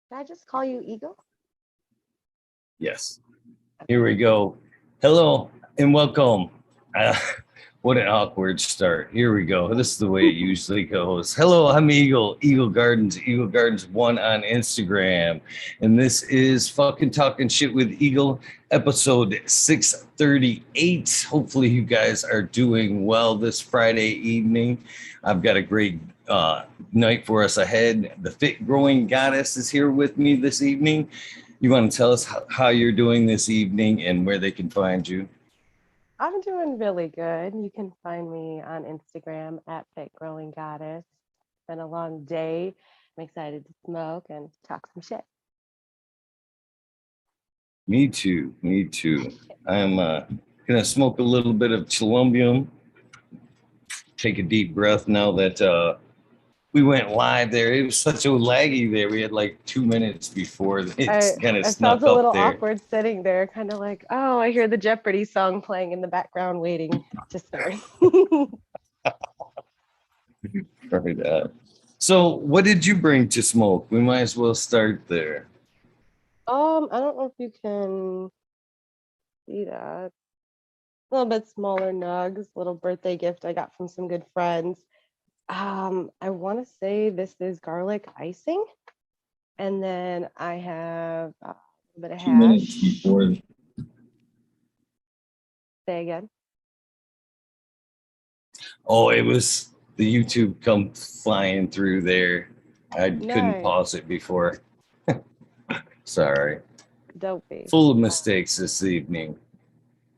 Did I just call you Eagle? Yes. Here we go. Hello and welcome. Uh, what an awkward start. Here we go. This is the way it usually goes. Hello, I'm Eagle, Eagle Gardens 1 on Instagram. And this is fucking talking shit with Eagle, episode 638. Hopefully, you guys are doing well this Friday evening. I've got a great night for us ahead. The Fit Growing Goddess is here with me this evening. You want to tell us how you're doing this evening and where they can find you? I'm doing really good. You can find me on Instagram at Fit Growing Goddess. It's been a long day. I'm excited to smoke and talk some shit. Me too. Me too. I'm gonna smoke a little bit of Colombium. Take a deep breath now that we went live there. It was such a laggy there. We had like 2 minutes before it kind of I felt snuck a up little there. awkward sitting there, kind of like, oh, I hear the Jeopardy song playing in the background, waiting to start. Right. So, what did you bring to smoke? We might as well start there. I don't know if you can see that. A little bit smaller nugs, little birthday gift I got from some good friends. I want to say this is garlic icing. And then I have a little bit of 2 minutes hash. before. Say again. Oh, it was the YouTube come flying through there. I couldn't Nice. pause it before. Sorry. Dopey. Full of mistakes this evening.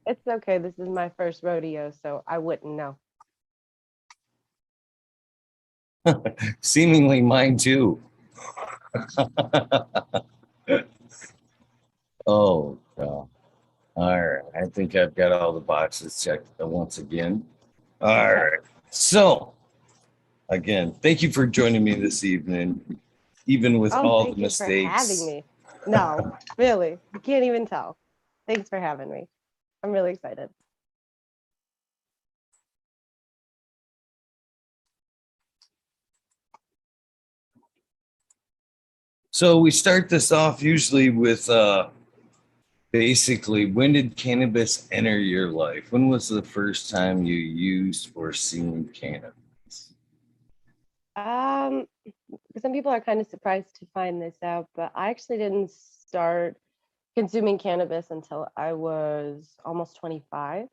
It's okay. This is my first rodeo, so I wouldn't know. Seemingly mine too. Oh, God. All right. I think I've got all the boxes checked once again. All Okay. right. So, again, thank you for joining me this evening, even with Oh, all the thank you for having mistakes. me. No, really. You can't even tell. Thanks for having me. I'm really excited. So, we start this off usually with basically, when did cannabis enter your life? When was the first time you used or seen cannabis? Um, some people are kind of surprised to find this out, but I actually didn't start consuming cannabis until I was almost 25.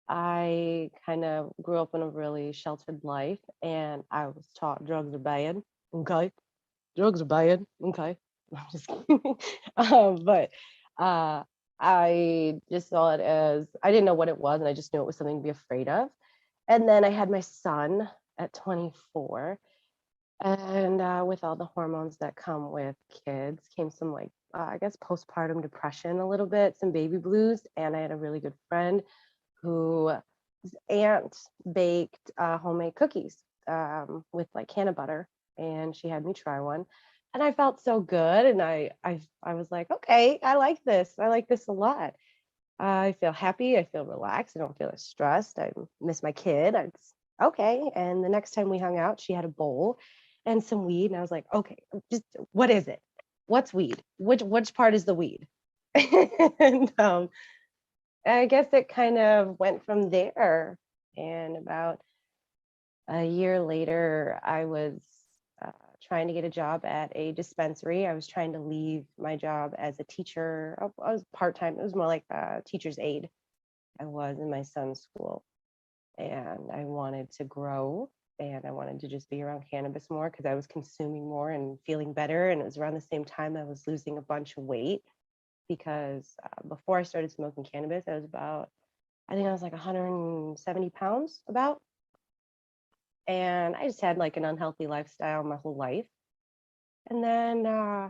I kind of grew up in a really sheltered life and I was taught drugs are bad. Okay. Drugs are bad. Okay. I'm just kidding. But uh, I just saw it as I didn't know what it was and I just knew it was something to be afraid of. And then I had my son at 24. And with all the hormones that come with kids came some like, I guess, postpartum depression a little bit, some baby blues. And I had a really good friend who his aunt baked homemade cookies with like canna butter, and she had me try one, and I felt so good, and I was like, okay, I like this. I like this a lot. I feel happy. I feel relaxed. I don't feel as stressed. I miss my kid. It's okay. And the next time we hung out, she had a bowl and some weed, and I was like, okay, just what is it? What's weed? Which part is the weed? And I guess it kind of went from there. And about a year later, I was uh, trying to get a job at a dispensary. I was trying to leave my job as a teacher. I was part time. It was more like a teacher's aide. I was in my son's school, and I wanted to grow. And I wanted to just be around cannabis more because I was consuming more and feeling better. And it was around the same time I was losing a bunch of weight because before I started smoking cannabis, I think I was like 170 pounds about. And I just had like an unhealthy lifestyle my whole life. And then I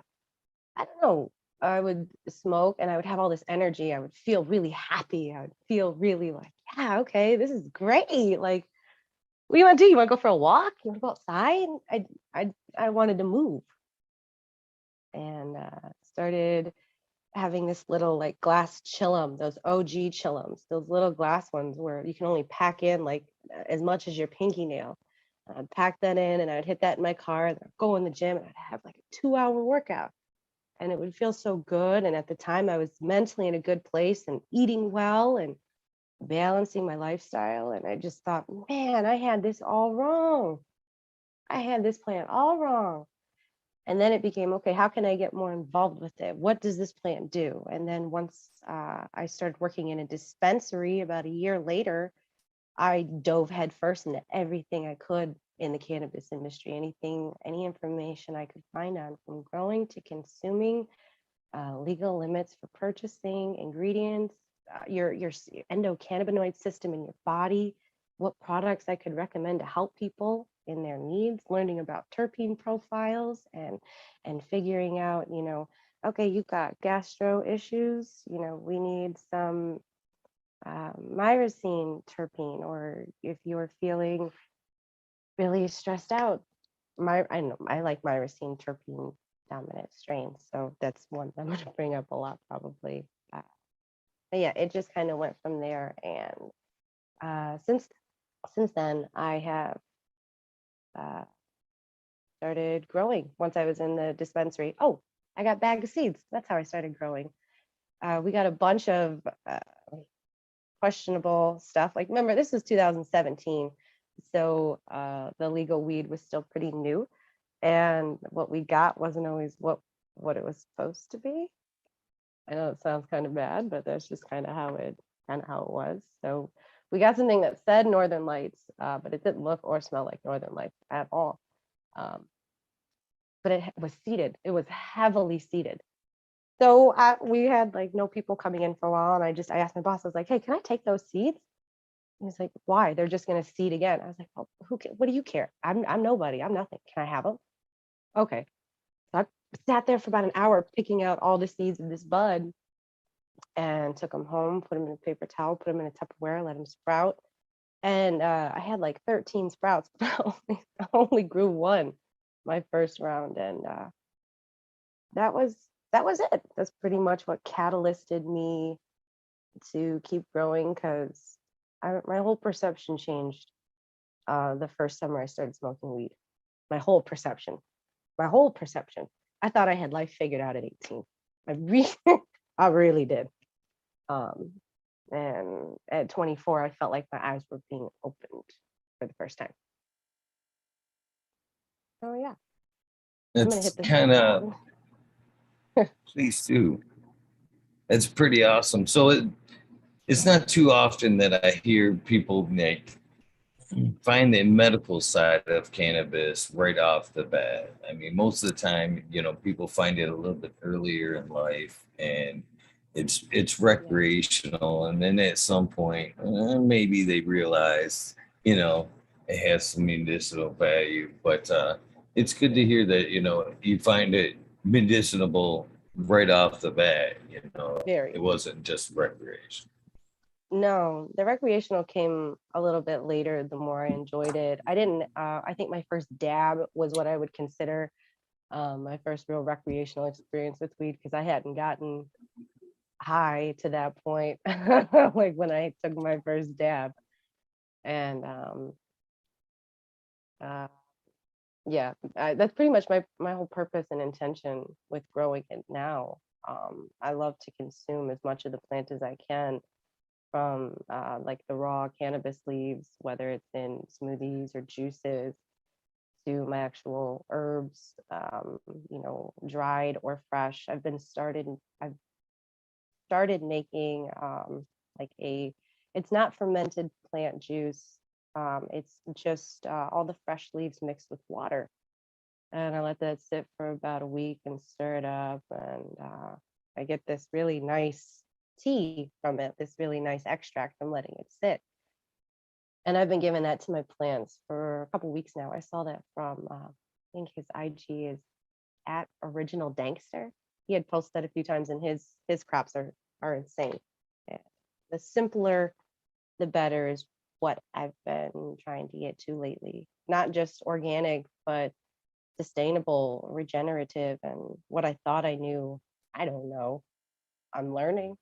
don't know, I would smoke and I would have all this energy. I would feel really happy. I would feel really like, yeah, okay, this is great. Like, what do you want to do? You want to go for a walk? You want to go outside? I wanted to move and started having this little like glass chillum, those OG chillums, those little glass ones where you can only pack in like as much as your pinky nail. I'd pack that in and I'd hit that in my car and I'd go in the gym and I'd have like a 2 hour workout. and it would feel so good. And at the time I was mentally in a good place and eating well and balancing my lifestyle. And I just thought, man, I had this all wrong. I had this plan all wrong. And then it became, okay, how can I get more involved with it? What does this plan do? And then once I started working in a dispensary about a year later, I dove headfirst into everything I could in the cannabis industry, any information I could find on from growing to consuming, legal limits for purchasing, ingredients, your endocannabinoid system in your body, what products I could recommend to help people in their needs, learning about terpene profiles and figuring out, okay, you've got gastro issues, we need some myrcene terpene, or if you're feeling really stressed out, I know I like myrcene terpene dominant strains, so that's one I'm going to bring up a lot probably. But yeah, it just kind of went from there, and since then I have uh, started growing. Once I was in the dispensary, oh, I got bag of seeds. That's how I started growing. We got a bunch of questionable stuff. Like, remember, this was 2017, so the legal weed was still pretty new, and what we got wasn't always what it was supposed to be. I know it sounds kind of bad, but that's just kind of how it was. So we got something that said Northern Lights, but it didn't look or smell like Northern Lights at all. Um, but it was seeded. It was heavily seeded. So we had like no people coming in for a while, and I asked my boss. I was like, "Hey, can I take those seeds?" And he's like, "Why? They're just gonna seed again." I was like, "Well, what do you care? I'm nobody. I'm nothing. Can I have them?" Okay. So I sat there for about an hour picking out all the seeds of this bud and took them home, put them in a paper towel, put them in a Tupperware, let them sprout. And I had like 13 sprouts, but I only grew one my first round. And that was that was it. That's pretty much what catalysted me to keep growing, because my whole perception changed the first summer I started smoking weed. My whole perception. My whole perception. I thought I had life figured out at 18. I really, I really did. Um, and at 24, I felt like my eyes were being opened for the first time. Oh yeah, I'm gonna It's hit this kind of, button. please do. It's pretty awesome. So it's not too often that I hear people find the medical side of cannabis right off the bat. I mean, most of the time, people find it a little bit earlier in life, and it's Yeah, recreational, and then at some point, maybe they realize, it has some medicinal value. But it's good to hear that you find it medicinable right off the bat. It very. wasn't just recreation. No, the recreational came a little bit later. The more I enjoyed it, I didn't. I think my first dab was what I would consider my first real recreational experience with weed, because I hadn't gotten high to that point, like when I took my first dab. And uh, yeah, that's pretty much my whole purpose and intention with growing it now. I love to consume as much of the plant as I can, from like the raw cannabis leaves, whether it's in smoothies or juices, to my actual herbs, dried or fresh. I've started making like it's not fermented plant juice. It's just all the fresh leaves mixed with water. And I let that sit for about a week and stir it up. And I get this really nice tea from it, this really nice extract from letting it sit. And I've been giving that to my plants for a couple weeks now. I saw that from, I think his IG is at Original Dankster. He had posted that a few times, and his crops are insane. Yeah. The simpler, the better is what I've been trying to get to lately. Not just organic, but sustainable, regenerative, and what I thought I knew, I don't know. I'm learning,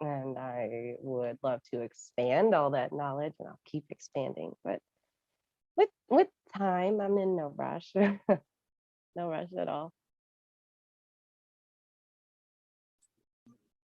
and I would love to expand all that knowledge, and I'll keep expanding. But with time, I'm in no rush. No rush at all.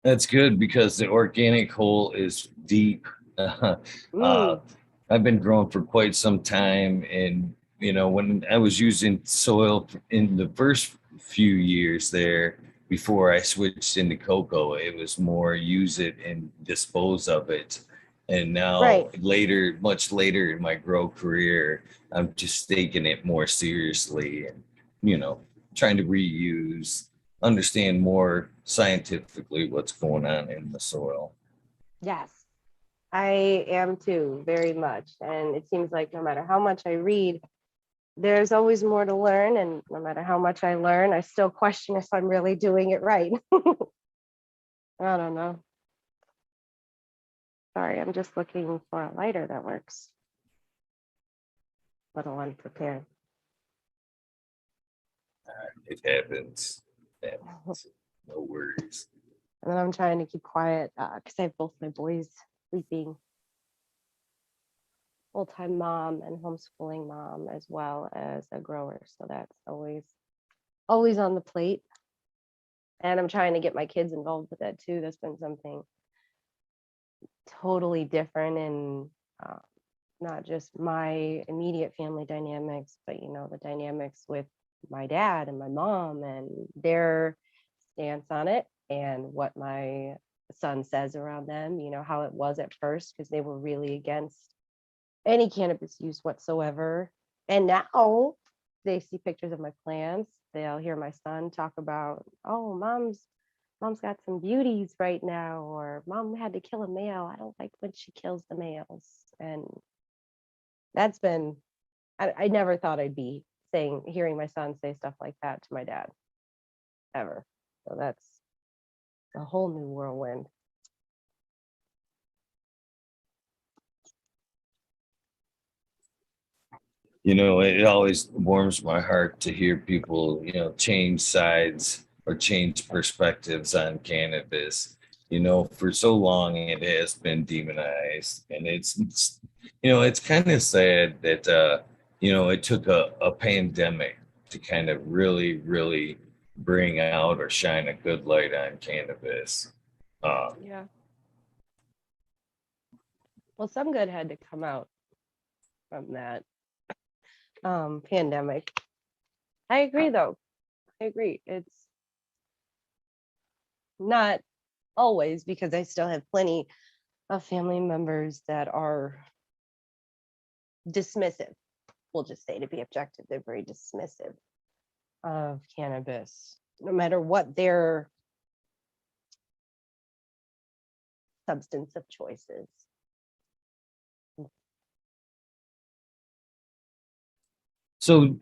That's good because the organic hole is deep. Uh, Mm, I've been growing for quite some time, and when I was using soil in the first few years there before I switched into cocoa, it was more use it and dispose of it. And now right. later, much later in my grow career, I'm just taking it more seriously and you know trying to reuse, understand more scientifically what's going on in the soil. Yes, I am too, very much. And it seems like no matter how much I read, there's always more to learn. And no matter how much I learn, I still question if I'm really doing it right. I don't know. Sorry, I'm just looking for a lighter that works. Little unprepared. It happens. It happens. No worries. And then I'm trying to keep quiet because I have both my boys sleeping. Full-time mom and homeschooling mom as well as a grower. So that's always on the plate. And I'm trying to get my kids involved with that too. That's been something totally different and uh, not just my immediate family dynamics, but the dynamics with my dad and my mom and their stance on it and what my son says around them, how it was at first because they were really against any cannabis use whatsoever. And now they see pictures of my plants. They'll hear my son talk about, oh, mom's got some beauties right now, or mom had to kill a male. I don't like when she kills the males. And that's been, I never thought I'd be hearing my son say stuff like that to my dad ever. So that's a whole new whirlwind. It always warms my heart to hear people, change sides or change perspectives on cannabis. For so long it has been demonized, and it's kind of sad that it took a pandemic to kind of really, really bring out or shine a good light on cannabis. Uh, Yeah. Well, some good had to come out from that pandemic. I agree, though. I agree. It's not always because I still have plenty of family members that are dismissive. We'll just say, to be objective, they're very dismissive of cannabis, no matter what their substance of choice is. So,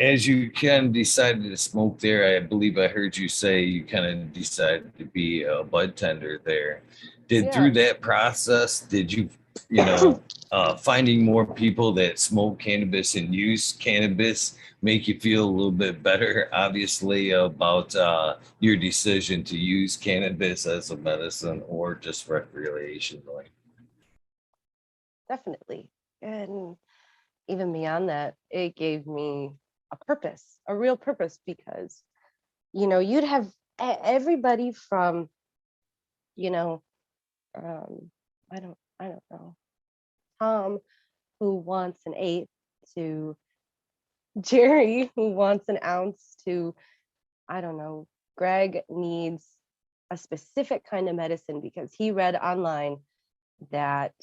as you kind of decided to smoke there, I believe I heard you say you kind of decided to be a bud tender there. Did Yeah, through that process, did you know, finding more people that smoke cannabis and use cannabis make you feel a little bit better, obviously, about your decision to use cannabis as a medicine or just recreationally? definitely. And even beyond that, it gave me a purpose, a real purpose, because you'd have everybody from you know um I don't know, Tom, who wants an eighth, to Jerry, who wants an ounce, to, I don't know, Greg needs a specific kind of medicine because he read online that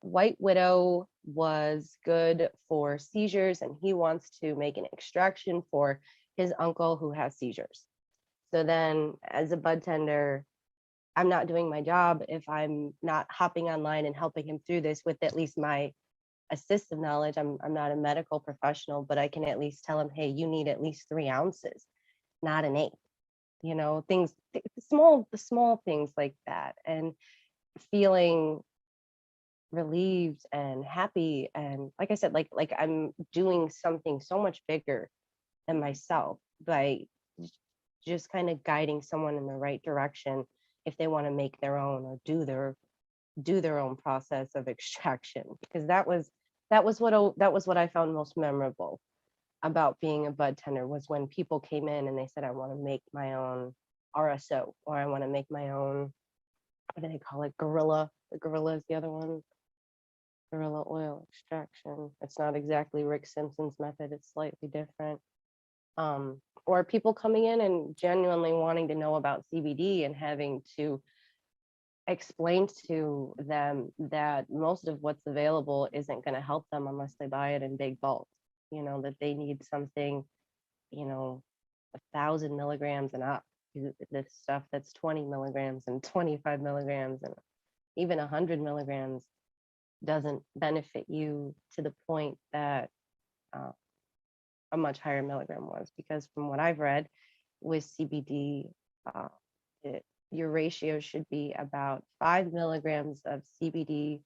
White Widow was good for seizures and he wants to make an extraction for his uncle who has seizures. So then, as a bud tender, I'm not doing my job if I'm not hopping online and helping him through this with at least my assistive knowledge. I'm not a medical professional, but I can at least tell him, hey, you need at least 3 ounces, not an eighth. Things, the small things like that, and feeling relieved and happy, and like I said, like I'm doing something so much bigger than myself by just kind of guiding someone in the right direction if they want to make their own or do their own process of extraction, because that was what I found most memorable about being a bud tender, was when people came in and they said, I want to make my own RSO, or I want to make my own, what do they call it? Gorilla. The Gorilla is the other one. Gorilla oil extraction. It's not exactly Rick Simpson's method. It's slightly different. Or people coming in and genuinely wanting to know about CBD and having to explain to them that most of what's available isn't going to help them unless they buy it in big bulk. That they need something, 1,000 milligrams and up. This stuff that's 20 milligrams and 25 milligrams and even 100 milligrams doesn't benefit you to the point that a much higher milligram was, because from what I've read with CBD, your ratio should be about 5 milligrams of CBD,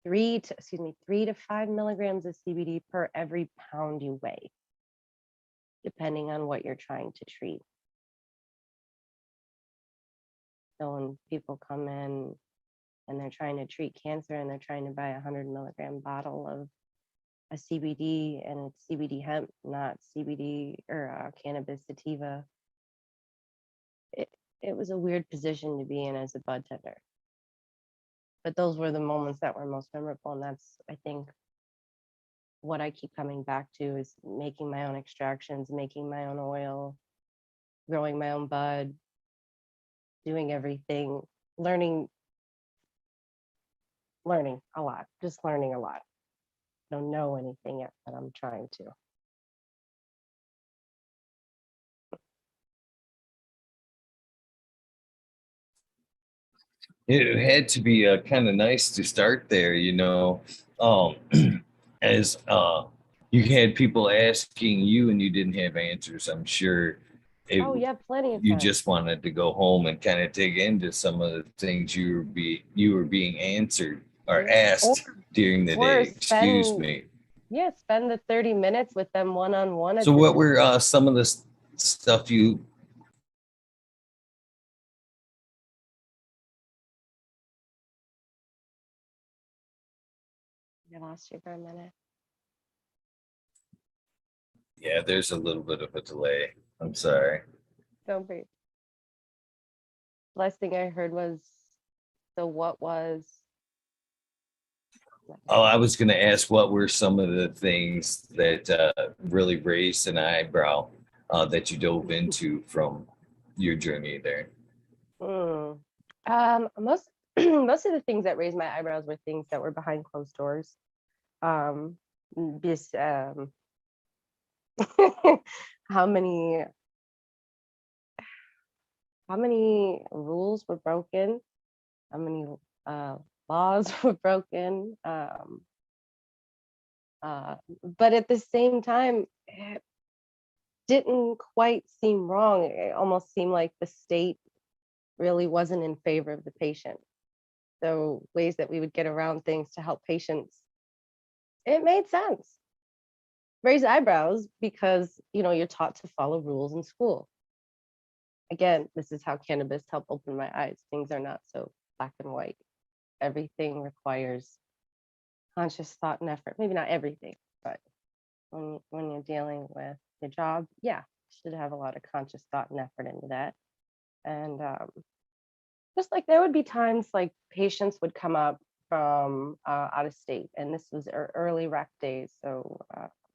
3 to 5 milligrams of CBD per every pound you weigh, depending on what you're trying to treat. So when people come in and they're trying to treat cancer and they're trying to buy a 100 milligram bottle of a CBD, and it's CBD hemp, not CBD or cannabis sativa, it was a weird position to be in as a bud tender. But those were the moments that were most memorable. And that's, I think, what I keep coming back to, is making my own extractions, making my own oil, growing my own bud, doing everything, learning a lot, just learning a lot. I don't know anything yet, but I'm trying to. It had to be kind of nice to start there, as you had people asking you and you didn't have answers. I'm sure Oh yeah, plenty of you time. just wanted to go home and kind of dig into some of the things you were being answered or asked during the day. Excuse me. Yeah, spend the 30 minutes with them one-on-one. So what were some of the stuff you I lost you for a minute. Yeah, there's a little bit of a delay. I'm sorry. Don't be. Last thing I heard was, so what was? Oh, I was going to ask, what were some of the things that really raised an eyebrow that you dove into from your journey there? Most most of the things that raised my eyebrows were things that were behind closed doors. This how many rules were broken, how many laws were broken, but at the same time, it didn't quite seem wrong. It almost seemed like the state really wasn't in favor of the patient. So ways that we would get around things to help patients, it made sense. Raise eyebrows because, you're taught to follow rules in school. Again, this is how cannabis helped open my eyes. Things are not so black and white. Everything requires conscious thought and effort. Maybe not everything, but when you're dealing with your job, yeah, you should have a lot of conscious thought and effort into that. And just like there would be times like patients would come up from out of state, and this was early rec days. So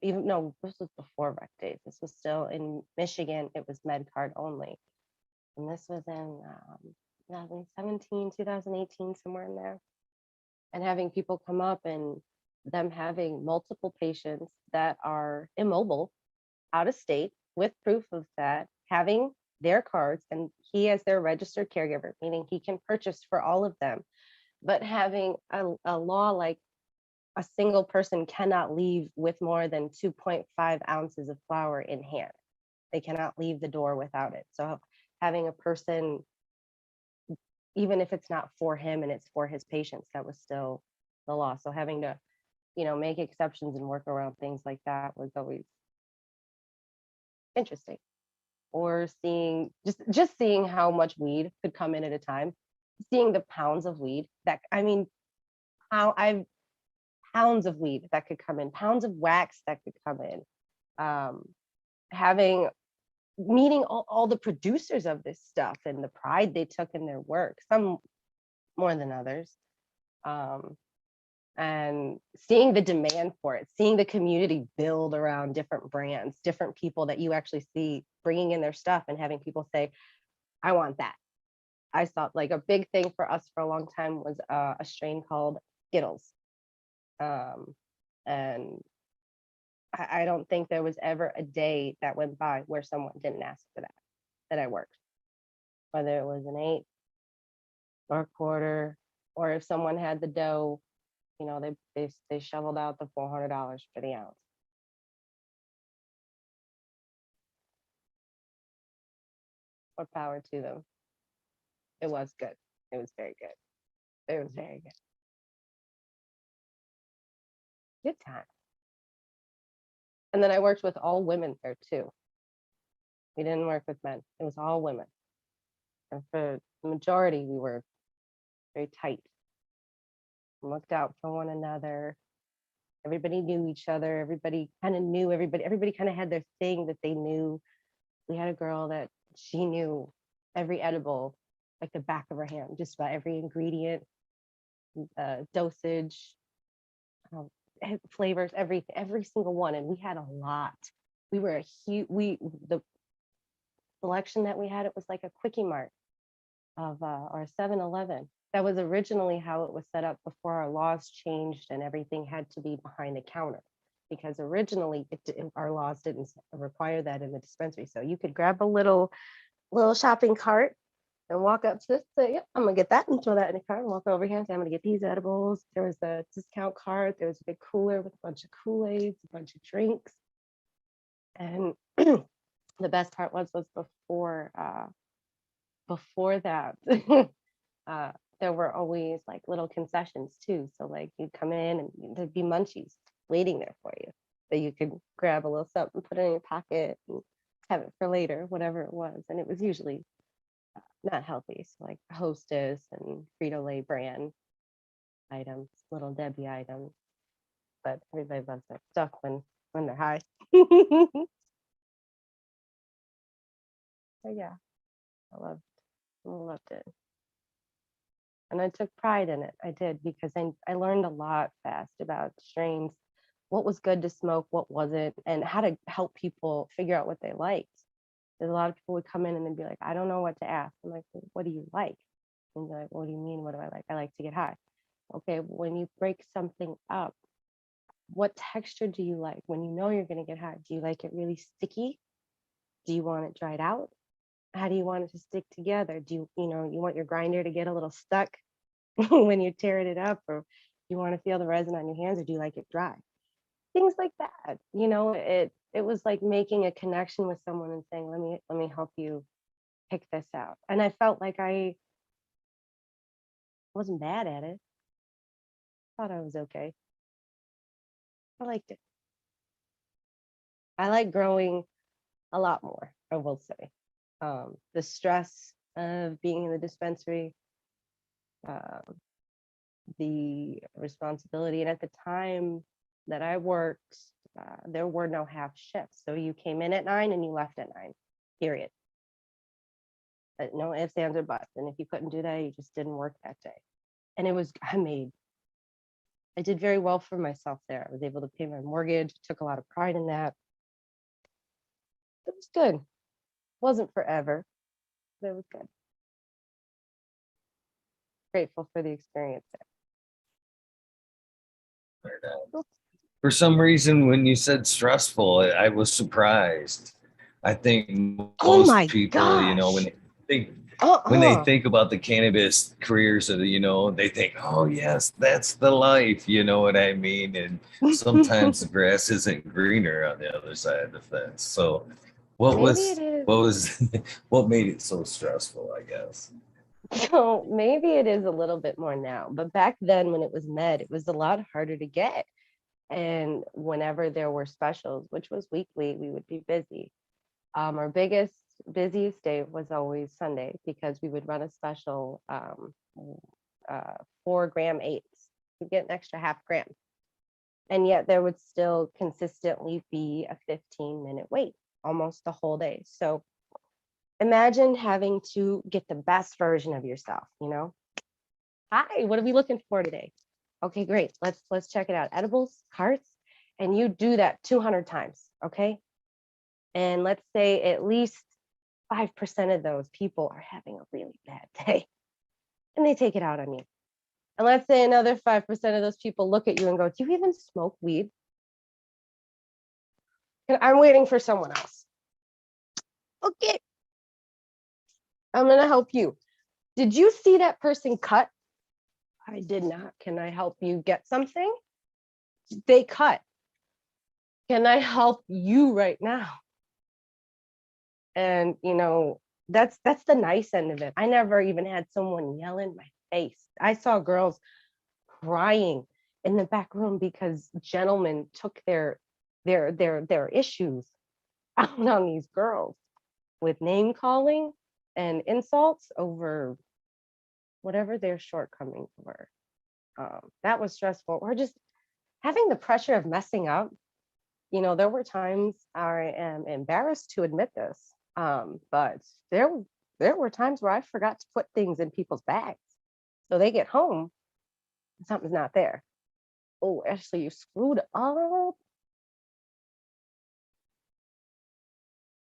even no, this was before rec days. This was still in Michigan. It was med card only, and this was in 2017, 2018, somewhere in there. And having people come up and them having multiple patients that are immobile, out of state, with proof of that, having their cards, and he as their registered caregiver, meaning he can purchase for all of them, but having a law like a single person cannot leave with more than 2.5 ounces of flour in hand. They cannot leave the door without it. So having a person, even if it's not for him and it's for his patients, that was still the law. So having to, make exceptions and work around things like that was always interesting. Or seeing seeing how much weed could come in at a time, seeing the pounds of weed that, pounds of weed that could come in, pounds of wax that could come in, having meeting all the producers of this stuff and the pride they took in their work, some more than others. And seeing the demand for it, seeing the community build around different brands, different people that you actually see bringing in their stuff and having people say, I want that. I saw like a big thing for us for a long time was a strain called Skittles. And I don't think there was ever a day that went by where someone didn't ask for that I worked, whether it was an 8 or a quarter, or if someone had the dough, you know, they shoveled out the $400 for the ounce. More power to them. It was good. It was very good. It was very good. Good time. And then I worked with all women there too. We didn't work with men. It was all women. And for the majority, we were very tight. We looked out for one another. Everybody knew each other. Everybody kind of knew everybody. Everybody kind of had their thing that they knew. We had a girl that she knew every edible like the back of her hand, just about every ingredient, dosage, flavors, everything, every single one. And we had a lot. We were a huge, the selection that we had, it was like a quickie mart of or a 7-Eleven. That was originally how it was set up before our laws changed and everything had to be behind the counter, because originally our laws didn't require that in the dispensary. So you could grab a little shopping cart and walk up to this, say, yep, I'm gonna get that and throw that in the cart and walk over here and say, I'm gonna get these edibles. There was a discount cart, there was a big cooler with a bunch of Kool-Aids, a bunch of drinks. And the best part was before that, there were always like little concessions too. So like you'd come in and there'd be munchies waiting there for you, that you could grab a little something, put it in your pocket and have it for later, whatever it was. And it was usually not healthy. So like Hostess and Frito-Lay brand items, Little Debbie items. But everybody loves their stuff when they're high. So yeah, I loved it. And I took pride in it. I did, because I learned a lot fast about strains, what was good to smoke, what wasn't, and how to help people figure out what they liked. There's a lot of people would come in and they'd be like, I don't know what to ask. I'm like, well, what do you like? And they're like, what do you mean? What do I like? I like to get high. Okay, when you break something up, what texture do you like? When you know you're going to get high, do you like it really sticky? Do you want it dried out? How do you want it to stick together? Do you want your grinder to get a little stuck when you're tearing it up, or you want to feel the resin on your hands, or do you like it dry? Things like that. It was like making a connection with someone and saying, let me help you pick this out. And I felt like I wasn't bad at it. Thought I was okay. I liked it. I like growing a lot more, I will say. The stress of being in the dispensary, the responsibility. And at the time that I worked, there were no half shifts. So you came in at 9 and you left at 9, period. But no ifs, ands, or buts. And if you couldn't do that, you just didn't work that day. And I did very well for myself there. I was able to pay my mortgage, took a lot of pride in that. It was good. Wasn't forever, but it was good. Grateful for the experience there. For some reason, when you said stressful, I was surprised. I think most people, when they think about the cannabis careers, they think, oh yes, that's the life. You know what I mean? And sometimes the grass isn't greener on the other side of the fence. So, what made it so stressful? I guess. So maybe it is a little bit more now, but back then when it was med, it was a lot harder to get. And whenever there were specials, which was weekly, we would be busy. Our busiest day was always Sunday, because we would run a special 4-gram 8s. You get an extra half gram. And yet there would still consistently be a 15-minute wait. almost the whole day. So imagine having to get the best version of yourself, you know? Hi, what are we looking for today? Okay, great. Let's check it out. Edibles, carts, and you do that 200 times, okay? And let's say at least 5% of those people are having a really bad day and they take it out on you. And let's say another 5% of those people look at you and go, do you even smoke weed? And I'm waiting for someone else. Okay, I'm going to help you. Did you see that person cut? I did not. Can I help you get something? They cut. Can I help you right now? And you know, that's the nice end of it. I never even had someone yell in my face. I saw girls crying in the back room because gentlemen took their issues out on these girls with name calling and insults over whatever their shortcomings were. That was stressful. Or just having the pressure of messing up. You know, there were times I am embarrassed to admit this, but there were times where I forgot to put things in people's bags. So they get home, and something's not there. Oh, Ashley, you screwed up.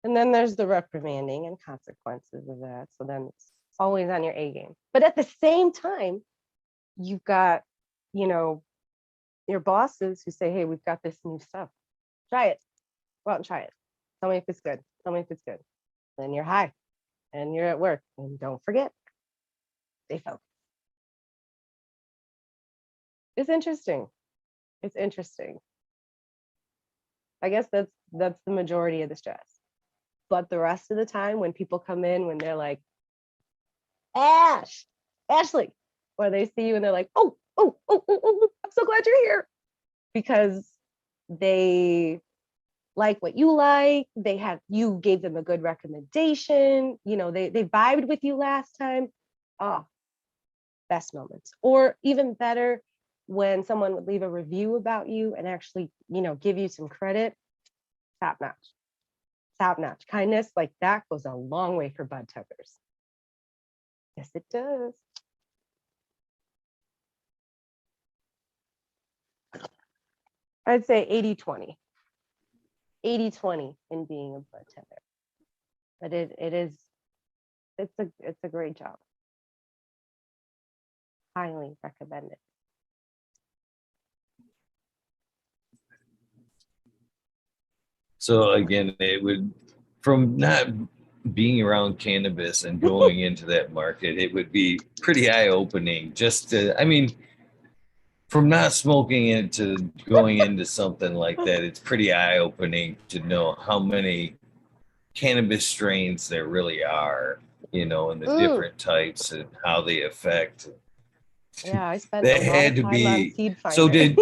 And then there's the reprimanding and consequences of that. So then it's always on your A game. But at the same time, you've got, you know, your bosses who say, hey, we've got this new stuff. Try it. Go out and try it. Tell me if it's good. Tell me if it's good. Then you're high and you're at work. And don't forget, stay focused. It's interesting. It's interesting. I guess that's the majority of the stress. But the rest of the time, when people come in, when they're like, Ashley, or they see you and they're like, oh, I'm so glad you're here. Because they like what you like, you gave them a good recommendation, you know, they vibed with you last time. Oh, best moments. Or even better, when someone would leave a review about you and actually, you know, give you some credit. Top notch kindness, like that goes a long way for bud tethers. Yes, it does. I'd say 80-20. 80-20 in being a bud tether. But it's a great job. Highly recommend it. So again, it would, from not being around cannabis and going into that market, it would be pretty eye-opening just to, I mean, from not smoking it to going into something like that, it's pretty eye-opening to know how many cannabis strains there really are, you know, and the different types and how they affect. Yeah, I spent a That lot of had to time on be. Seed Finder. So did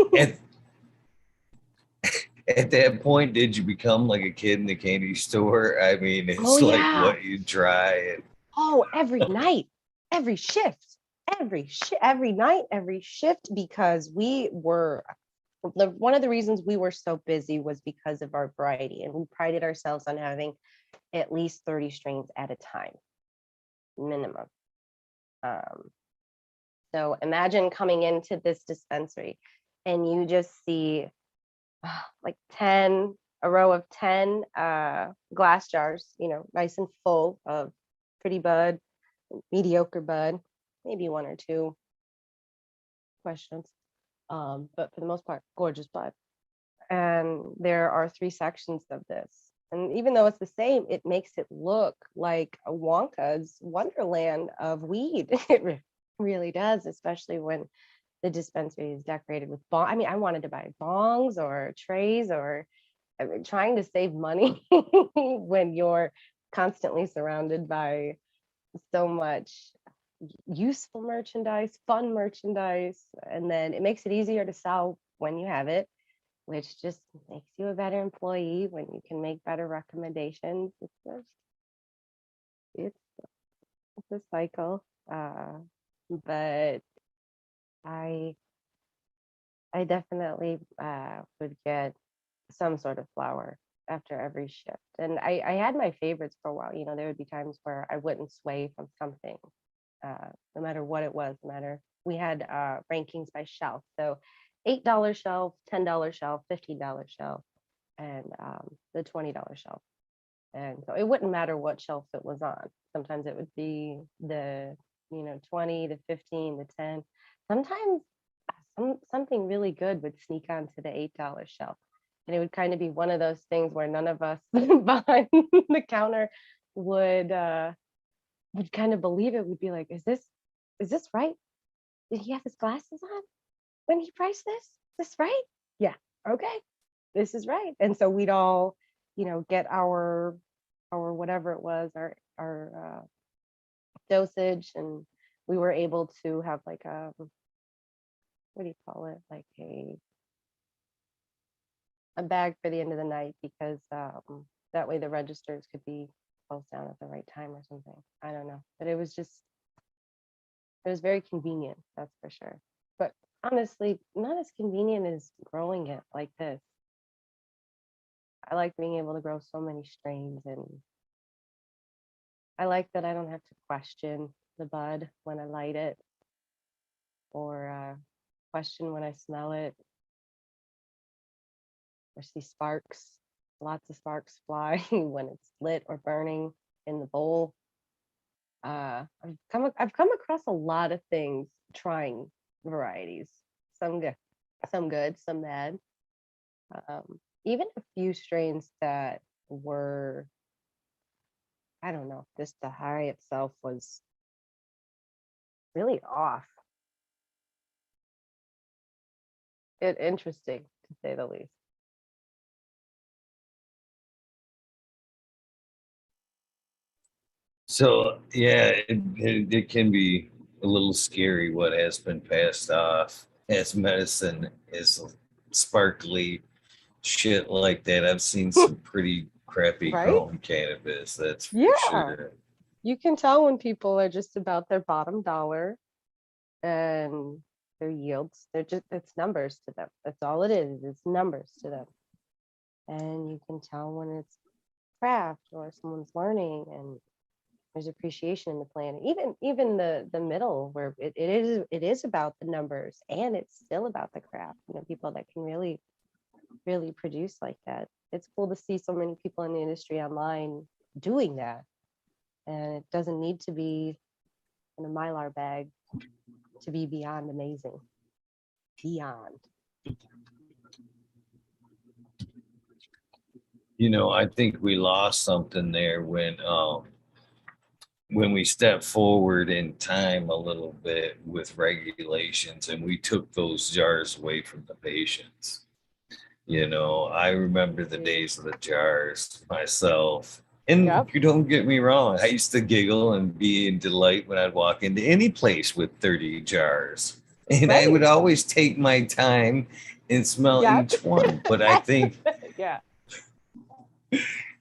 at that point, did you become like a kid in the candy store? I mean, Oh it's like yeah. what you try. Oh, every night, every shift, every night, every shift, because we were one of the reasons we were so busy was because of our variety, and we prided ourselves on having at least 30 strains at a time, minimum. Um, so imagine coming into this dispensary and you just see like 10, a row of 10 glass jars, you know, nice and full of pretty bud, mediocre bud, maybe one or two questions. But for the most part, gorgeous bud. And there are 3 sections of this. And even though it's the same, it makes it look like a Wonka's wonderland of weed. It really does, especially when the dispensary is decorated with bong. I mean, I wanted to buy bongs or trays, or I mean, trying to save money when you're constantly surrounded by so much useful merchandise, fun merchandise, and then it makes it easier to sell when you have it, which just makes you a better employee when you can make better recommendations. It's a cycle, but I I definitely would get some sort of flower after every shift. And I had my favorites for a while. You know, there would be times where I wouldn't sway from something, no matter what it was, no matter. We had rankings by shelf. So $8 shelf, $10 shelf, $15 shelf, and the $20 shelf. And so it wouldn't matter what shelf it was on. Sometimes it would be the, 20 to 15 to 10. Sometimes something really good would sneak onto the $8 shelf. And it would kind of be one of those things where none of us behind the counter would kind of believe it. Would be like, is this right? Did he have his glasses on when he priced this? Is this right? Yeah. Okay. This is right. And so we'd all, get our whatever it was, our dosage, and we were able to have like a, what do you call it? Like a bag for the end of the night, because that way the registers could be closed down at the right time or something. I don't know, but it was very convenient, that's for sure. But honestly, not as convenient as growing it like this. I like being able to grow so many strains, and I like that I don't have to question the bud when I light it, or question when I smell it, or see sparks. Lots of sparks fly when it's lit or burning in the bowl. I've come across a lot of things trying varieties. Some good, some bad. Even a few strains that were, I don't know, just the high itself was really off. Interesting, to say the least. So yeah, it can be a little scary what has been passed off as medicine is sparkly shit like that. I've seen some pretty crappy Right? grown cannabis, that's for Yeah. sure. You can tell when people are just about their bottom dollar and their yields. It's numbers to them. That's all it is. It's numbers to them. And you can tell when it's craft or someone's learning and there's appreciation in the plan. Even the middle, where it is about the numbers, and it's still about the craft. People that can really produce like that. It's cool to see so many people in the industry online doing that, and it doesn't need to be in a Mylar bag to be beyond amazing. Beyond. I think we lost something there when we stepped forward in time a little bit with regulations and we took those jars away from the patients. I remember the days of the jars myself. And Yep. you don't get me wrong, I used to giggle and be in delight when I'd walk into any place with 30 jars. And I would Right. always take my time and smell Yep. each one. But I think Yeah.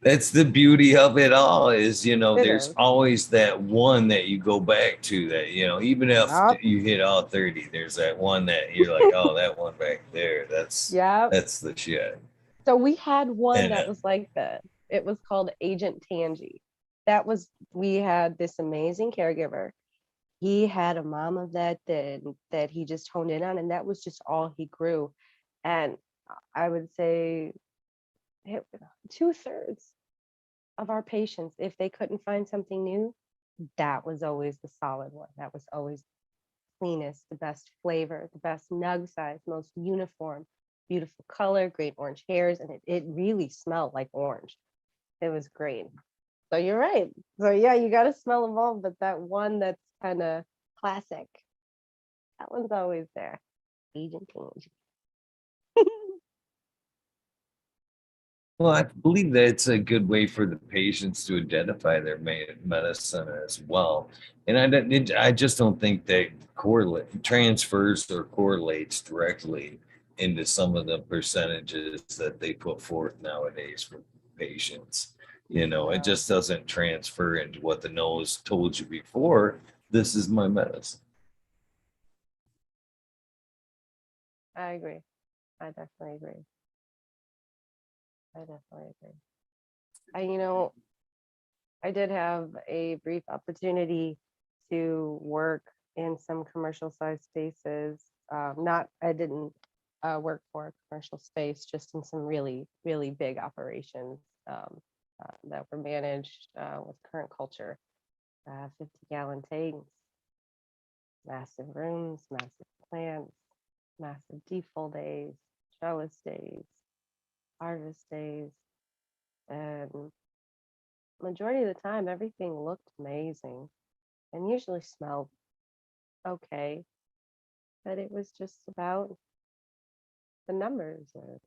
that's the beauty of it all is, It there's is. always that one that you go back to that, even if Yep. you hit all 30, there's that one that you're like, oh, that one back there, that's Yep. that's the shit. So we had one And that was like that. It was called Agent Tangy. We had this amazing caregiver. He had a mama that he just honed in on, and that was just all he grew. And I would say 2/3 of our patients, if they couldn't find something new, that was always the solid one. That was always cleanest, the best flavor, the best nug size, most uniform, beautiful color, great orange hairs, and it really smelled like orange. It was great. So you're right. So yeah, you got to smell them all, but that one that's kind of classic, that one's always there. Agent Change. well, I believe that it's a good way for the patients to identify their medicine as well. And I just don't think that transfers or correlates directly into some of the percentages that they put forth nowadays for patients. It No, just doesn't transfer into what the nose told you before. This is my medicine. I agree. I definitely agree. I definitely agree. I did have a brief opportunity to work in some commercial sized spaces. Not, I didn't work for a commercial space, just in some really, really big operations that were managed with current culture. 50-gallon tanks, massive rooms, massive plants, massive default days, trellis days, harvest days, and majority of the time everything looked amazing and usually smelled okay, but it was just about the numbers and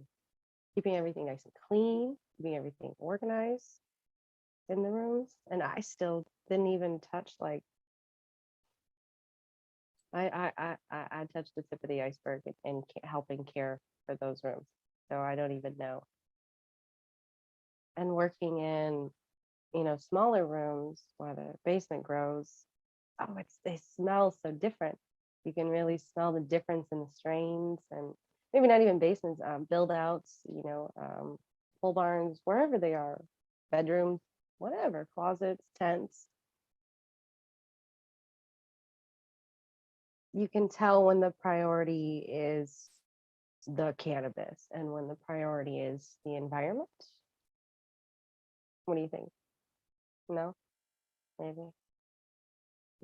keeping everything nice and clean, keeping everything organized in the rooms. And I still didn't even touch like I touched the tip of the iceberg in helping care for those rooms. So I don't even know. And working in, smaller rooms where the basement grows, oh, they smell so different. You can really smell the difference in the strains, and maybe not even basements, build outs, pole barns, wherever they are, bedrooms, whatever, closets, tents. You can tell when the priority is the cannabis and when the priority is the environment. What do you think? No, maybe.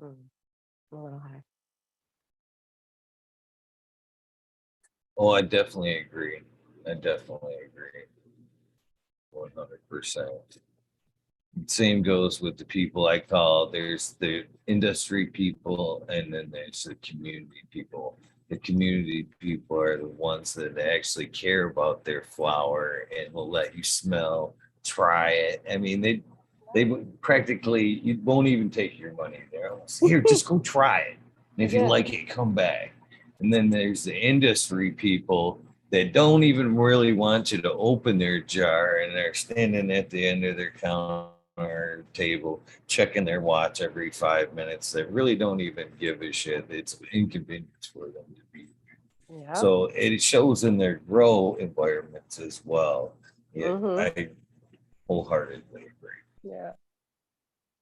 I'm a little high. Oh, I definitely agree. I definitely agree. 100%. Same goes with the people I call. There's the industry people, and then there's the community people. The community people are the ones that actually care about their flower and will let you smell, try it. I mean, they practically, you won't even take your money there. Here, just go try it, and if you Yeah. like it, come back. And then there's the industry people that don't even really want you to open their jar, and they're standing at the end of their counter or table checking their watch every 5 minutes. They really don't even give a shit. It's an inconvenience for them to be. Yeah. So it shows in their grow environments as well. Yeah, Mm-hmm. I wholeheartedly agree. Yeah.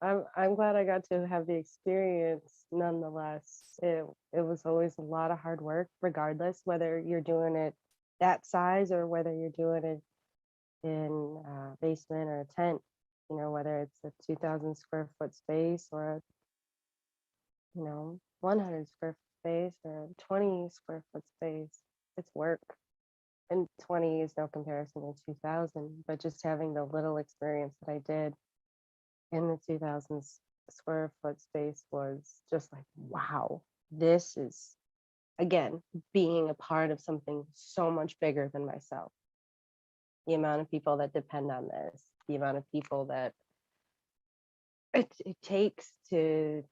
I'm glad I got to have the experience nonetheless. It was always a lot of hard work, regardless whether you're doing it that size or whether you're doing it in a basement or a tent. Whether it's a 2,000 square foot space or a 100 square foot space or a 20 square foot space. It's work, and 20 is no comparison to 2,000. But just having the little experience that I did in the 2,000 square foot space was just like, wow, this is, again, being a part of something so much bigger than myself. The amount of people that depend on this, the amount of people that it takes to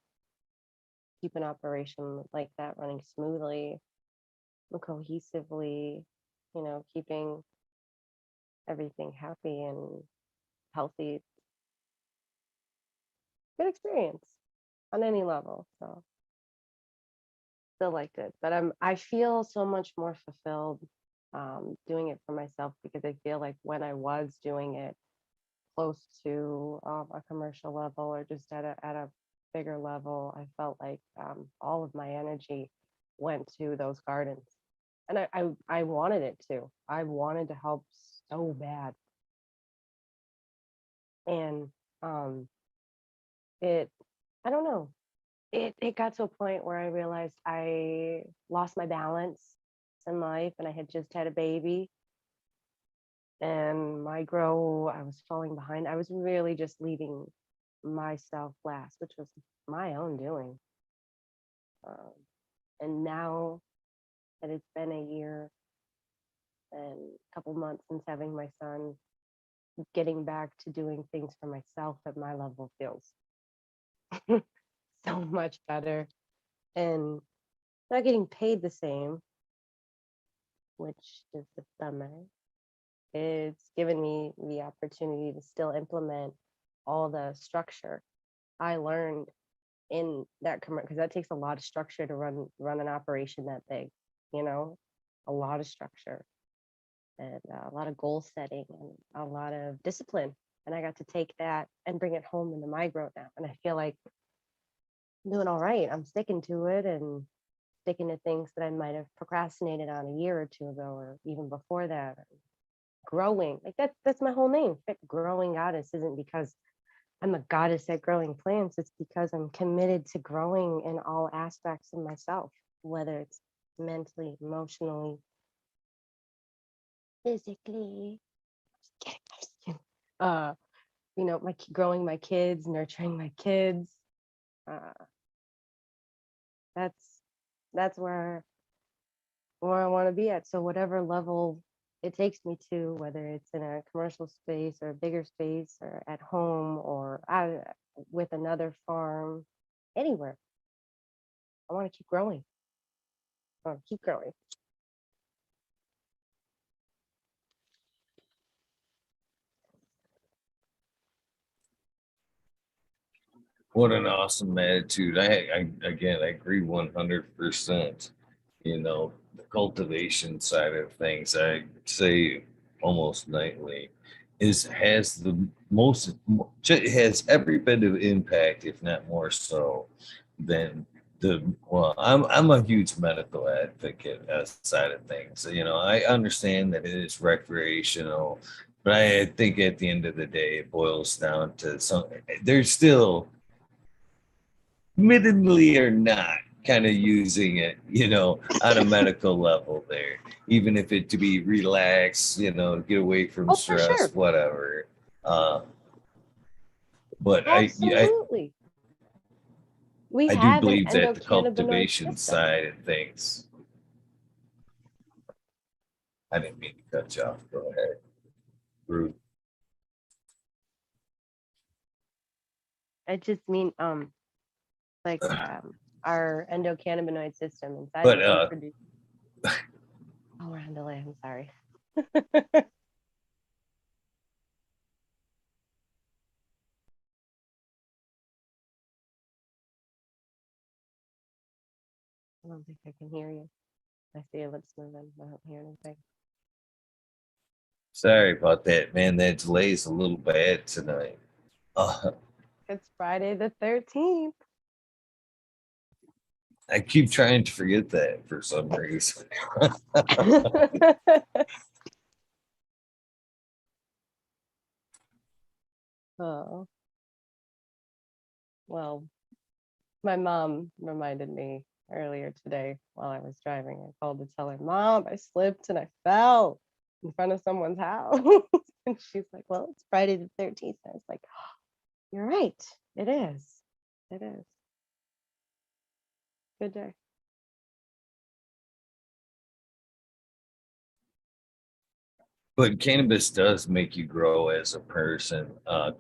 keep an operation like that running smoothly and cohesively, keeping everything happy and healthy. Good experience on any level. So still liked it, but I feel so much more fulfilled doing it for myself, because I feel like when I was doing it close to a commercial level or just at a bigger level, I felt like all of my energy went to those gardens, and I wanted it to. I wanted to help so bad, and um, it I don't know. It got to a point where I realized I lost my balance in life, and I had just had a baby, and my grow, I was falling behind. I was really just leaving myself last, which was my own doing. Um, and now that it's been a year and a couple months since having my son, getting back to doing things for myself at my level feels so much better, and not getting paid the same, which is the bummer. It's given me the opportunity to still implement all the structure I learned in that commercial, because that takes a lot of structure to run an operation that big, a lot of structure. and a lot of goal setting and a lot of discipline. And I got to take that and bring it home into my growth now. And I feel like I'm doing all right. I'm sticking to it and sticking to things that I might have procrastinated on a year or two ago, or even before that. Growing, like that's my whole name. Growing goddess isn't because I'm a goddess at growing plants. It's because I'm committed to growing in all aspects of myself, whether it's mentally, emotionally, physically. Uh, growing my kids, nurturing my kids. Uh, that's that's where I want to be at. So whatever level it takes me to, whether it's in a commercial space or a bigger space or at home or out with another farm, anywhere, I want to keep growing. I want to keep growing. What an awesome attitude. I agree 100%. You know, the cultivation side of things, I say almost nightly, is has the most, has every bit of impact, if not more so, than I'm a huge medical advocate side of things. You know, I understand that it is recreational, but I think at the end of the day, it boils down to there's still, admittedly or not, kind of using it, you know, on a medical level there, even if it to be relaxed, you know, get away from Oh, for stress, sure. whatever. Uh, but Absolutely. We I do have an believe that the endocannabinoid cultivation system. side of things. I didn't mean to cut you off. Go ahead. Rude. I just mean like our endocannabinoid system inside of But us, we produce. Oh, we're on delay. I'm sorry. I don't think I can hear you. I see your lips moving. I don't hear anything. sorry about that, man. That delay is a little bad tonight. Uh, It's Friday the 13th. I keep trying to forget that for some reason. Oh, well, my mom reminded me earlier today while I was driving. I called to tell her, Mom, I slipped and I fell in front of someone's house. And she's like, Well, it's Friday the 13th. And I was like, You're right. It is. It is. Good day. But cannabis does make you grow as a person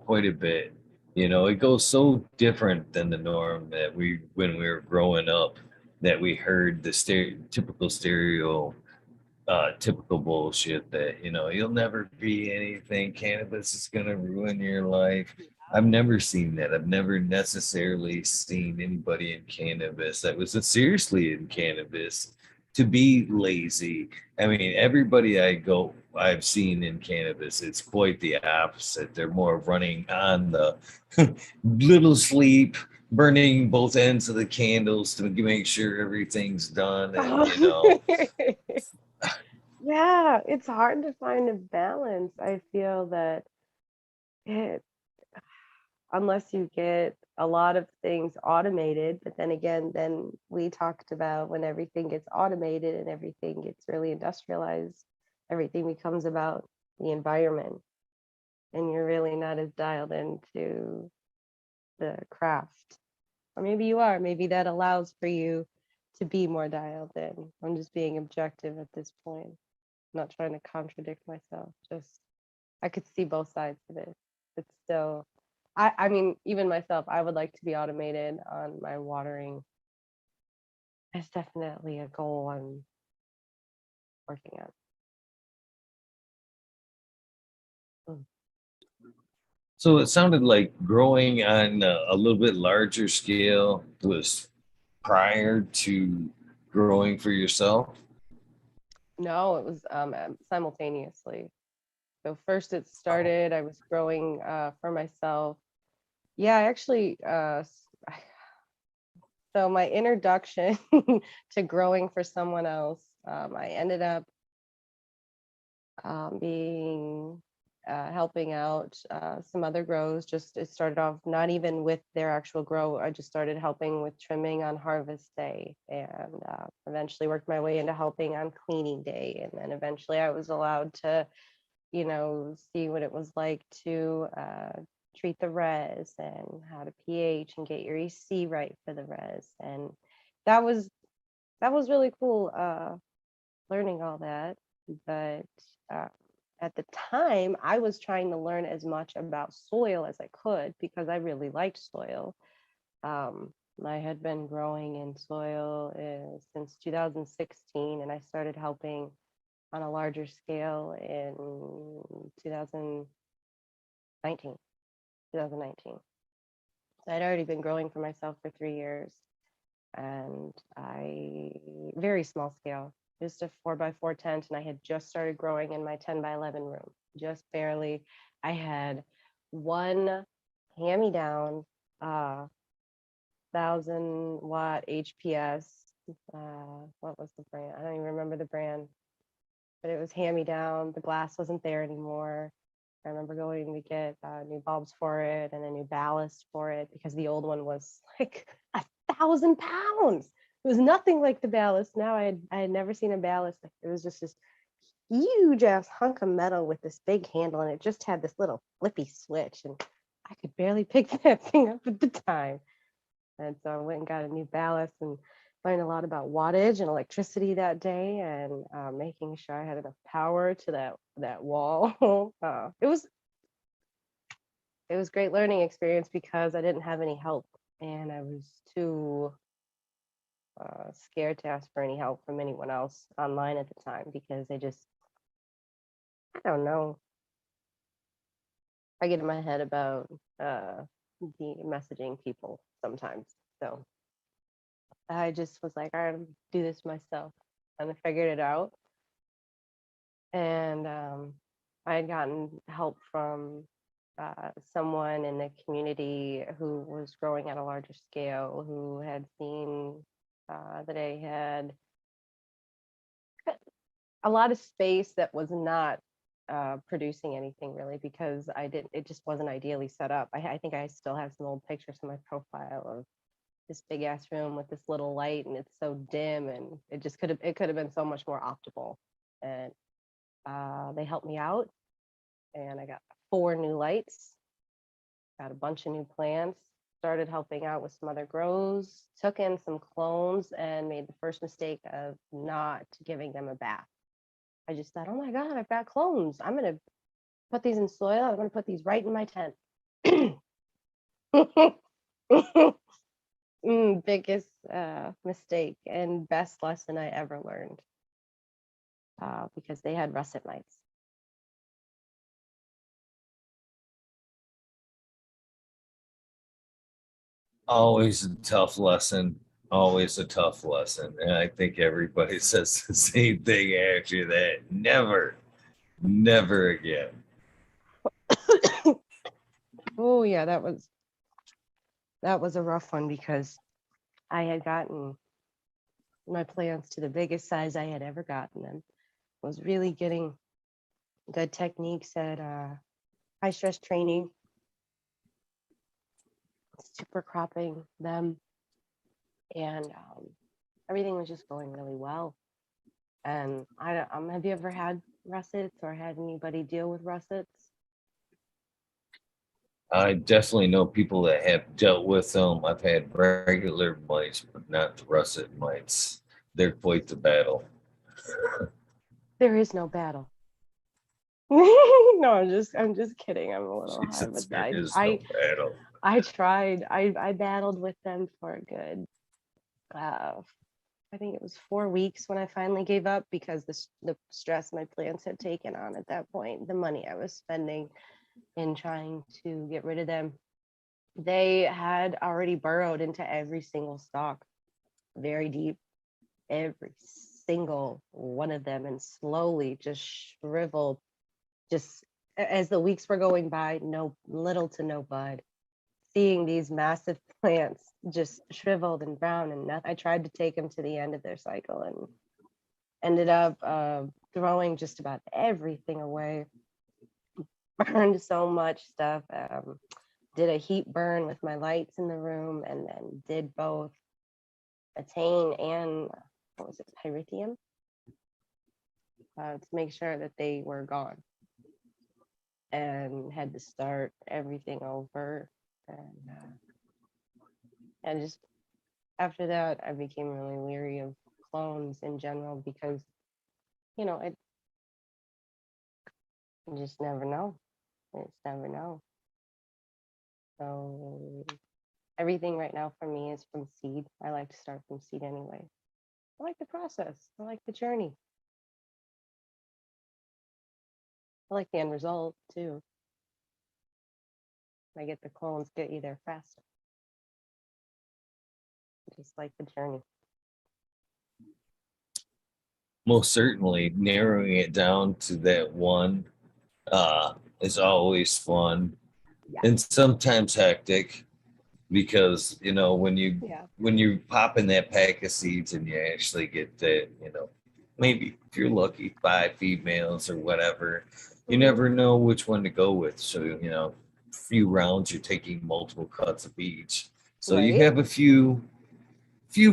quite a bit. You know, it goes so different than the norm that when we were growing up, that we heard the typical stereo, typical bullshit that, you know, you'll never be anything. Cannabis is going to ruin your life. I've never seen that. I've never necessarily seen anybody in cannabis that was seriously in cannabis to be lazy. I mean, everybody I've seen in cannabis, it's quite the opposite. They're more running on the little sleep, burning both ends of the candles to make sure everything's done. And, you know, Yeah, it's hard to find a balance. I feel that it, unless you get a lot of things automated, but then again, then we talked about when everything gets automated and everything gets really industrialized, everything becomes about the environment, and you're really not as dialed into the craft. Or maybe you are, maybe that allows for you to be more dialed in. I'm just being objective at this point, not trying to contradict myself. Just I could see both sides of it. It's still, I mean, even myself, I would like to be automated on my watering. It's definitely a goal I'm working on. Mm. so it sounded like growing on a little bit larger scale was prior to growing for yourself. No, it was simultaneously. So first it Oh, started, I was growing for myself. Yeah, I actually, so my introduction to growing for someone else, I ended up being helping out some other grows. Just it started off not even with their actual grow. I just started helping with trimming on harvest day, and eventually worked my way into helping on cleaning day, and then eventually I was allowed to, see what it was like to treat the res and how to pH and get your EC right for the res, and that was really cool. Learning all that, but uh, at the time I was trying to learn as much about soil as I could because I really liked soil. um, I had been growing in soil since 2016, and I started helping on a larger scale in 2019 2019. So I'd already been growing for myself for 3 years, and I very small scale, just a 4x4 tent, and I had just started growing in my 10x11 room, just barely. I had one hand-me-down 1,000 watt HPS. What was the brand? I don't even remember the brand, but it was hand-me-down. The glass wasn't there anymore. I remember going to get new bulbs for it and a new ballast for it because the old one was like 1,000 pounds. It was nothing like the ballast. Now I had never seen a ballast. It was just this huge ass hunk of metal with this big handle, and it just had this little flippy switch, and I could barely pick that thing up at the time. And so I went and got a new ballast and learned a lot about wattage and electricity that day, and making sure I had enough power to that wall. It was great learning experience because I didn't have any help, and I was too scared to ask for any help from anyone else online at the time because I don't know, I get in my head about the messaging people sometimes. So I just was like, all right, I'm do this myself, and I figured it out. And I had gotten help from someone in the community who was growing at a larger scale, who had seen that I had a lot of space that was not producing anything really because it just wasn't ideally set up. I think I still have some old pictures in my profile of this big ass room with this little light, and it's so dim, and it could have been so much more optimal. And they helped me out, and I got 4 new lights, got a bunch of new plants, started helping out with some other grows, took in some clones, and made the first mistake of not giving them a bath. I just thought, oh my God, I've got clones. I'm going to put these in soil. I'm going to put these right in my tent. Biggest mistake and best lesson I ever learned, because they had russet mites. always a tough lesson. Always a tough lesson. And I think everybody says the same thing after that. Never, never again. Oh yeah, that was a rough one because I had gotten my plants to the biggest size I had ever gotten them. Was really getting good techniques at high stress training, super cropping them, and everything was just going really well. And have you ever had russets or had anybody deal with russets? I definitely know people that have dealt with them. I've had regular mites, but not the russet mites. They're quite the battle. There is no battle. No, I'm just kidding. I'm a little high, but Jesus, there I is no I battle. I tried. I battled with them for a good uh I think it was 4 weeks when I finally gave up because the stress my plants had taken on at that point, the money I was spending in trying to get rid of them. They had already burrowed into every single stalk, very deep, every single one of them, and slowly just shriveled, just as the weeks were going by, no little to no bud. Seeing these massive plants just shriveled and brown and nothing. I tried to take them to the end of their cycle and ended up throwing just about everything away. Burned so much stuff. Did a heat burn with my lights in the room, and then did both attain and what was it, pyrithium, to make sure that they were gone, and had to start everything over. And just after that, I became really leery of clones in general because, you know, you just never know. You just never know. So everything right now for me is from seed. I like to start from seed anyway. I like the process. I like the journey. I like the end result too. I get the clones get you there faster. I just like the journey. Most certainly, narrowing it down to that one is always fun, Yeah. and sometimes hectic, because when you pop in that pack of seeds and you actually get that, maybe if you're lucky 5 females or whatever, you never know which one to go with. So few rounds you're taking multiple cuts of each, so you Right. have a few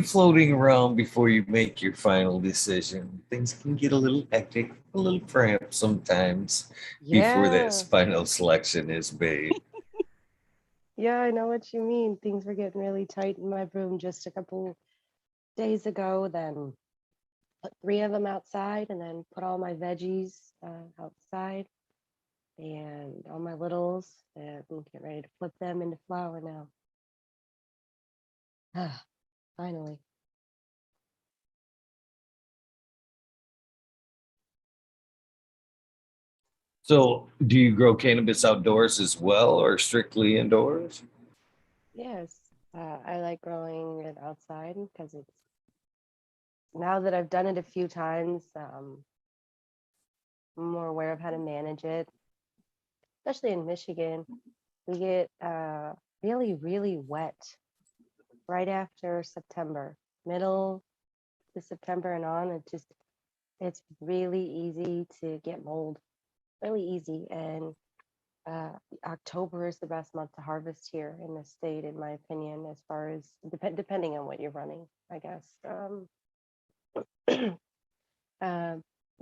floating around before you make your final decision. Things can get a little hectic, a little cramped sometimes before that Yeah. final selection is made. Yeah, I know what you mean. Things were getting really tight in my room just a couple days ago. Then put 3 of them outside, and then put all my veggies outside, and all my littles, and get ready to flip them into flower now. Finally. So, do you grow cannabis outdoors as well, or strictly indoors? Yes, I like growing it outside because it's, now that I've done it a few times, I'm more aware of how to manage it, especially in Michigan. We get really, really wet right after September, middle to September and on. It's really easy to get mold, really easy. And October is the best month to harvest here in the state, in my opinion, as far as depending on what you're running, I guess. Um,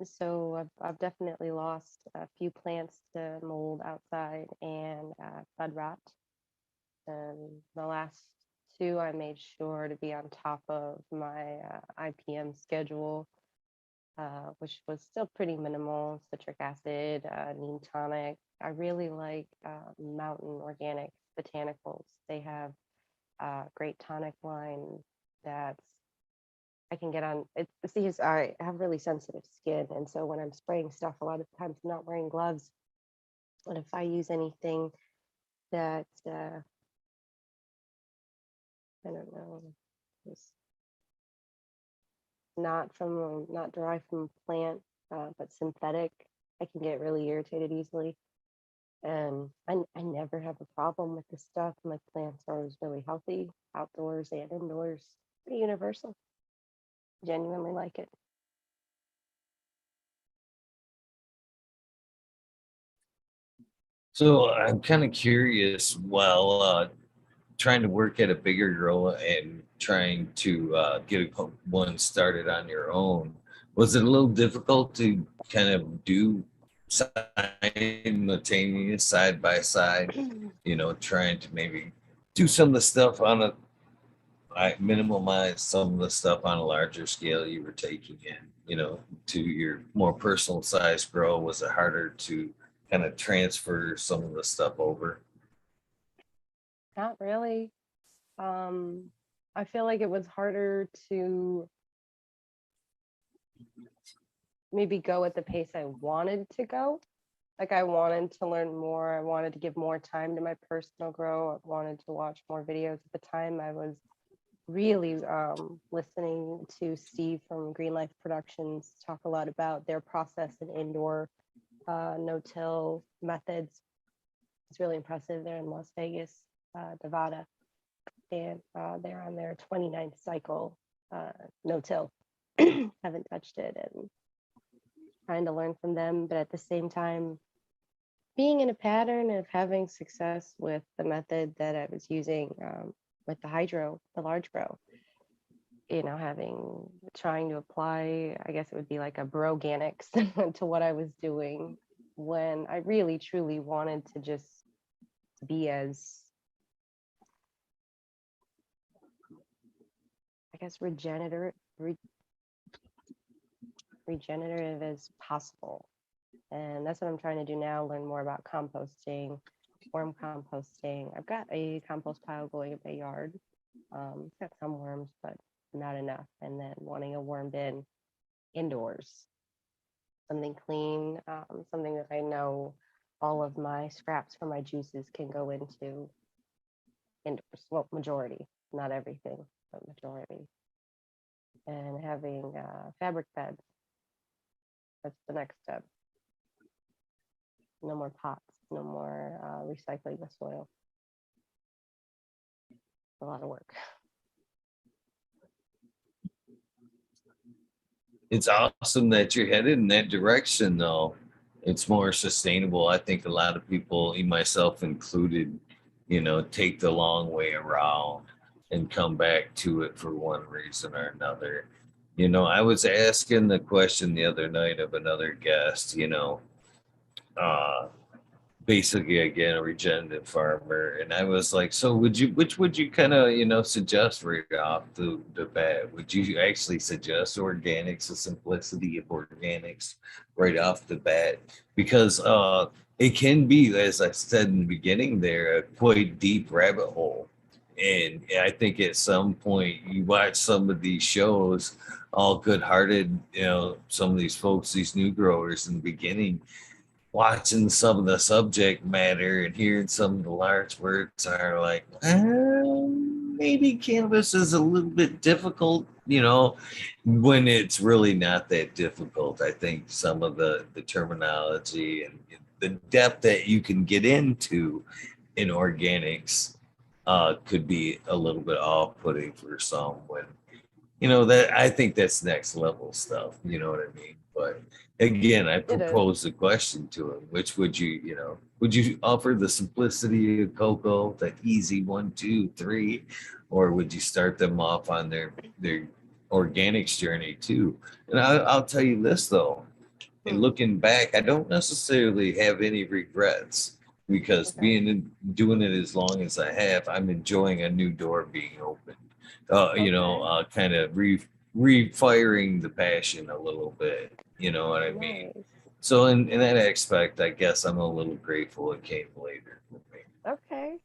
so I've definitely lost a few plants to mold outside and bud rot. And the last two, I made sure to be on top of my IPM schedule, which was still pretty minimal. Citric acid, neem tonic. I really like Mountain Organic Botanicals. They have a great tonic line that's, I can get on it. See, I have really sensitive skin, and so when I'm spraying stuff, a lot of times I'm not wearing gloves. And if I use anything that I don't know, is not derived from a plant, but synthetic, I can get really irritated easily. And I never have a problem with the stuff. My plants are always really healthy, outdoors and indoors. Pretty universal. Genuinely like it. So, I'm kind of curious. While trying to work at a bigger grow and trying to get one started on your own, was it a little difficult to kind of do simultaneous side by side? Trying to maybe do some of the stuff on a I minimize some of the stuff on a larger scale you were taking in, to your more personal size grow. Was it harder to kind of transfer some of the stuff over? Not really. I feel like it was harder to maybe go at the pace I wanted to go. Like I wanted to learn more. I wanted to give more time to my personal grow. I wanted to watch more videos. At the time, I was really listening to Steve from Green Life Productions talk a lot about their process and indoor no-till methods. It's really impressive. They're in Las Vegas, Nevada, and they're on their 29th cycle no-till. Haven't touched it, and trying to learn from them, but at the same time, being in a pattern of having success with the method that I was using with the hydro, the large grow, trying to apply, I guess it would be like a broganics to what I was doing when I really truly wanted to just be as, I guess, regenerative as possible. And that's what I'm trying to do now, learn more about composting, worm composting. I've got a compost pile going in my yard. It's got some worms, but not enough. And then wanting a worm bin indoors, something clean, something that I know all of my scraps from my juices can go into indoors. Well, majority, not everything, but majority. And having fabric beds. That's the next step. No more pots, no more recycling the soil. A lot of work. It's awesome that you're headed in that direction, though. It's more sustainable. I think a lot of people, myself included, take the long way around and come back to it for one reason or another. I was asking the question the other night of another guest, uh, basically again a regenerative farmer, and I was like, so which would you kind of suggest right off the bat? Would you actually suggest organics, the simplicity of organics right off the bat? Because it can be, as I said in the beginning there, a quite deep rabbit hole. And I think at some point you watch some of these shows, all good-hearted, some of these folks, these new growers in the beginning, watching some of the subject matter and hearing some of the large words are like, maybe cannabis is a little bit difficult, when it's really not that difficult. I think some of the terminology and the depth that you can get into in organics could be a little bit off-putting for some when that I think that's next level stuff, you know what I mean? But again, I propose a question to him: which would you offer the simplicity of cocoa, the easy 1, 2, 3, or would you start them off on their organics journey too? And I'll tell you this though, and looking back, I don't necessarily have any regrets, because doing it as long as I have, I'm enjoying a new door being opened. Kind of refiring the passion a little bit. You know what I mean? So in that aspect, I guess I'm a little grateful it came later for me. Okay,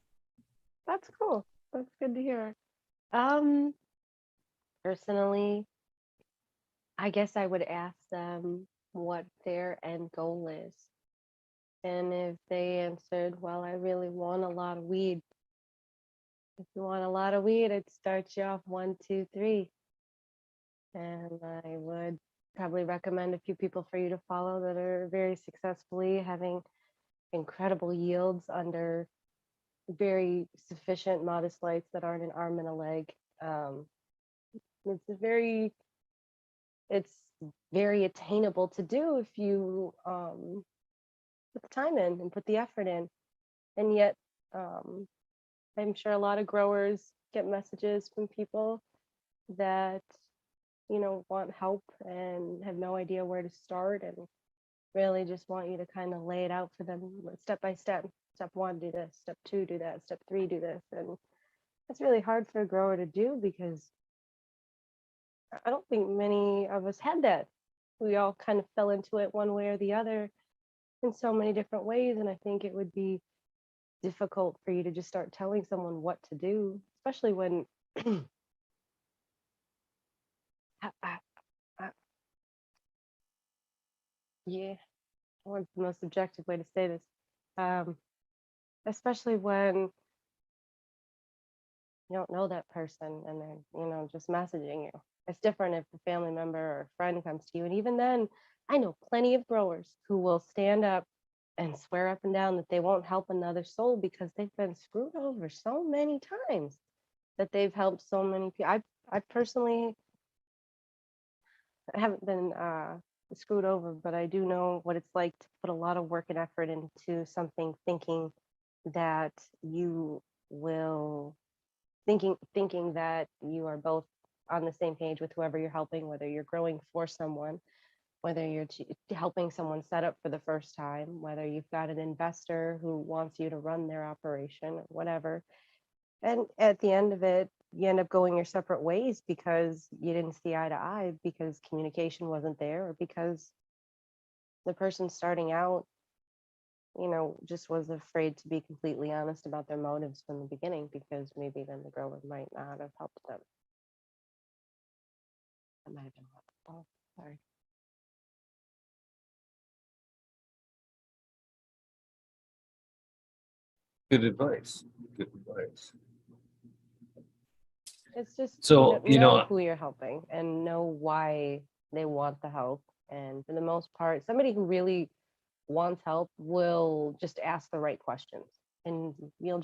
that's cool. That's good to hear. Personally, I guess I would ask them what their end goal is. And if they answered, well, I really want a lot of weed. If you want a lot of weed, I'd start you off 1, 2, 3. And I would probably recommend a few people for you to follow that are very successfully having incredible yields under very sufficient modest lights that aren't an arm and a leg. It's very attainable to do if you put the time in and put the effort in. And yet I'm sure a lot of growers get messages from people that want help and have no idea where to start, and really just want you to kind of lay it out for them step by step. Step 1, do this. Step 2, do that. Step 3, do this. And that's really hard for a grower to do, because I don't think many of us had that. We all kind of fell into it one way or the other in so many different ways. And I think it would be difficult for you to just start telling someone what to do, especially when yeah, what's the most objective way to say this? Especially when you don't know that person and they're, just messaging you. It's different if a family member or a friend comes to you. And even then, I know plenty of growers who will stand up and swear up and down that they won't help another soul because they've been screwed over so many times, that they've helped so many people. I personally haven't been screwed over, but I do know what it's like to put a lot of work and effort into something, thinking that you will thinking that you are both on the same page with whoever you're helping, whether you're growing for someone, whether you're helping someone set up for the first time, whether you've got an investor who wants you to run their operation or whatever. And at the end of it, you end up going your separate ways because you didn't see eye to eye, because communication wasn't there, or because the person starting out, just was afraid to be completely honest about their motives from the beginning, because maybe then the grower might not have helped them. That might have been oh, sorry. Good advice. Good advice. It's just, So, know who you're helping and know why they want the help. And for the most part, somebody who really wants help will just ask the right questions, and you'll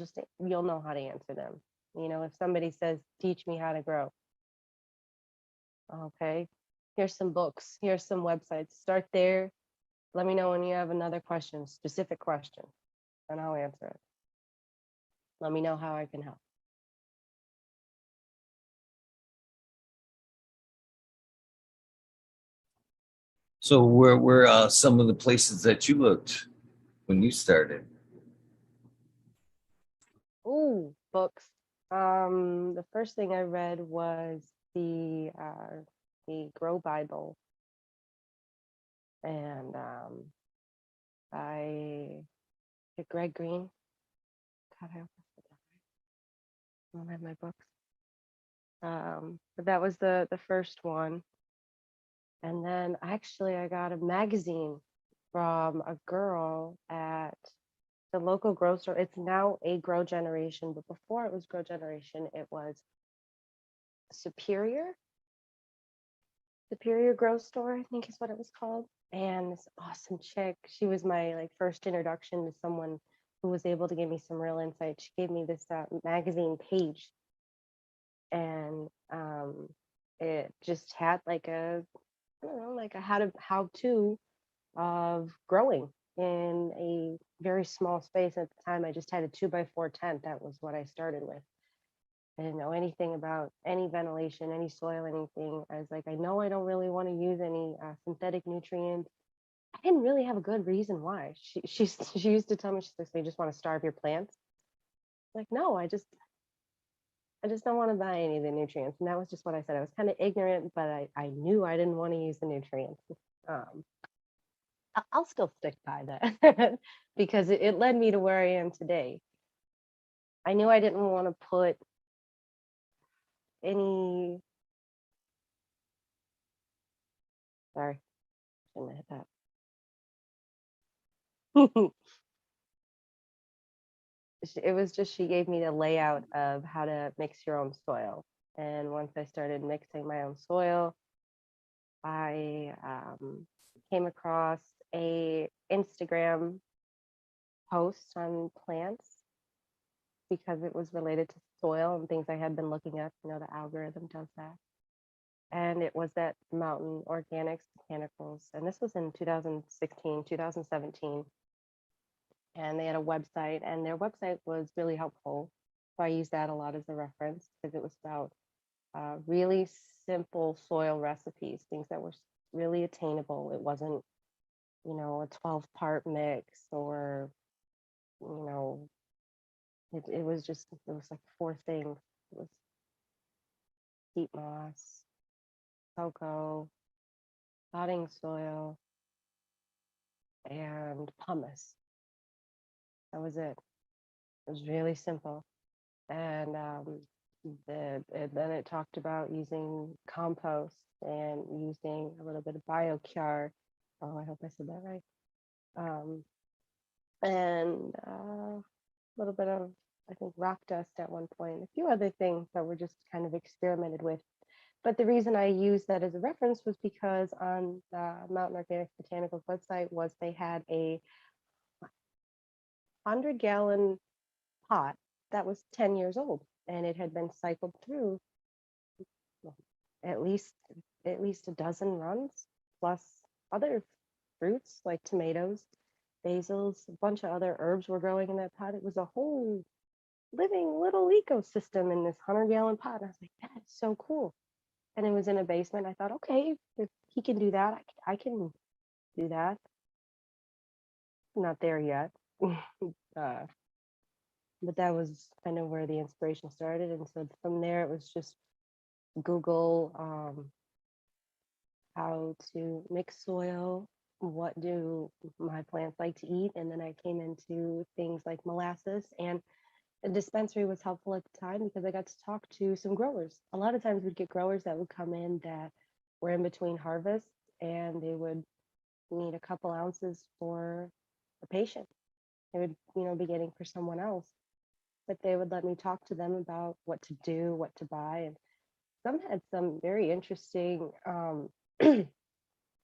know how to answer them. If somebody says, teach me how to grow, okay, here's some books, here's some websites, start there. Let me know when you have another question, specific question, and I'll answer it. Let me know how I can help. So where were some of the places that you looked when you started? Ooh, books. The first thing I read was the Grow Bible, and by Greg Green. God, I hope I said that right. I don't have my books. But that was the first one. And then actually I got a magazine from a girl at the local grocery store. It's now a Grow Generation, but before it was Grow Generation, it was Superior Grow Store, I think is what it was called. And this awesome chick, she was my like first introduction to someone who was able to give me some real insight. She gave me this magazine page, and it just had like a, I don't know, like a how to of growing in a very small space. At the time, I just had a 2x4 tent. That was what I started with. I didn't know anything about any ventilation, any soil, anything. I was like, I know I don't really want to use any synthetic nutrients. I didn't really have a good reason why. She used to tell me, she's like, so you just want to starve your plants? Like, no, I just don't want to buy any of the nutrients. And that was just what I said. I was kind of ignorant, but I knew I didn't want to use the nutrients. Um, I'll still stick by that because it led me to where I am today. I knew I didn't want to put any, sorry, shouldn't have hit that. It was just, she gave me the layout of how to mix your own soil. And once I started mixing my own soil, I came across a Instagram post on plants because it was related to soil and things I had been looking up. The algorithm does that. And it was that Mountain Organics Botanicals. And this was in 2016, 2017. And they had a website, and their website was really helpful. So I used that a lot as a reference because it was about really simple soil recipes, things that were really attainable. It wasn't, a 12-part mix, or, it was just, it was like 4 things. It was peat moss, cocoa, potting soil, and pumice. That was it. It was really simple. And then it talked about using compost and using a little bit of biochar. Oh, I hope I said that right. And a little bit of I think rock dust at one point, a few other things that were just kind of experimented with. But the reason I used that as a reference was because on Mountain Organic Botanicals website was they had a 100-gallon pot that was 10 years old, and it had been cycled through at least at least a dozen runs, plus other fruits like tomatoes, basils, a bunch of other herbs were growing in that pot. It was a whole living little ecosystem in this 100-gallon pot. And I was like, that is so cool. And it was in a basement. I thought, okay, if he can do that, I can do that. Not there yet. uh, but that was kind of where the inspiration started. And so from there, it was just Google how to mix soil, what do my plants like to eat, and then I came into things like molasses. And a dispensary was helpful at the time because I got to talk to some growers. A lot of times we'd get growers that would come in that were in between harvests, and they would need a couple ounces for a patient. They would, be getting for someone else, but they would let me talk to them about what to do, what to buy. And some had some very interesting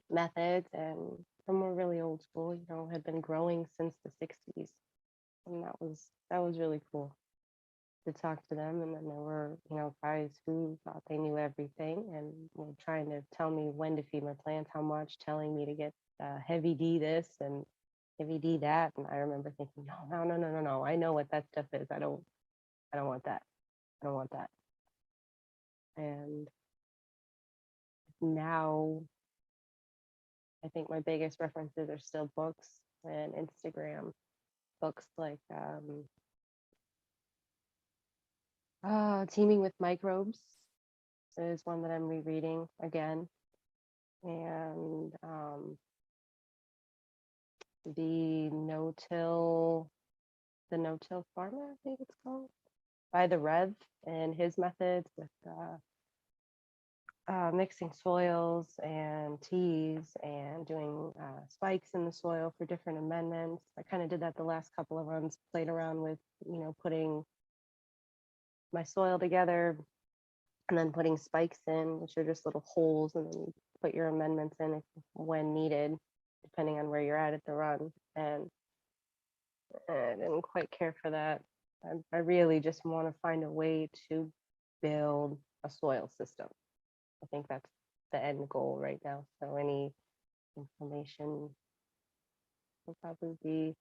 methods, and some were really old school, had been growing since the 60s. And that was really cool to talk to them. And then there were, guys who thought they knew everything and were trying to tell me when to feed my plants, how much, telling me to get heavy D this and heavy D that. And I remember thinking, no, no, no, no, no, no. I know what that stuff is. I don't want that. I don't want that. And now I think my biggest references are still books and Instagram. Books like Teaming with Microbes is one that I'm rereading again. And the no-till farmer, I think it's called, by the Rev, and his methods with mixing soils and teas and doing spikes in the soil for different amendments. I kind of did that the last couple of runs, played around with, putting my soil together and then putting spikes in, which are just little holes, and then you put your amendments in when needed, depending on where you're at the run. And I didn't quite care for that. I really just want to find a way to build a soil system. I think that's the end goal right now. So any information will probably be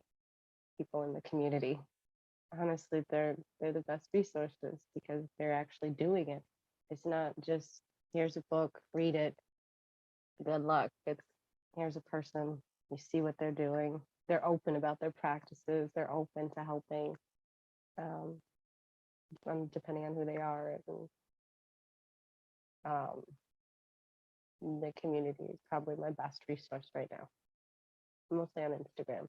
people in the community. Honestly, they're the best resources because they're actually doing it. It's not just here's a book, read it, good luck. It's here's a person, you see what they're doing. They're open about their practices. They're open to helping, depending on who they are. And the community is probably my best resource right now, mostly on Instagram.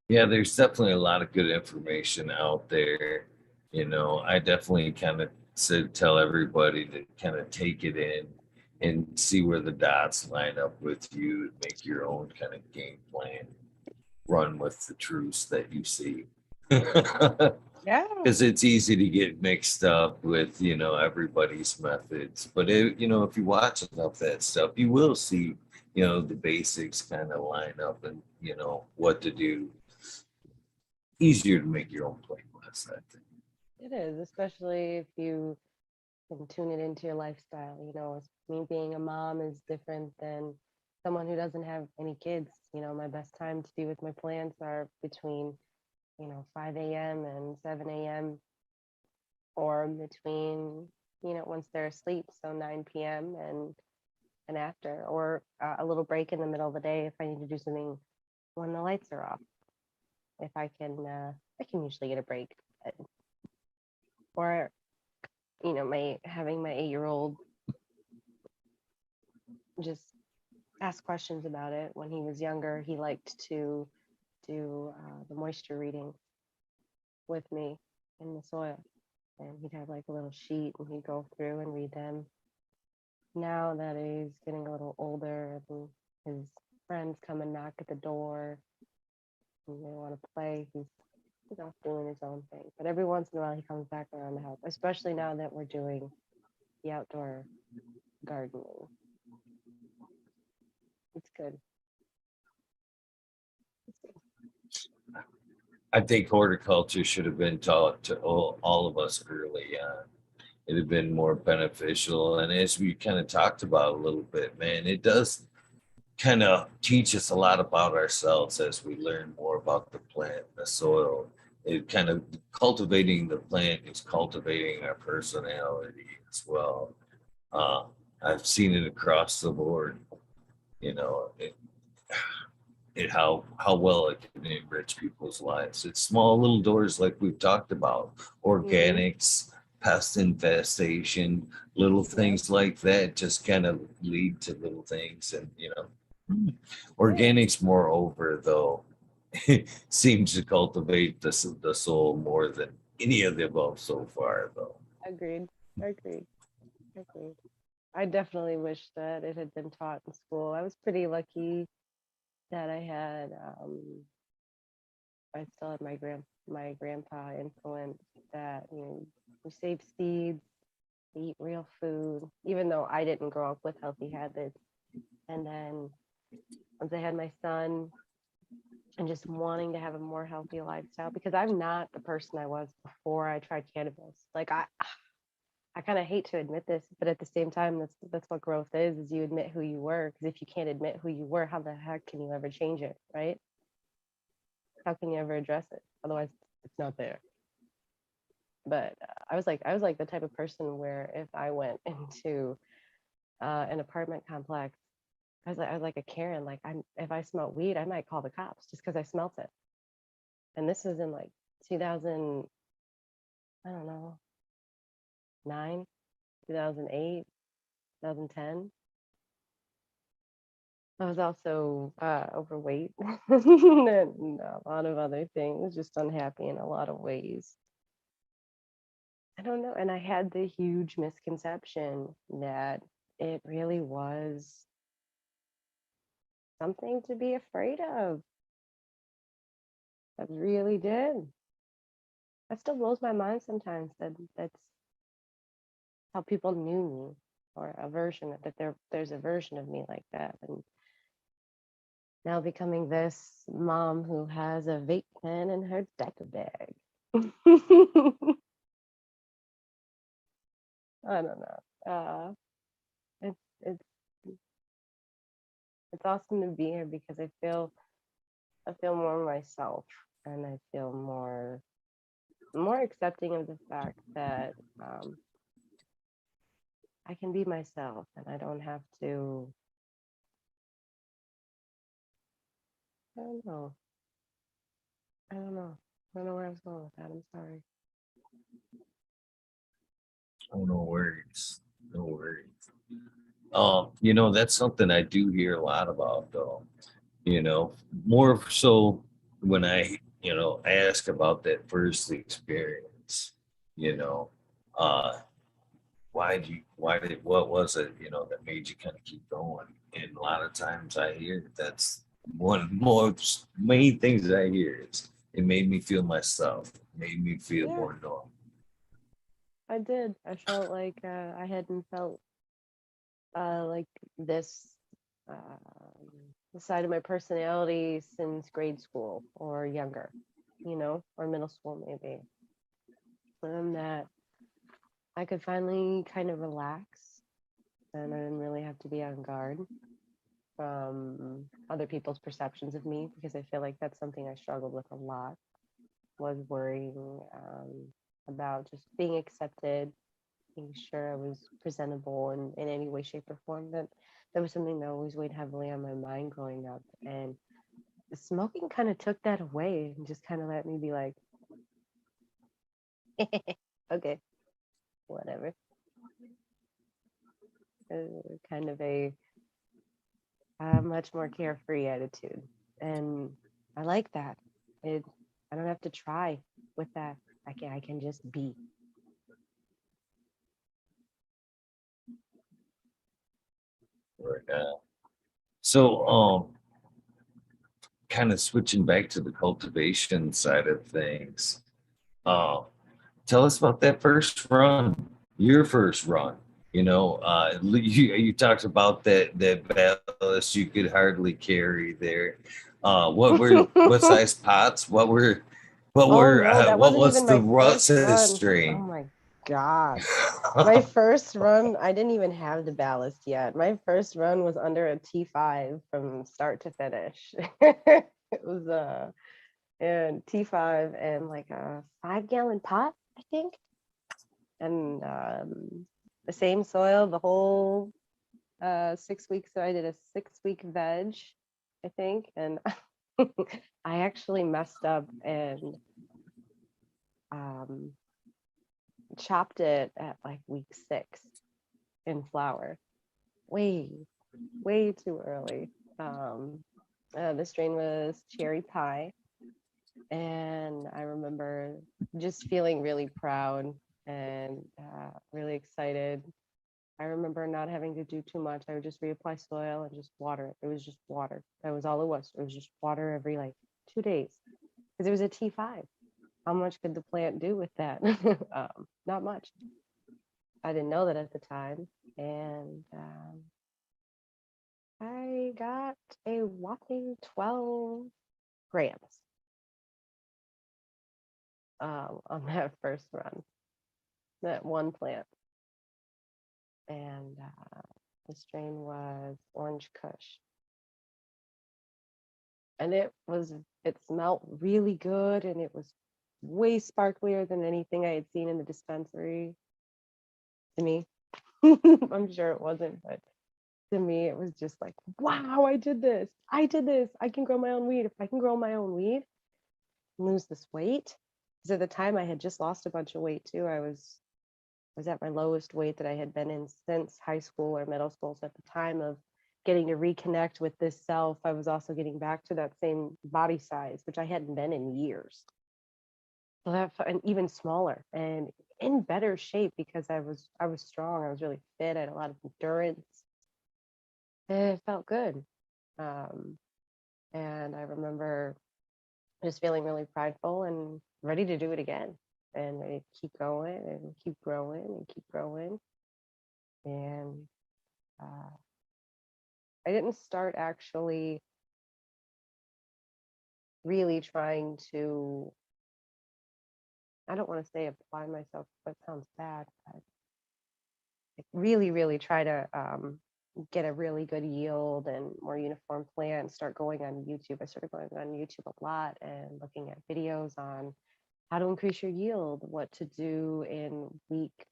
Yeah, there's definitely a lot of good information out there. I definitely kind of tell everybody to kind of take it in and see where the dots line up with you, make your own kind of game plan, run with the truths that you see. Yeah. Because it's easy to get mixed up with, everybody's methods. But, if you watch enough of that stuff, you will see, the basics kind of line up and, what to do. Easier to make your own playlist, I think. It is, especially if you can tune it into your lifestyle. Me being a mom is different than someone who doesn't have any kids. My best time to be with my plants are between 5 a.m. and 7 a.m. or between, once they're asleep, so 9 p.m. and after, or a little break in the middle of the day if I need to do something when the lights are off. If I can usually get a break. Or, having my 8-year-old just ask questions about it. When he was younger, he liked to do the moisture reading with me in the soil. And he'd have like a little sheet and he'd go through and read them. Now that he's getting a little older and his friends come and knock at the door and they want to play. He's off doing his own thing. But every once in a while he comes back around to help, especially now that we're doing the outdoor gardening. It's good. I think horticulture should have been taught to all of us early on. It'd have been more beneficial. And as we kind of talked about a little bit, man, it does kind of teach us a lot about ourselves as we learn more about the plant, the soil. It kind of cultivating the plant is cultivating our personality as well. Uh, I've seen it across the board, you know, it how well it can enrich people's lives. It's small little doors like we've talked about, Mm-hmm. organics, pest infestation, little Yep. things like that just kind of lead to little things. And Yeah. organics moreover though seems to cultivate the soul more than any of the above so far though. Agreed. Agreed. Agreed. I definitely wish that it had been taught in school. I was pretty lucky that I had I still had my grandpa influence that, you save seeds, eat real food, even though I didn't grow up with healthy habits. And then once I had my son and just wanting to have a more healthy lifestyle, because I'm not the person I was before I tried cannabis. Like I kind of hate to admit this, but at the same time, that's what growth is you admit who you were. Because if you can't admit who you were, how the heck can you ever change it, right? How can you ever address it? Otherwise, it's not there. But I was like the type of person where if I went into an apartment complex, I was like a Karen. Like if I smelled weed, I might call the cops just because I smelt it. And this was in like 2000, I don't know, 9, 2008, 2010. I was also overweight and a lot of other things, just unhappy in a lot of ways. I don't know. And I had the huge misconception that it really was something to be afraid of. I really did. That still blows my mind sometimes that's how people knew me, or a version of that there's a version of me like that. And now becoming this mom who has a vape pen in her diaper bag. I don't know. It's it's it's awesome to be here because I feel more myself, and I feel more accepting of the fact that I can be myself and I don't have to. I don't know. I don't know. I don't know where I was going with that. I'm sorry. Oh, no worries. No worries. That's something I do hear a lot about though. you know, More so when I ask about that first experience, you know, uh, what was it, that made you kind of keep going? And a lot of times I hear that's one more main things that I hear is it made me feel myself, made me feel Yeah, more normal. I did. I felt like I hadn't felt like this side of my personality since grade school or younger, or middle school maybe. That I could finally kind of relax and I didn't really have to be on guard from other people's perceptions of me, because I feel like that's something I struggled with a lot, was worrying about just being accepted, making sure I was presentable in any way, shape, or form. That was something that always weighed heavily on my mind growing up. And the smoking kind of took that away and just kind of let me be like, okay, whatever. Kind of a much more carefree attitude. And I like that. It I don't have to try with that. I can just be. Right now. So, kind of switching back to the cultivation side of things. Uh, Tell us about that first run, your first run. You talked about that ballast you could hardly carry there. What size pots? Oh no, that What wasn't was even the my first Russ's run. Oh strain? my God. My first run, I didn't even have the ballast yet. My first run was under a T5 from start to finish. It was and T5 and like a 5-gallon pot, I think. And the same soil the whole 6 weeks. So I did a 6-week veg, I think. And I actually messed up and um, chopped it at like week 6 in flower. Way, way too early. The strain was cherry pie. And I remember just feeling really proud and really excited. I remember not having to do too much. I would just reapply soil and just water it. It was just water. That was all it was. It was just water every like 2 days because it was a T5. How much could the plant do with that? Not much. I didn't know that at the time. And I got a whopping 12 grams on that first run, that one plant. And the strain was Orange Kush. And it smelled really good, and it was way sparklier than anything I had seen in the dispensary to me. I'm sure it wasn't, but to me, it was just like, wow, I did this. I did this. I can grow my own weed. If I can grow my own weed, lose this weight. Because at the time, I had just lost a bunch of weight too. I was at my lowest weight that I had been in since high school or middle school. So at the time of getting to reconnect with this self, I was also getting back to that same body size, which I hadn't been in years. So and even smaller and in better shape because I was strong. I was really fit. I had a lot of endurance. It felt good. Um, and I remember just feeling really prideful and ready to do it again and ready to keep going and keep growing and keep growing. And uh, I didn't start actually really trying to, I don't want to say apply myself, that sounds bad, but like really, really try to get a really good yield and more uniform plant, start going on YouTube. I started going on YouTube a lot and looking at videos on how to increase your yield, what to do in week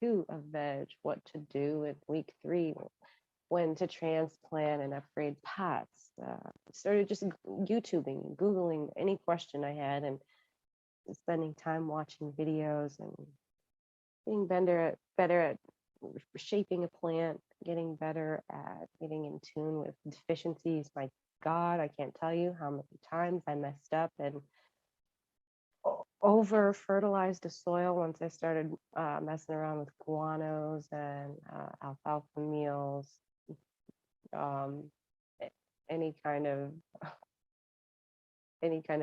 2 of veg, what to do in week 3, when to transplant and upgrade pots. Started just YouTubing and Googling any question I had and spending time watching videos and getting better at shaping a plant, getting better at getting in tune with deficiencies. My God, I can't tell you how many times I messed up and over fertilized the soil once I started messing around with guanos and alfalfa meals, um, any kind of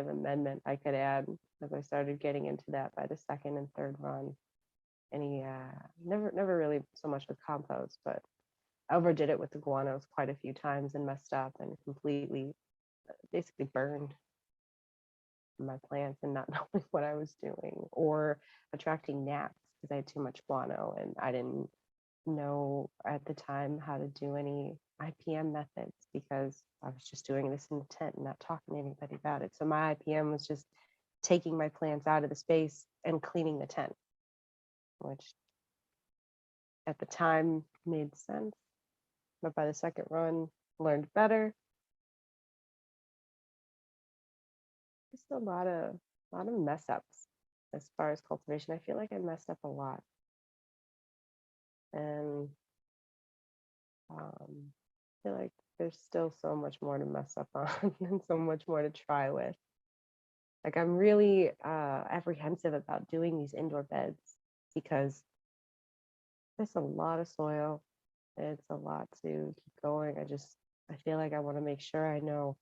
amendment I could add as I started getting into that by the second and third run. Never really so much with compost, but I overdid it with the guanos quite a few times and messed up and completely basically burned my plants and not knowing what I was doing or attracting gnats because I had too much guano and I didn't know at the time how to do any IPM methods because I was just doing this in the tent and not talking to anybody about it. So my IPM was just taking my plants out of the space and cleaning the tent, which at the time made sense. But by the second run, learned better. Just a lot of mess ups as far as cultivation. I feel like I messed up a lot. And I feel like there's still so much more to mess up on and so much more to try with. Like I'm really apprehensive about doing these indoor beds because there's a lot of soil. It's a lot to keep going. I feel like I want to make sure I know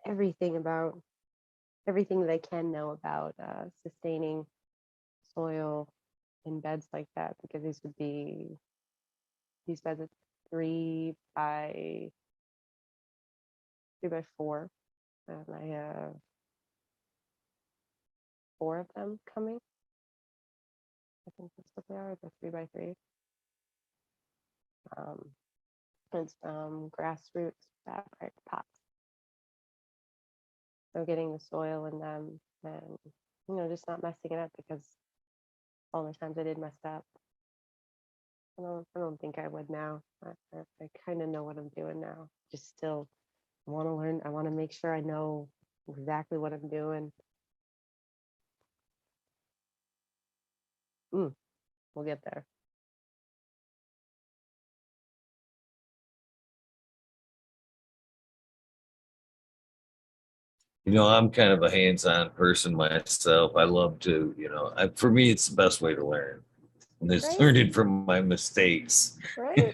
everything about everything that I can know about sustaining soil in beds like that, because these beds are 3 by 4, and I have 4 of them coming. I think that's what they are. They're 3 by 3. Um, it's grassroots fabric pots. So getting the soil in them, and just not messing it up, because all the times I did mess up. I don't think I would now. I kind of know what I'm doing now. Just still want to learn. I want to make sure I know exactly what I'm doing. We'll get there. I'm kind of a hands-on person myself. I love to, for me, it's the best way to learn. And it's Right? learning from my mistakes. Right?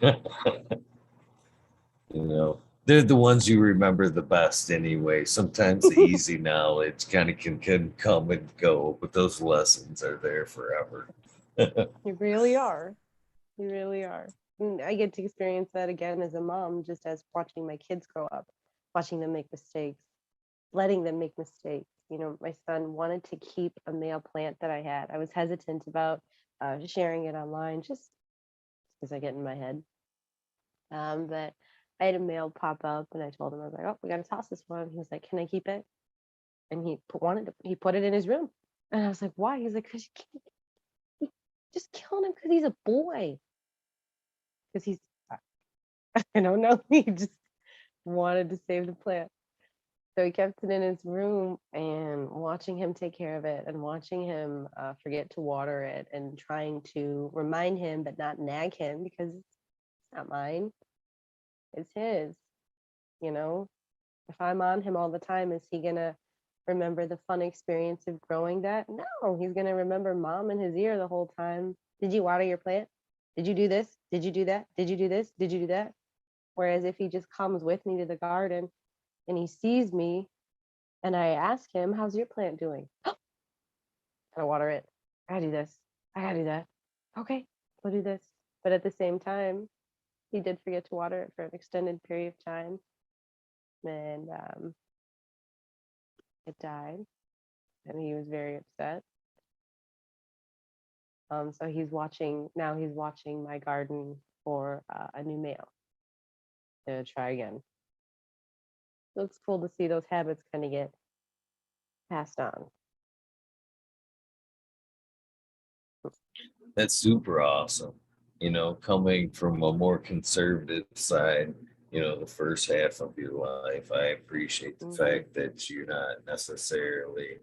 They're the ones you remember the best anyway. Sometimes the easy knowledge kind of can come and go, but those lessons are there forever. You really are. You really are. And I get to experience that again as a mom, just as watching my kids grow up, watching them make mistakes, letting them make mistakes. My son wanted to keep a male plant that I had. I was hesitant about sharing it online, just because I get in my head. But I had a male pop up, and I told him, I was like, "Oh, we got to toss this one." He was like, "Can I keep it?" And he put it in his room, and I was like, "Why?" He's like, "Cause you just killing him because he's a boy." Because I don't know, he just wanted to save the plant. So he kept it in his room, and watching him take care of it, and watching him forget to water it, and trying to remind him but not nag him, because it's not mine, it's his. You know, if I'm on him all the time, is he gonna remember the fun experience of growing that? No, he's gonna remember mom in his ear the whole time. Did you water your plant? Did you do this? Did you do that? Did you do this? Did you do that? Whereas if he just comes with me to the garden and he sees me, and I ask him, "How's your plant doing?" Gotta water it. I gotta do this. I gotta do that. Okay, we'll do this. But at the same time, he did forget to water it for an extended period of time, and it died, and he was very upset. So he's watching my garden for a new male to try again. So it's cool to see those habits kind of get passed on. That's super awesome. Coming from a more conservative side, the first half of your life, I appreciate the Hmm. fact that you're not necessarily,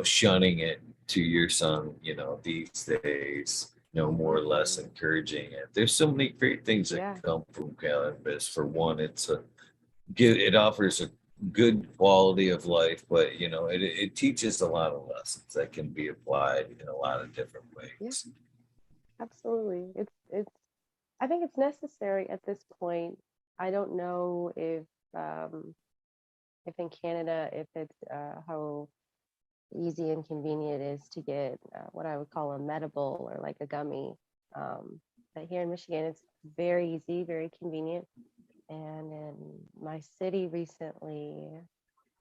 shunning it to your son, these days, more or less Hmm. encouraging it. There's so many great things that Yeah, come from cannabis. For one, it offers a good quality of life, but it teaches a lot of lessons that can be applied in a lot of different yeah, ways. absolutely. It's I think it's necessary at this point. I don't know if in Canada, if it's how easy and convenient it is to get what I would call a medible, or like a gummy. But here in Michigan, it's very easy, very convenient. And in my city recently,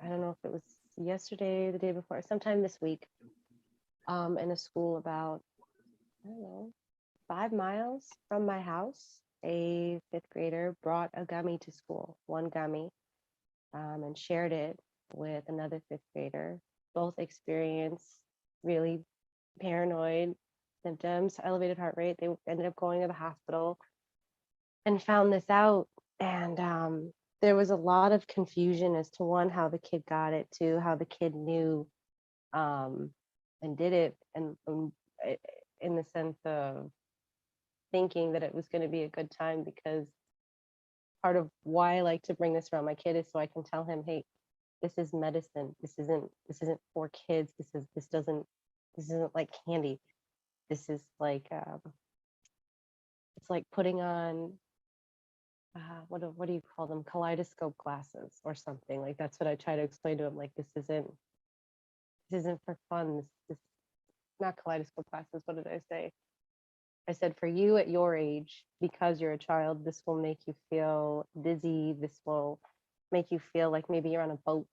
I don't know if it was yesterday, the day before, sometime this week, in a school about, I don't know, 5 miles from my house, a fifth grader brought a gummy to school, one gummy, and shared it with another fifth grader. Both experienced really paranoid symptoms, elevated heart rate. They ended up going to the hospital and found this out. And there was a lot of confusion as to, one, how the kid got it, two, how the kid knew um, and did it, and in the sense of thinking that it was going to be a good time, because part of why I like to bring this around my kid is so I can tell him, hey, this is medicine. This isn't for kids. This isn't like candy. This is like it's like putting on what do you call them, kaleidoscope glasses or something. Like that's what I try to explain to him. Like this isn't for fun. This not kaleidoscope glasses. What did I say? I said, for you at your age, because you're a child, this will make you feel dizzy. This will make you feel like maybe you're on a boat.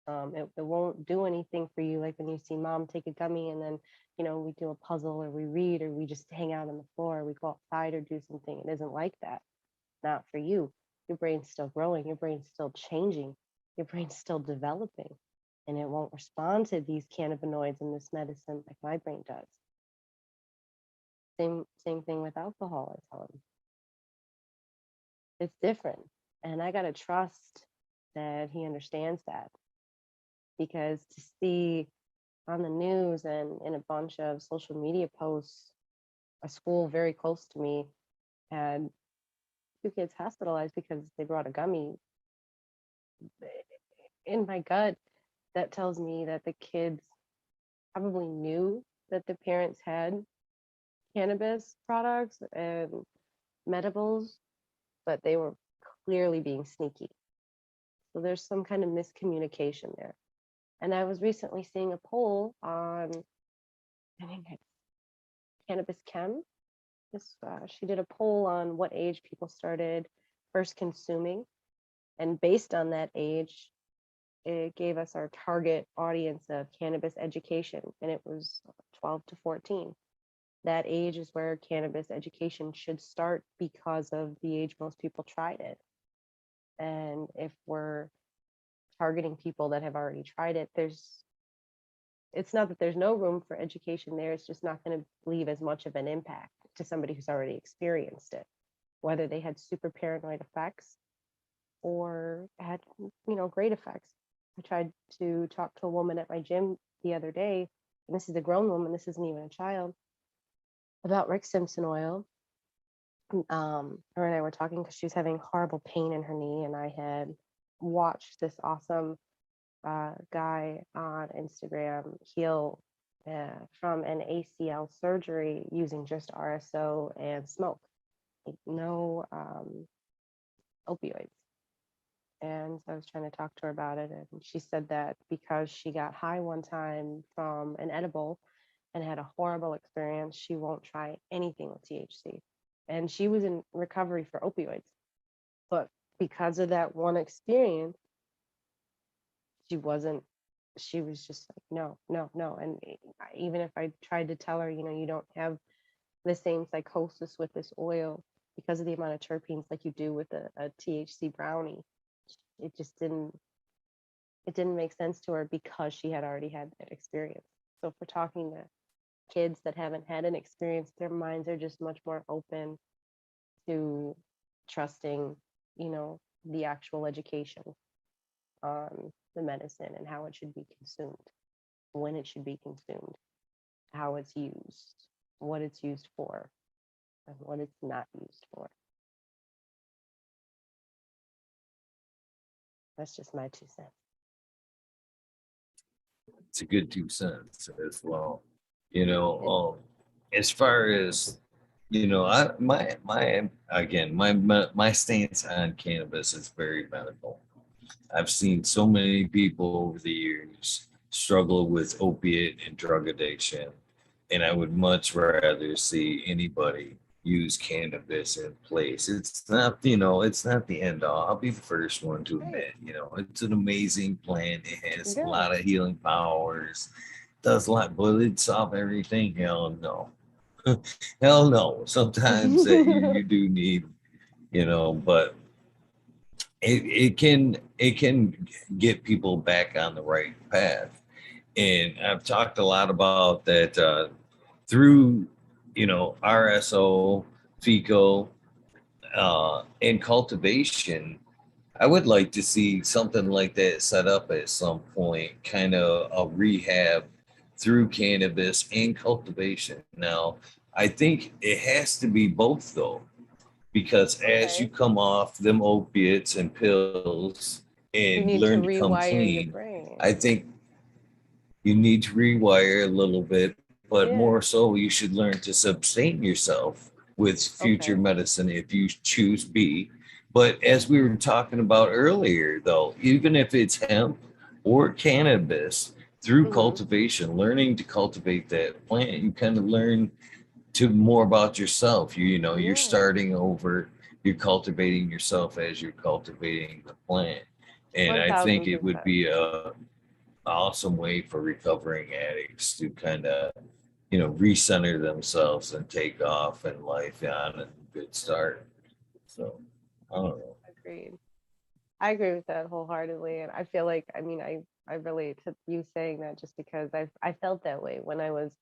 It won't do anything for you. Like when you see mom take a gummy and then, we do a puzzle or we read or we just hang out on the floor, or we go outside or do something. It isn't like that. Not for you. Your brain's still growing. Your brain's still changing. Your brain's still developing. And it won't respond to these cannabinoids and this medicine like my brain does. Same thing with alcohol, I tell them. It's different. And I gotta trust that he understands that. Because to see on the news and in a bunch of social media posts, a school very close to me had 2 kids hospitalized because they brought a gummy. In my gut, that tells me that the kids probably knew that the parents had cannabis products and medibles, but they were clearly being sneaky. So there's some kind of miscommunication there. And I was recently seeing a poll on, I think it's Cannabis Chem. She did a poll on what age people started first consuming. And based on that age, it gave us our target audience of cannabis education, and it was 12 to 14. That age is where cannabis education should start because of the age most people tried it. And if we're targeting people that have already tried it, it's not that there's no room for education there, it's just not going to leave as much of an impact to somebody who's already experienced it, whether they had super paranoid effects or had, great effects. I tried to talk to a woman at my gym the other day, and this is a grown woman, this isn't even a child, about Rick Simpson oil. Her and I were talking because she was having horrible pain in her knee, and I had watched this awesome guy on Instagram heal from an ACL surgery using just RSO and smoke, like no opioids. And so I was trying to talk to her about it, and she said that because she got high one time from an edible and had a horrible experience, she won't try anything with THC. And she was in recovery for opioids, but because of that one experience, she was just like, no, no, no. And even if I tried to tell her, you don't have the same psychosis with this oil because of the amount of terpenes like you do with a THC brownie, it just didn't make sense to her because she had already had that experience. So if we're talking to kids that haven't had an experience, their minds are just much more open to trusting, the actual education on the medicine and how it should be consumed, when it should be consumed, how it's used, what it's used for, and what it's not used for. That's just my 2 cents. It's a good 2 cents as well. As far as my stance on cannabis is very medical. I've seen so many people over the years struggle with opiate and drug addiction, and I would much rather see anybody use cannabis in place. It's not the end all. I'll be the first one to admit, it's an amazing plant. It has a lot of healing powers, does a lot, but it solve everything. Hell no. Hell no. Sometimes that you do need, but it can get people back on the right path. And I've talked a lot about that through RSO, FICO, and cultivation. I would like to see something like that set up at some point, kind of a rehab through cannabis and cultivation. Now, I think it has to be both though, because as you come off them opiates and pills and learn to come clean, I think you need to rewire a little bit, but more so you should learn to sustain yourself with future Okay. medicine if you choose B. But as we were talking about earlier, though, even if it's hemp or cannabis, through Hmm. cultivation, learning to cultivate that plant, you kind of learn to more about yourself. You know, you're Yeah, starting over, you're cultivating yourself as you're cultivating the plant. And I think it would 1000%. be a awesome way for recovering addicts to kind of, you know, recenter themselves and take off in life on a good start. So I don't know. Agreed. I agree with that wholeheartedly, and I feel like, I mean, I relate to you saying that just because I felt that way when I was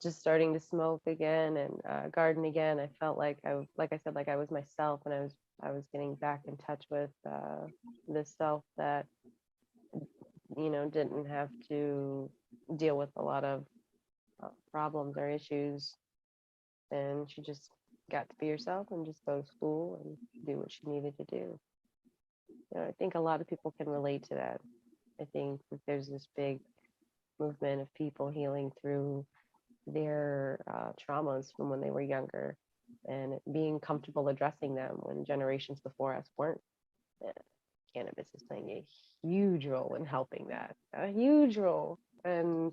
just starting to smoke again and garden again. I felt like like I said, like I was myself, and I was getting back in touch with the self that didn't have to deal with a lot of problems or issues, and she just got to be herself and just go to school and do what she needed to do. I think a lot of people can relate to that. I think that there's this big movement of people healing through their traumas from when they were younger and being comfortable addressing them when generations before us weren't. Uh, Cannabis is playing a huge role in helping that, a huge role. And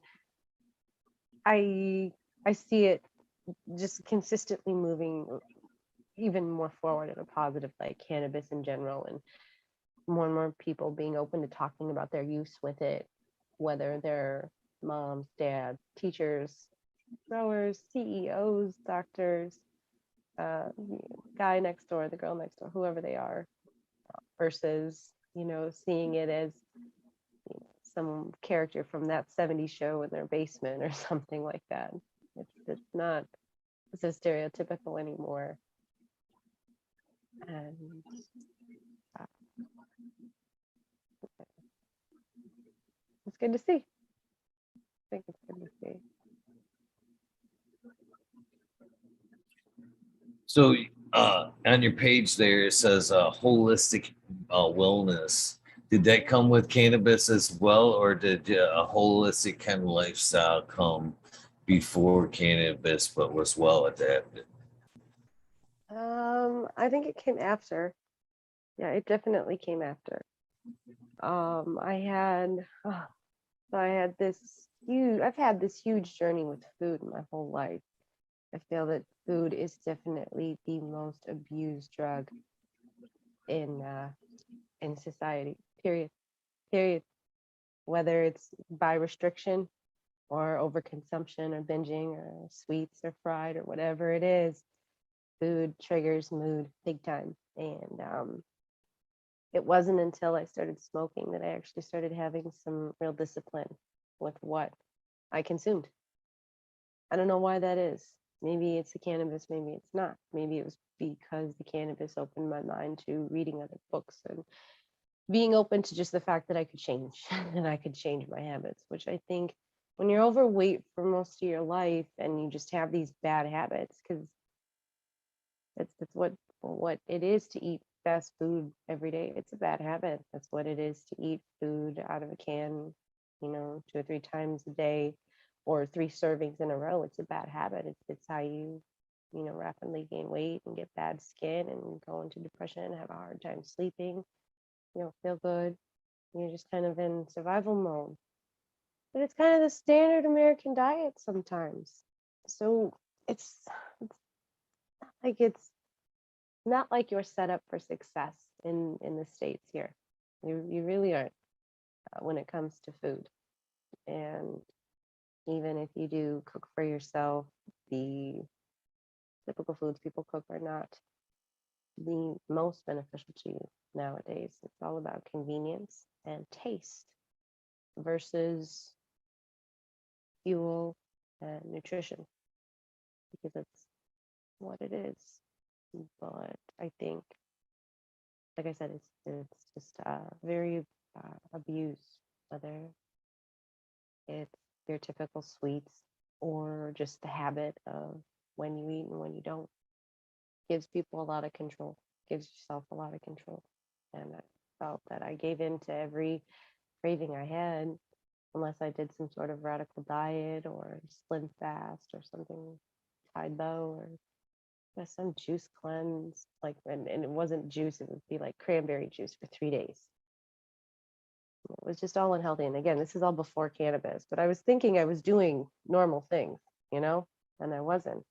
I I see it just consistently moving even more forward in a positive, like cannabis in general, and more people being open to talking about their use with it, whether they're moms, dads, teachers, growers, CEOs, doctors, uh, guy next door, the girl next door, whoever they are, versus seeing it as some character from that '70s show in their basement or something like that. It's not so stereotypical anymore, and uh, it's good to see. I think it's good to see. So on your page there, it says holistic wellness. Did that come with cannabis as well, or did a holistic kind of lifestyle come before cannabis, but was well adapted? I think it came after. Yeah, it definitely came after. I had so I had this I've had this huge journey with food my whole life. I feel that food is definitely the most abused drug in in society. Period. Period. Whether it's by restriction or overconsumption or binging or sweets or fried or whatever it is, food triggers mood big time. And it wasn't until I started smoking that I actually started having some real discipline with what I consumed. I don't know why that is. Maybe it's the cannabis, maybe it's not. Maybe it was because the cannabis opened my mind to reading other books and being open to just the fact that I could change and I could change my habits, which I think when you're overweight for most of your life and you just have these bad habits, because that's what it is to eat fast food every day. It's a bad habit. That's what it is to eat food out of a can, 2 or 3 times a day, or 3 servings in a row. It's a bad habit. It's how you rapidly gain weight and get bad skin and go into depression, have a hard time sleeping, feel good. You're just kind of in survival mode. But it's kind of the standard American diet sometimes. So it's, it's it's not like you're set up for success in the states here. You really aren't when it comes to food. And even if you do cook for yourself, the typical foods people cook are not the most beneficial to you nowadays. It's all about convenience and taste versus fuel and nutrition, because that's what it is. But I think, like I said, it's just very abused, whether it's your typical sweets or just the habit of when you eat and when you don't. Gives people a lot of control, gives yourself a lot of control. And I felt that I gave in to every craving I had unless I did some sort of radical diet or slim fast or something, Tide Bow or some juice cleanse, like, and it wasn't juice, it would be like cranberry juice for 3 days. It was just all unhealthy. And again, this is all before cannabis, but I was thinking I was doing normal things, you know, and I wasn't.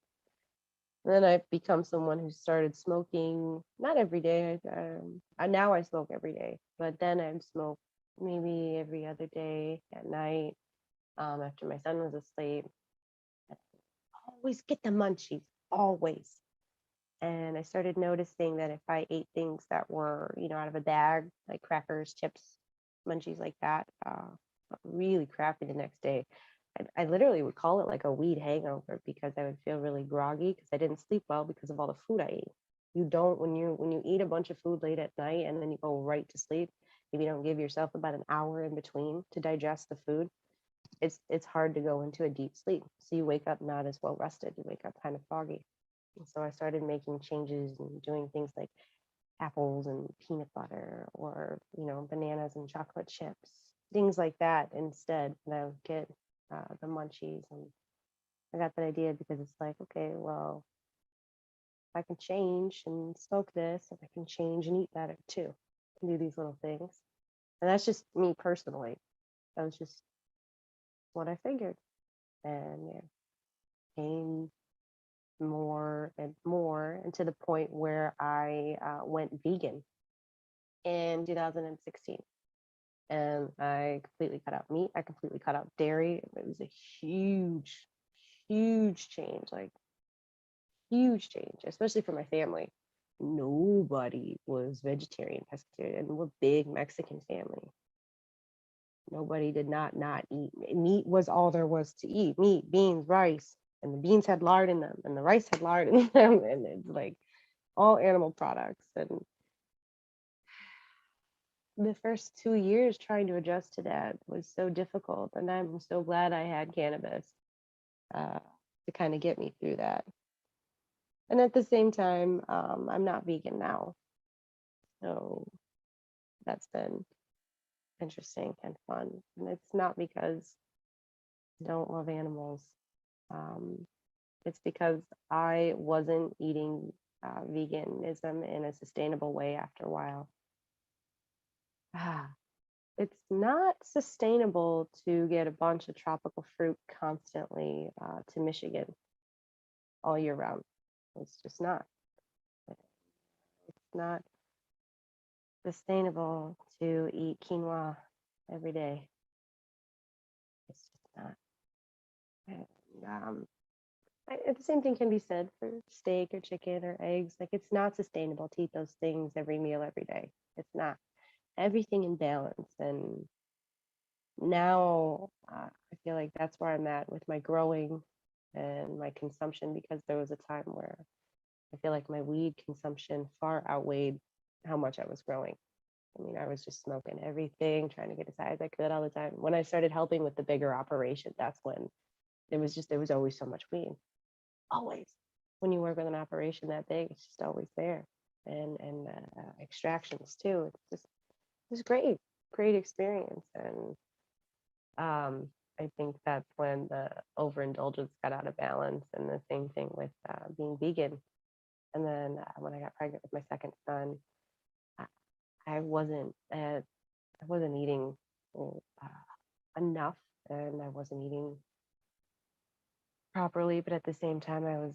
And then I've become someone who started smoking, not every day. Now I smoke every day, but then I'd smoke maybe every other day at night, after my son was asleep. I'd always get the munchies, always. And I started noticing that if I ate things that were, out of a bag, like crackers, chips, munchies like that, really crappy the next day. I literally would call it like a weed hangover because I would feel really groggy because I didn't sleep well because of all the food I ate. You don't when you eat a bunch of food late at night and then you go right to sleep, if you don't give yourself about an hour in between to digest the food, it's hard to go into a deep sleep. So you wake up not as well rested. You wake up kind of foggy. And so I started making changes and doing things like apples and peanut butter, or bananas and chocolate chips, things like that instead. And I would get the munchies, and I got that idea because it's like, okay, well, I can change and smoke this, and I can change and eat better too, and do these little things. And that's just me personally. That was just what I figured. And yeah, came more and more, and to the point where I went vegan in 2016. And I completely cut out meat. I completely cut out dairy. It was a huge, huge change, like huge change, especially for my family. Nobody was vegetarian, pescatarian, and we're a big Mexican family. Nobody did not eat. Meat was all there was to eat. Meat, beans, rice, and the beans had lard in them, and the rice had lard in them, and it's like all animal products. And the first 2 years trying to adjust to that was so difficult, and I'm so glad I had cannabis to kind of get me through that. And at the same time, I'm not vegan now, so that's been interesting and fun. And it's not because I don't love animals. Um, it's because I wasn't eating veganism in a sustainable way after a while. It's not sustainable to get a bunch of tropical fruit constantly to Michigan all year round. It's just not. It's not sustainable to eat quinoa every day. It's just not. And, the same thing can be said for steak or chicken or eggs. Like, it's not sustainable to eat those things every meal every day. It's not. Everything in balance. And now I feel like that's where I'm at with my growing and my consumption, because there was a time where I feel like my weed consumption far outweighed how much I was growing. I mean, I was just smoking everything, trying to get as high as I could all the time. When I started helping with the bigger operation, that's when there was always so much weed. Always. When you work with an operation that big, it's just always there. And extractions too. It's great experience. And I think that's when the overindulgence got out of balance, and the same thing with being vegan. And then when I got pregnant with my second son, I, I wasn't I wasn't eating enough, and I wasn't eating properly. But at the same time, I was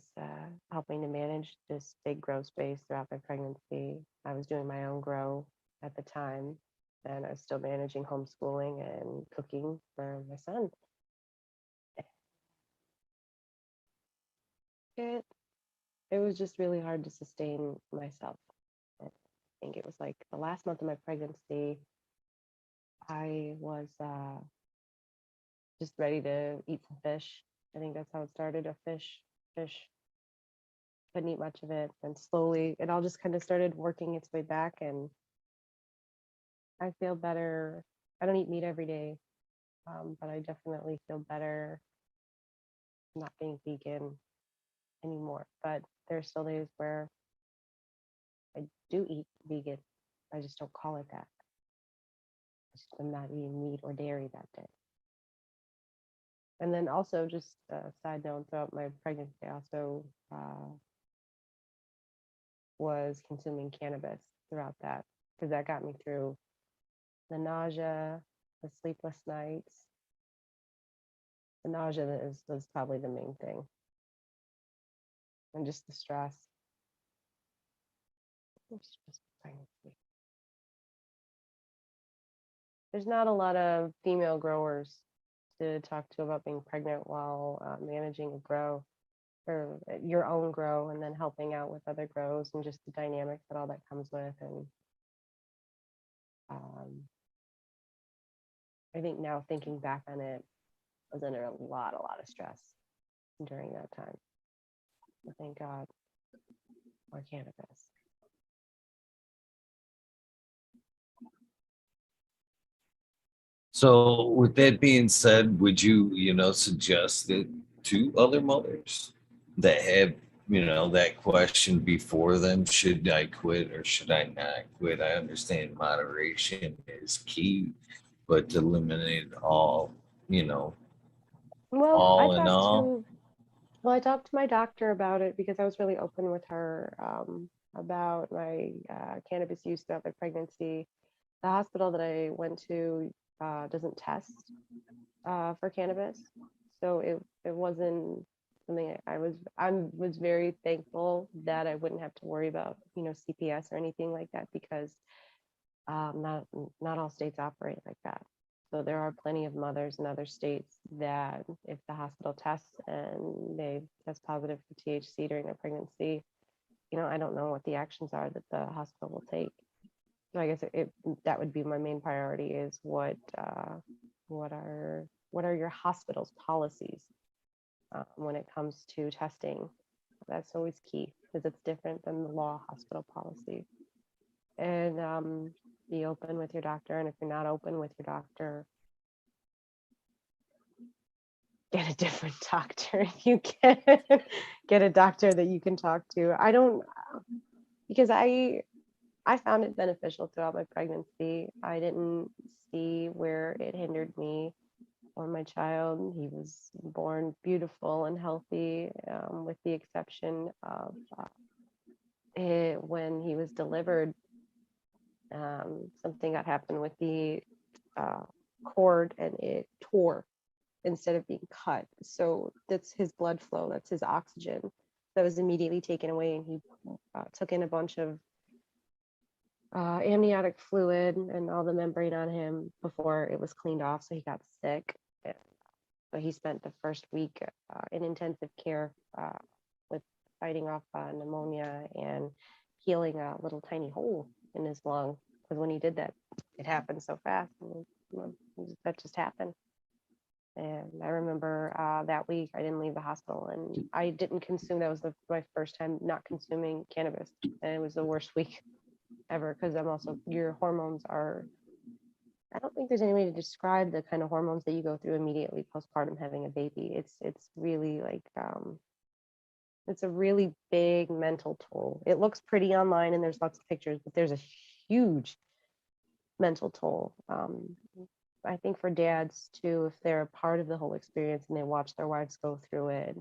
helping to manage this big grow space throughout my pregnancy. I was doing my own grow at the time, and I was still managing homeschooling and cooking for my son. It it was just really hard to sustain myself. I think it was like the last month of my pregnancy, I was just ready to eat some fish. I think that's how it started. A fish. Couldn't eat much of it, and slowly it all just kind of started working its way back, and I feel better. I don't eat meat every day, but I definitely feel better not being vegan anymore. But there's still days where I do eat vegan. I just don't call it that. I'm not eating meat or dairy that day. And then also, just a side note, throughout my pregnancy, I also was consuming cannabis throughout that, because that got me through the nausea, the sleepless nights. The nausea was probably the main thing, and just the stress. It's just pregnancy. There's not a lot of female growers to talk to about being pregnant while managing a grow, or your own grow, and then helping out with other grows, and just the dynamics that all that comes with. And I think now, thinking back on it, I was under a lot of stress during that time. But thank God for cannabis. So, with that being said, would you, suggest it to other mothers that have, that question before them? Should I quit or should I not quit? I understand moderation is key, but to eliminate all, Well, all in all. I talked to my doctor about it, because I was really open with her about my cannabis use throughout my pregnancy. The hospital that I went to doesn't test for cannabis, so it wasn't something I was very thankful that I wouldn't have to worry about, CPS or anything like that, because not all states operate like that. So there are plenty of mothers in other states that, if the hospital tests and they test positive for THC during their pregnancy, I don't know what the actions are that the hospital will take. So I guess that would be my main priority, is what are your hospital's policies when it comes to testing. That's always key, because it's different than the law hospital policy. And be open with your doctor. And if you're not open with your doctor, get a different doctor. If you can, get a doctor that you can talk to. Because I found it beneficial throughout my pregnancy. I didn't see where it hindered me or my child. He was born beautiful and healthy, with the exception of when he was delivered. Something that happened with the cord, and it tore instead of being cut. So that's his blood flow, that's his oxygen that was immediately taken away, and he took in a bunch of amniotic fluid and all the membrane on him before it was cleaned off, so he got sick. But he spent the first week in intensive care with fighting off pneumonia and healing a little tiny hole in his lung, because when he did that, it happened so fast. That just happened. And I remember that week I didn't leave the hospital, and I didn't consume. That was my first time not consuming cannabis, and it was the worst week ever, because your hormones are, I don't think there's any way to describe the kind of hormones that you go through immediately postpartum having a baby. It's really like it's a really big mental toll. It looks pretty online and there's lots of pictures, but there's a huge mental toll. I think for dads too, if they're a part of the whole experience and they watch their wives go through it,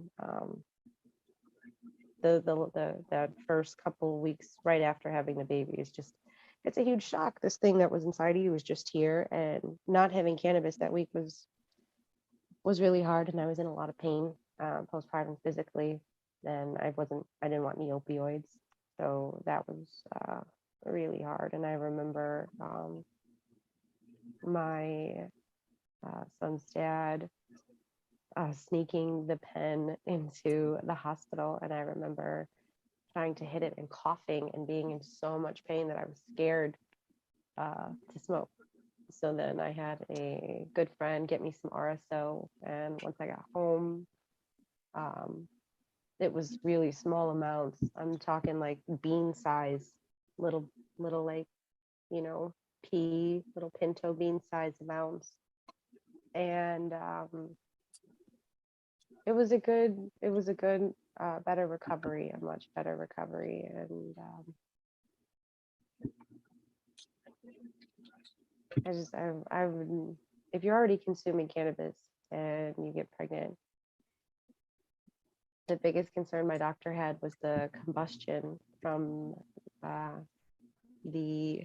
that first couple of weeks right after having the baby is just, it's a huge shock. This thing that was inside of you was just here, and not having cannabis that week was really hard, and I was in a lot of pain postpartum physically, and I didn't want any opioids, so that was really hard. And I remember my son's dad sneaking the pen into the hospital, and I remember trying to hit it and coughing and being in so much pain that I was scared to smoke. So then I had a good friend get me some RSO, and once I got home, it was really small amounts. I'm talking like bean size, little like, little pinto bean size amounts. And it was a good better recovery, a much better recovery. And I would, if you're already consuming cannabis and you get pregnant, the biggest concern my doctor had was the combustion from the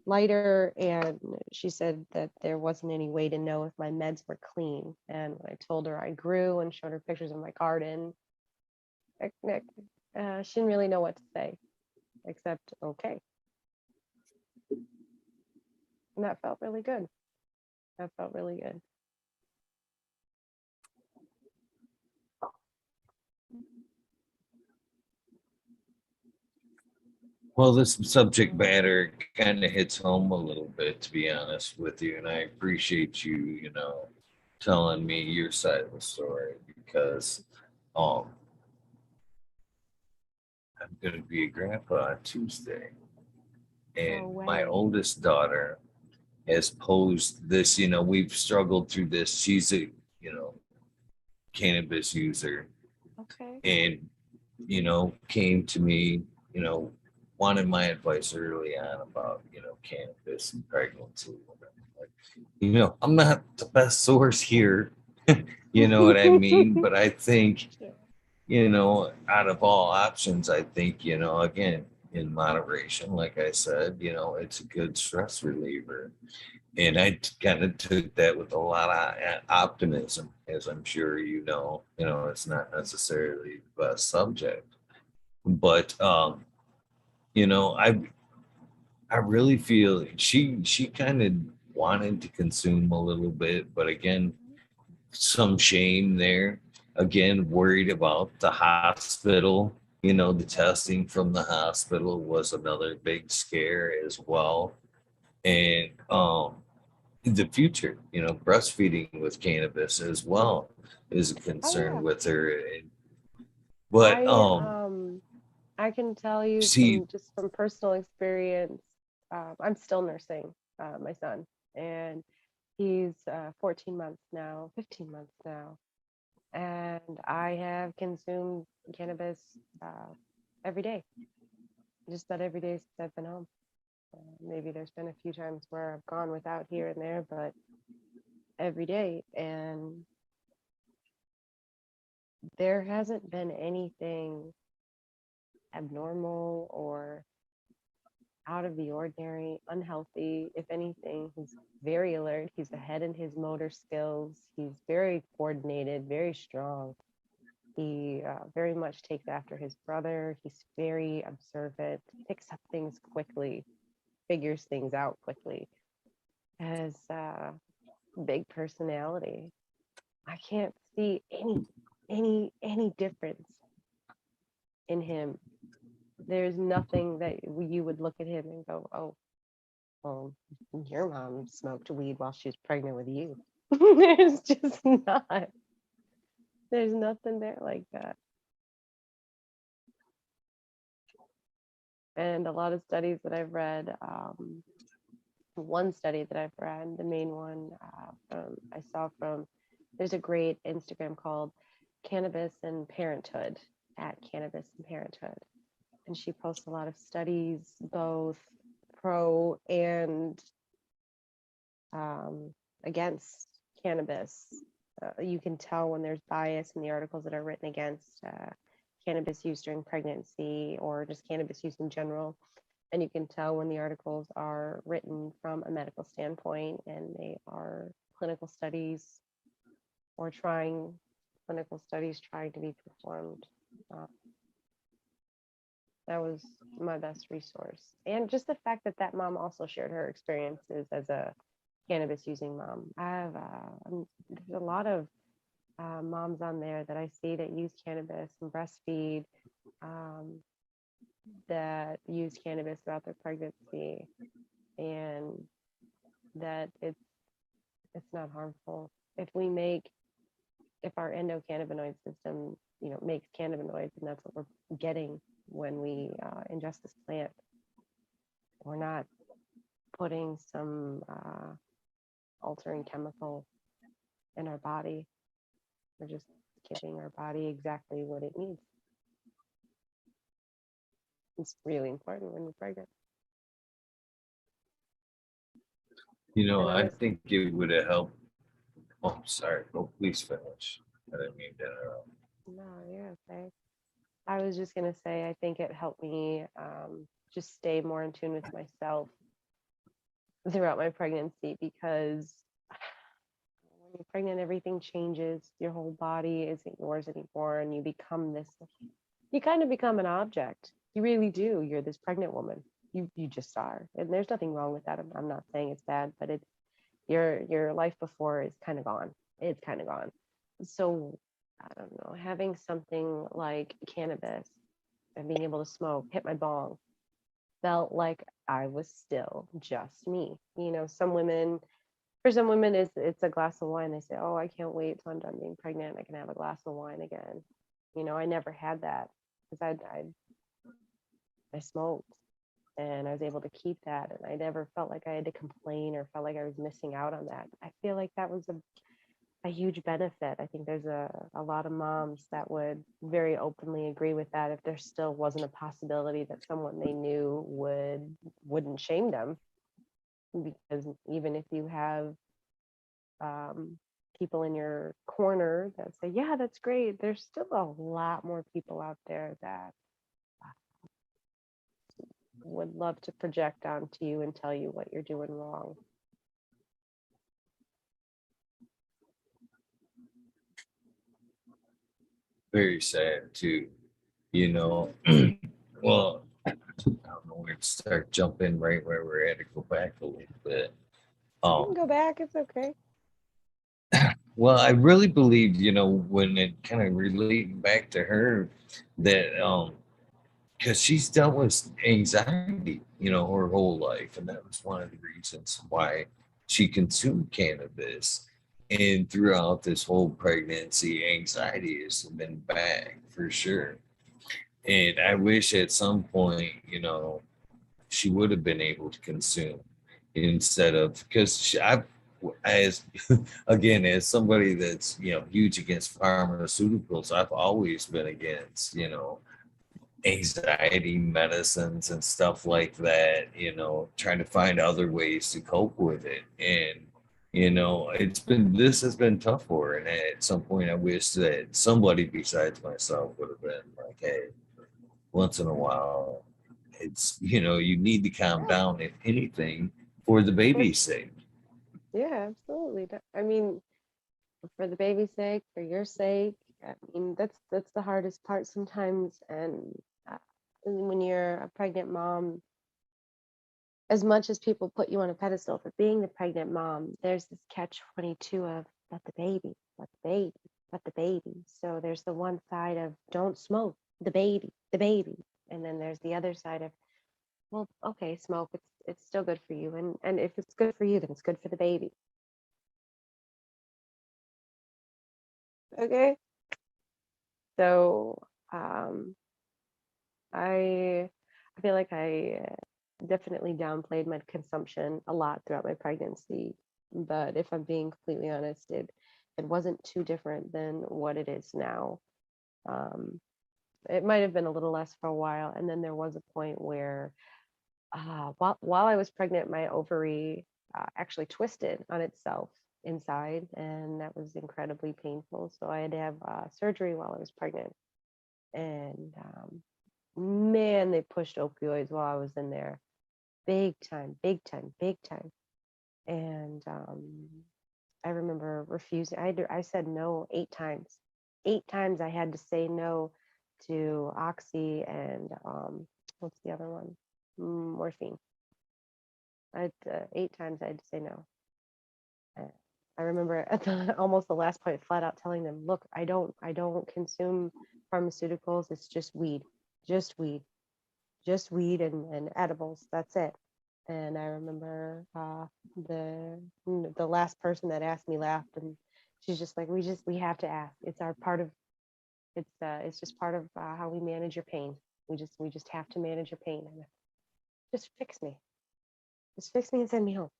lighter, and she said that there wasn't any way to know if my meds were clean. And when I told her I grew and showed her pictures of my garden, she didn't really know what to say except okay. And that felt really good. That felt really good. Well, this subject matter kind of hits home a little bit, to be honest with you, and I appreciate you, telling me your side of the story because um, I'm going to be a grandpa on Tuesday, No and my way. oldest daughter has posed this. We've struggled through this. She's a cannabis user, Okay. and came to me, you know, wanted my advice early on about, cannabis and pregnancy. Like, I'm not the best source here. You know what I mean? But I think, out of all options, I think, again, in moderation, like I said, it's a good stress reliever. And I kind of took that with a lot of optimism, as I'm sure it's not necessarily the best subject, but you know, I I really feel she kind of wanted to consume a little bit, but again, some shame there. Again, worried about the hospital. The testing from the hospital was another big scare as well. And the future, breastfeeding with cannabis as well is a Oh concern yeah. with her. But I I can tell you see, from personal experience. I'm still nursing my son, and he's 14 months now, 15 months now, and I have consumed cannabis every day, just about every day since I've been home. Maybe there's been a few times where I've gone without here and there, but every day, and there hasn't been anything abnormal or out of the ordinary, unhealthy. If anything, he's very alert. He's ahead in his motor skills. He's very coordinated, very strong. He very much takes after his brother. He's very observant, picks up things quickly, figures things out quickly. Has big personality. I can't see any difference in him. There's nothing that you would look at him and go, oh, well, your mom smoked weed while she was pregnant with you. There's just not. There's nothing there like that. And a lot of studies that I've read, one study that I've read, the main one I saw from, there's a great Instagram called Cannabis and Parenthood, at Cannabis and Parenthood. And she posts a lot of studies, both pro and against cannabis. You can tell when there's bias in the articles that are written against cannabis use during pregnancy or just cannabis use in general. And you can tell when the articles are written from a medical standpoint and they are clinical studies or clinical studies trying to be performed. That was my best resource. And just the fact that that mom also shared her experiences as a cannabis using mom. I have there's a lot of moms on there that I see that use cannabis and breastfeed, that use cannabis throughout their pregnancy, and that it's not harmful. If our endocannabinoid system, makes cannabinoids, and that's what we're getting when we ingest this plant, we're not putting some altering chemical in our body. We're just giving our body exactly what it needs. It's really important when you're pregnant. And I think it would have helped. Oh, sorry. Oh, please finish. I didn't mean to interrupt. no, you're okay. I was just gonna say, I think it helped me just stay more in tune with myself throughout my pregnancy, because when you're pregnant, everything changes. Your whole body isn't yours anymore, and you become this. You kind of become an object. You really do. You're this pregnant woman. You just are, and there's nothing wrong with that. I'm not saying it's bad, but it's your life before is kind of gone. It's kind of gone. So I don't know, having something like cannabis and being able to smoke, hit my bong, felt like I was still just me. You know, for some women, it's a glass of wine. They say, "Oh, I can't wait till I'm done being pregnant. I can have a glass of wine again." You know, I never had that because I smoked and I was able to keep that, and I never felt like I had to complain or felt like I was missing out on that. I feel like that was a huge benefit. I think there's a lot of moms that would very openly agree with that if there still wasn't a possibility that someone they knew wouldn't shame them. Because even if you have people in your corner that say, yeah, that's great, there's still a lot more people out there that would love to project onto you and tell you what you're doing wrong. Very sad too. You know, well, I don't know where to start. Jump in right where we're at to go back a little bit. You can Um, go back, it's okay. well, I really believed, when it kind of relating back to her, that because she's dealt with anxiety, her whole life, and that was one of the reasons why she consumed cannabis. And throughout this whole pregnancy, anxiety has been back for sure. And I wish at some point, she would have been able to consume instead of because I, as again, as somebody that's huge against pharmaceuticals, I've always been against anxiety medicines and stuff like that, trying to find other ways to cope with it. And this has been tough for her. And at some point I wish that somebody besides myself would have been like, hey, once in a while, you need to calm Yeah, down, if anything, for the for, baby's sake. yeah, absolutely. I mean, for the baby's sake, for your sake. I mean, that's the hardest part sometimes. Uh, and when you're a pregnant mom, as much as people put you on a pedestal for being the pregnant mom, there's this catch 22 of but the baby, but the baby, but the baby. So there's the one side of don't smoke, the baby, and then there's the other side of, well, okay, smoke, it's still good for you, and if it's good for you, then it's good for the baby. Okay, so um, I I feel like I definitely downplayed my consumption a lot throughout my pregnancy, but if I'm being completely honest, it wasn't too different than what it is now. Um, it might have been a little less for a while, and then there was a point where while I was pregnant, my ovary actually twisted on itself inside, and that was incredibly painful. So I had to have surgery while I was pregnant, and man, they pushed opioids while I was in there, big time, big time, big time. And I remember refusing. I said no 8 times. 8 times I had to say no to oxy and what's the other one? Morphine. 8 times I had to say no. Uh, I remember at almost the last point, flat out telling them, "Look, I don't consume pharmaceuticals. It's just weed, just weed and edibles. That's it." And I remember the last person that asked me laughed, and she's just like, we have to ask. It's our part of it's just part of how we manage your pain. We just have to manage your pain. And just fix me, just fix me and send me home.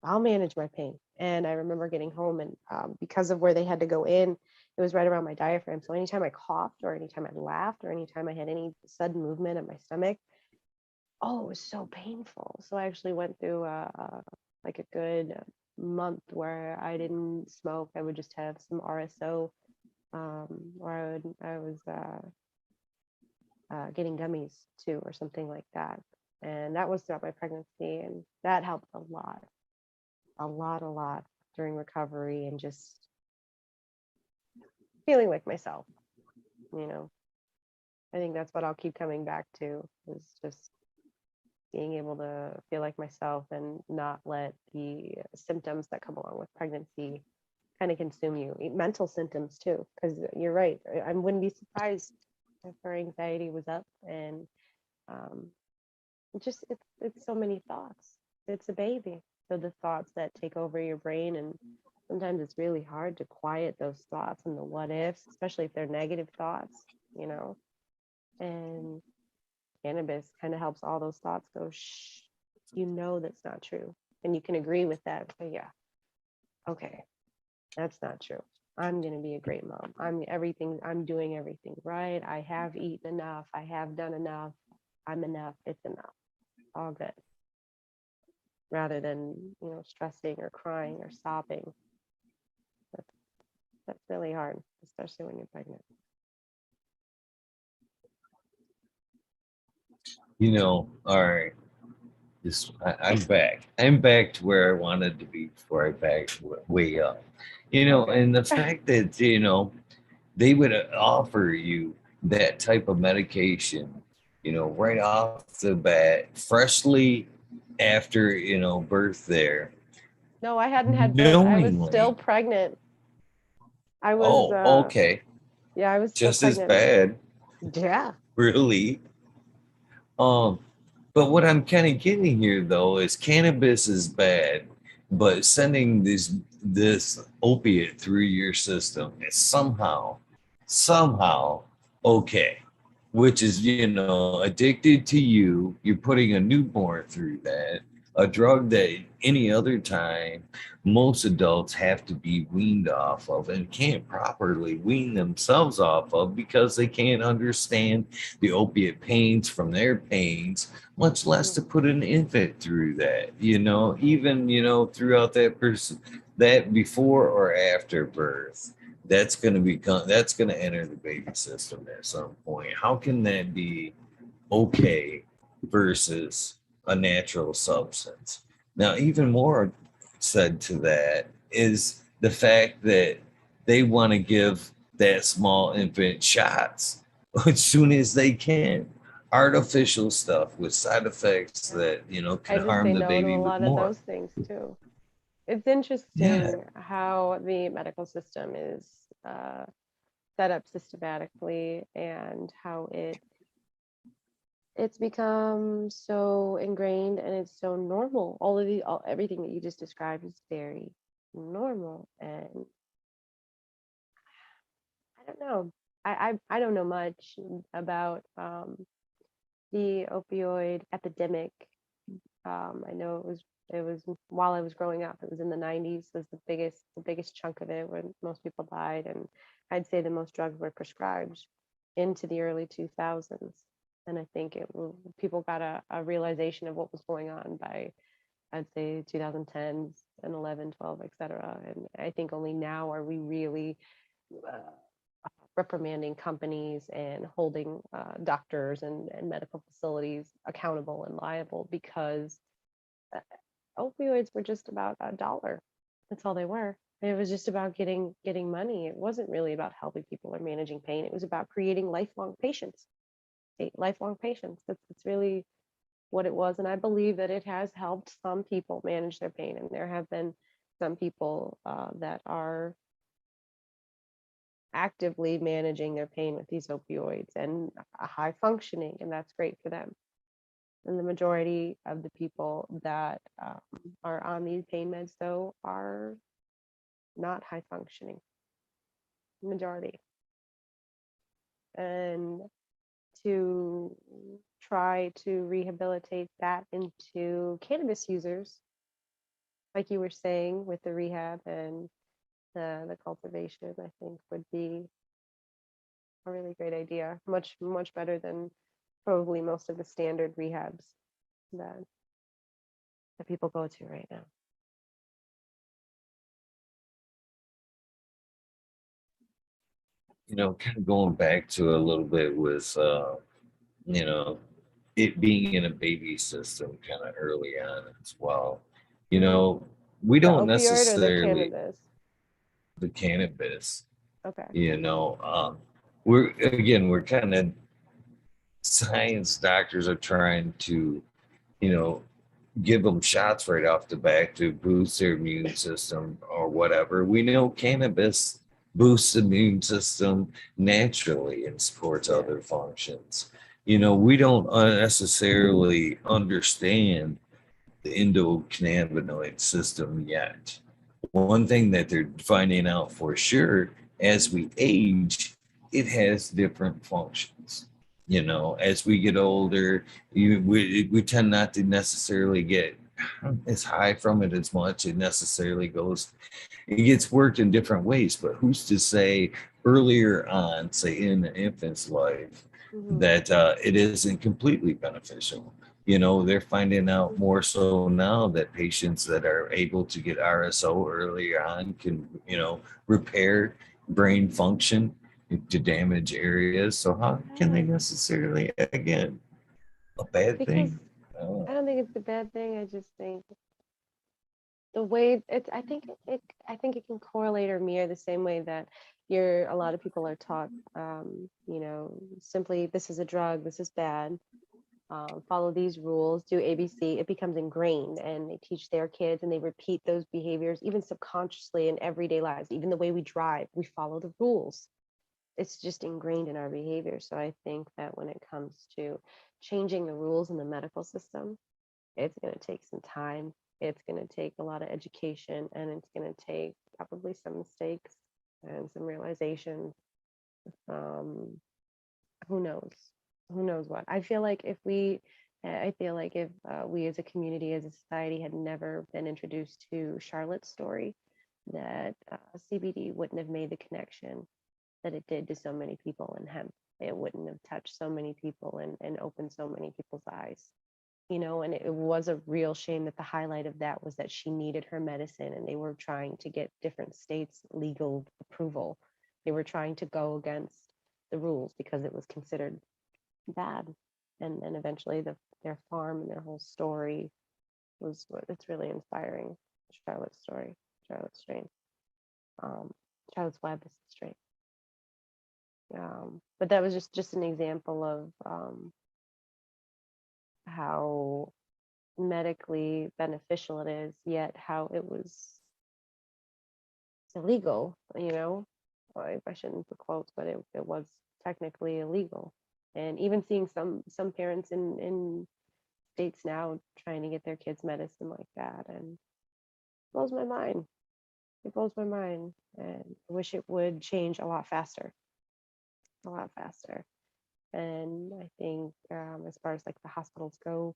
I'll manage my pain. And I remember getting home, and because of where they had to go in, it was right around my diaphragm. So anytime I coughed, or anytime I laughed, or anytime I had any sudden movement in my stomach, oh, it was so painful. So I actually went through like a good month where I didn't smoke. I would just have some RSO, or I was getting gummies too, or something like that. And that was throughout my pregnancy, and that helped a lot during recovery and just feeling like myself. You know, I think that's what I'll keep coming back to, is just being able to feel like myself and not let the symptoms that come along with pregnancy kind of consume you. Mental symptoms too, because you're right. I wouldn't be surprised if her anxiety was up, and um, it's so many thoughts. It's a baby, so the thoughts that take over your brain, and sometimes it's really hard to quiet those thoughts and the what ifs, especially if they're negative thoughts, you know. And cannabis kind of helps all those thoughts go shh. You know that's not true, and you can agree with that. But yeah, okay, that's not true. I'm going to be a great mom. I'm doing everything right. I have eaten enough. I have done enough. I'm enough. It's enough. All good. Rather than, stressing or crying or sobbing. That's, that's really hard, especially when you're pregnant. All right. I'm back. I'm back to where I wanted to be before I backed way up. Okay. And the fact that, they would offer you that type of medication, right off the bat, freshly after, birth there, No, I hadn't had birth. I was still knowingly. pregnant. I was, Oh, okay. yeah, I was still Just as pregnant. bad, Yeah. really. Um, but what I'm kind of getting here though is cannabis is bad, but sending this opiate through your system is somehow okay, which is, addicted to you. You're putting a newborn through that, a drug that any other time most adults have to be weaned off of and can't properly wean themselves off of because they can't understand the opiate pains from their pains, much less to put an infant through that, even, throughout that person, that before or after birth, that's going to enter the baby system at some point. How can that be okay versus a natural substance? Now, even more said to that is the fact that they want to give that small infant shots as soon as they can. Artificial stuff with side effects that, I can just harm say the no to a baby with lot of more. those things too. It's Yeah. interesting how the medical system is set up systematically, and how it's become so ingrained and it's so normal. Everything that you just described is very normal, and I don't know. I don't know much about the opioid epidemic. I know it was while I was growing up. It was in the 90s. Was the biggest chunk of it when most people died, and I'd say the most drugs were prescribed into the early 2000s. And I think people got a realization of what was going on by, I'd say, 2010s and 11, 12, etc. And I think only now are we really uh, reprimanding companies and holding doctors and medical facilities accountable and liable, because uh, opioids were just about a dollar. That's all they were. It was just about getting money. It wasn't really about helping people or managing pain. It was about creating lifelong patients. Lifelong patients. That's really what it was. And I believe that it has helped some people manage their pain. And there have been some people that are actively managing their pain with these opioids and high functioning, and that's great for them. And the majority of the people that are on these pain meds, though, are not high functioning. Majority. And to try to rehabilitate that into cannabis users, like you were saying, with the rehab and the cultivation, I think would be a really great idea. Much better than probably most of the standard rehabs that people go to right now. Kind of going back to a little bit with you know, it being in a baby system kind of early on as well. You Mm. know, we The don't opioid or the necessarily cannabis? the cannabis, Okay. you know, we're again, we're kind of science doctors are trying to, you know, give them shots right off the bat to boost their immune system or whatever. We know cannabis boosts the immune system naturally and supports Yeah. other functions. You know, we don't necessarily understand the endocannabinoid system yet. One thing that they're finding out for sure as we age, it has different functions. You know, as we get older, we tend not to necessarily get as high from it as much. It necessarily goes, it gets worked in different ways. But who's to say earlier on, say in the infant's life, Hmm. that it isn't completely beneficial? You know, they're finding out more so now that patients that are able to get RSO earlier on can, you know, repair brain function to damage areas. So how can they Yeah. necessarily, again, a bad Because thing? Uh, I don't think it's a bad thing. I just think the way it's I think it can correlate or mirror the same way that you're a lot of people are taught, you know, simply this is a drug, this is bad, follow these rules, do ABC. It becomes ingrained, and they teach their kids and they repeat those behaviors even subconsciously in everyday lives. Even the way we drive, we follow the rules. It's just ingrained in our behavior. So I think that when it comes to changing the rules in the medical system, it's going to take some time. It's going to take a lot of education, and it's going to take probably some mistakes and some realizations. Um, who knows? Who knows what? I feel like if we as a community, as a society, had never been introduced to Charlotte's story, that CBD wouldn't have made the connection that it did to so many people in hemp. It wouldn't have touched so many people and opened so many people's eyes. You know, and it was a real shame that the highlight of that was that she needed her medicine and they were trying to get different states legal approval. They were trying to go against the rules because it was considered bad. And then eventually their farm and their whole story was what it's really inspiring. Charlotte's story, Charlotte's strain, um, Charlotte's Web is the strain. But that was just an example of how medically beneficial it is, yet how it was illegal, you know. I shouldn't put quotes, but it was technically illegal. And even seeing some parents in states now trying to get their kids medicine like that, and it blows my mind. It blows my mind, and I wish it would change a lot faster, a lot faster. And I think as far as like the hospitals go,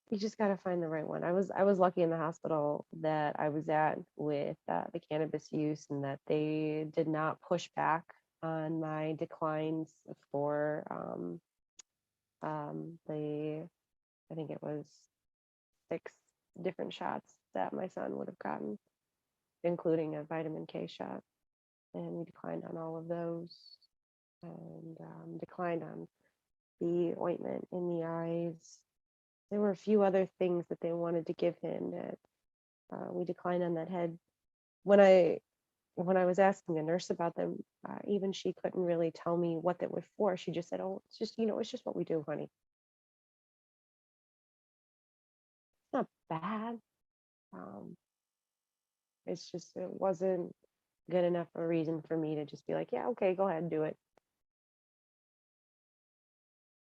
you just got to find the right one. I was lucky in the hospital that I was at with the cannabis use, and that they did not push back on my declines for the I think it was 6 different shots that my son would have gotten, including a vitamin K shot, and we declined on all of those, and declined on the ointment in the eyes. There were a few other things that they wanted to give him that we declined on that head. When I was asking the nurse about them, even she couldn't really tell me what they were for. She just said, "Oh, it's just it's just what we do, honey. It's not bad. Um, it's just it wasn't good enough a reason for me to just be like, yeah, okay, go ahead and do it."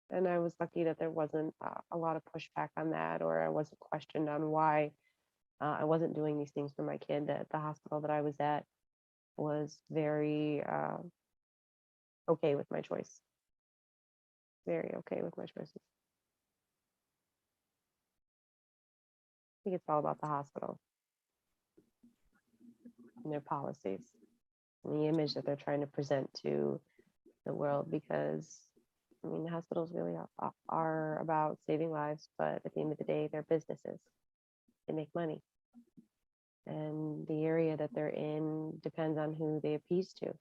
And I was lucky that there wasn't a lot of pushback on that, or I wasn't questioned on why I wasn't doing these things for my kid. That the hospital that I was at was very okay with my choice. Very okay with my choices. I think it's all about the hospital and their policies and the image that they're trying to present to the world. Because I mean, the hospitals really are about saving lives, but at the end of the day, they're businesses. They make money, and the area that they're in depends on who they appease to.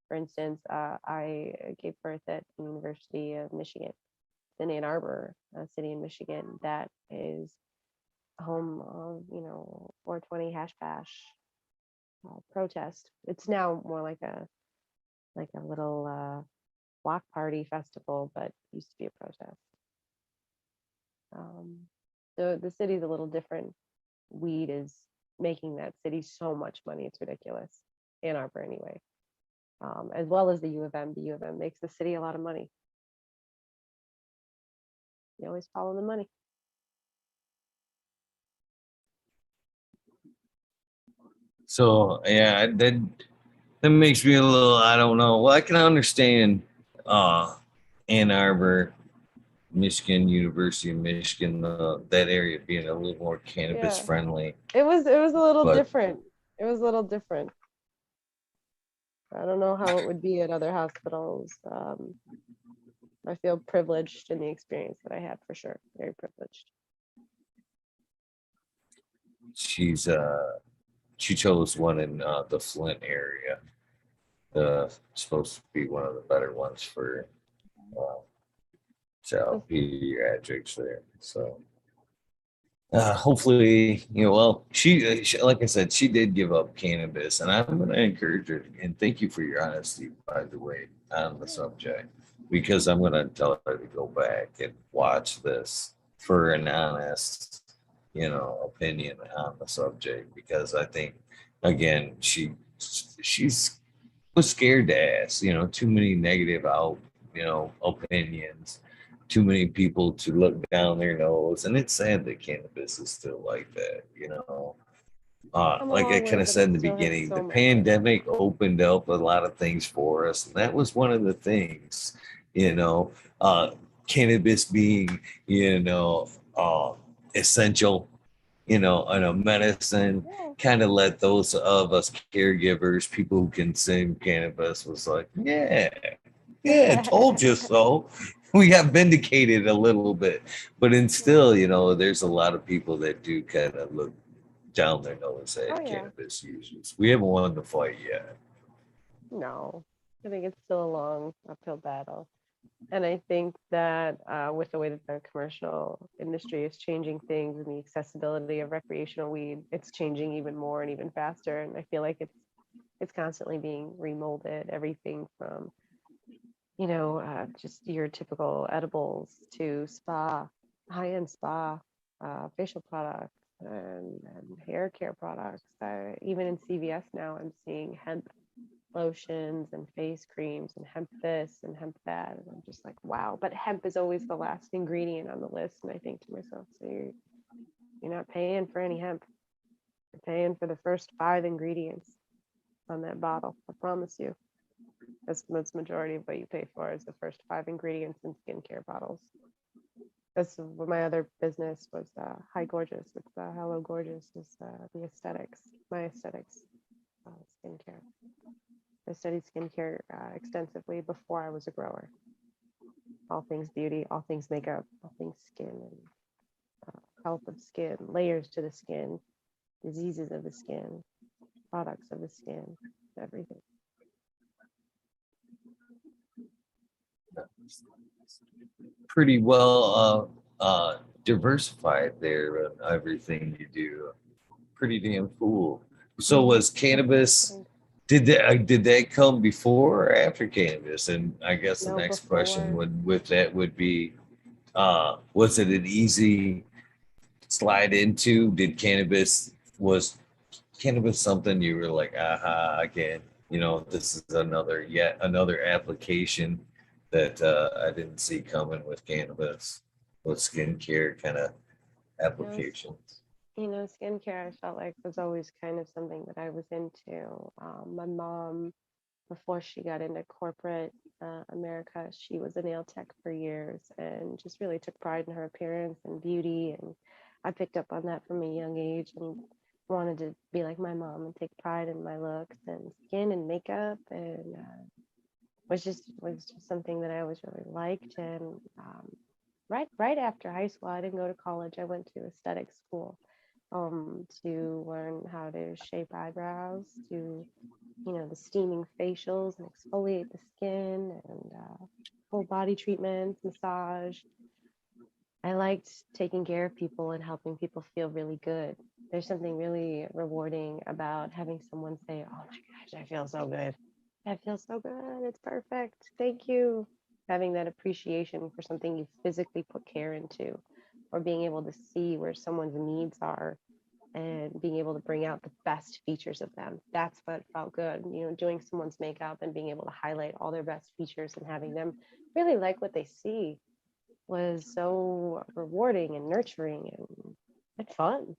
For instance, I gave birth at the University of Michigan in Ann Arbor, a city in Michigan that is home of, 420 hash bash protest. It's now more like a little block party festival, but it used to be a protest. So the city's a little different. Weed is making that city so much money, it's ridiculous. Ann Arbor, anyway. As well as the U of M. The U of M makes the city a lot of money. You always follow the money. So yeah, that makes me a little, I don't know. Well, I can understand Ann Arbor, Michigan, University of Michigan, that area being a little more cannabis Yeah, friendly. it was a little But different. It was a little different. I don't know how it would be at other hospitals. I feel privileged in the experience that I had, for sure. Very privileged. she's she chose one in the Flint area. Supposed to be one of the better ones for uh, child pediatrics there. So hopefully, well, she, like I said, she did give up cannabis, and I'm going to encourage her. And thank you for your honesty, by the way, on the subject, because I'm going to tell her to go back and watch this for an honest, opinion on the subject, because I think, again, she's was scared to ask, too many negative opinions, too many people to look down their nose. And it's sad that cannabis is still like that, I'm a like I long kind way, of but said it in the still has beginning, so the much in it. pandemic opened up a lot of things for us. And that was one of the things, you know, uh, cannabis being, essential, and a medicine, Yeah. kind of let those of us caregivers, people who consume cannabis, was like, yeah, told you so. We got vindicated a little bit, but in still, there's a lot of people that do kind of look down their nose Oh at yeah. cannabis users. We haven't won the fight yet. No, I think it's still a long uphill battle. And I think that with the way that the commercial industry is changing things and the accessibility of recreational weed, it's changing even more and even faster. And I feel like it's constantly being remolded. Everything from just your typical edibles to spa, high-end spa, facial products and hair care products. Even in CVS now, I'm seeing hemp lotions and face creams and hemp this and hemp that. And I'm just like, wow. But hemp is always the last ingredient on the list. And I think to myself, so you're not paying for any hemp. You're paying for the first 5 ingredients on that bottle. I promise you. That's majority of what you pay for is the first 5 ingredients in skincare bottles. That's what my other business was. Hi Gorgeous. It's Hello Gorgeous is the aesthetics, my aesthetics skincare. I studied skincare extensively before I was a grower. All things beauty, all things makeup, all things skin and health of skin, layers to the skin, diseases of the skin, products of the skin, everything. Pretty well diversified there and everything you do. Pretty damn cool. So was cannabis, did that come before or after cannabis? And I guess the No, next question before. would be, was it an easy slide into? Was cannabis something you were like, aha, again, this is yet another application that I didn't see coming with cannabis, with skincare kind of You know, applications? skincare I felt like was always kind of something that I was into. My mom, before she got into corporate America, she was a nail tech for years and just really took pride in her appearance and beauty. And I picked up on that from a young age and wanted to be like my mom and take pride in my looks and skin and makeup and was just something that I always really liked. And right after high school, I didn't go to college. I went to aesthetic school to learn how to shape eyebrows, to, the steaming facials and exfoliate the skin, and full body treatments, massage. I liked taking care of people and helping people feel really good. There's something really rewarding about having someone say, "Oh my gosh, I feel so good. I feel so good. It's perfect. Thank you." Having that appreciation for something you physically put care into, or being able to see where someone's needs are and being able to bring out the best features of them. That's what felt good. Doing someone's makeup and being able to highlight all their best features and having them really like what they see was so rewarding and nurturing and fun.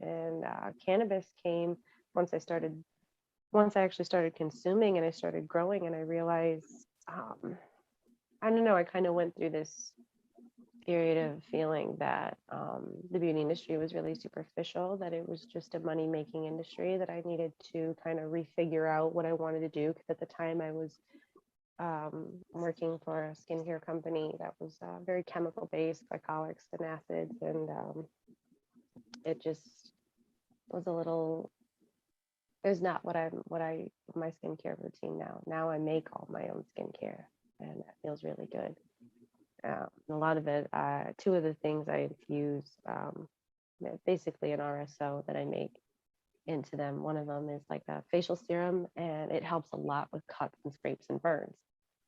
And cannabis came once once I actually started consuming and I started growing, and I realized, I don't know, I kind of went through this period of feeling that the beauty industry was really superficial, that it was just a money making industry, that I needed to kind of refigure out what I wanted to do. Because at the time I was working for a skincare company that was very chemical based, glycolics and acids, and it just was a little. It was not my skincare routine now. Now I make all my own skincare, and that feels really good. A lot of it, two of the things I infuse, basically an RSO that I make into them. One of them is like a facial serum, and it helps a lot with cuts and scrapes and burns.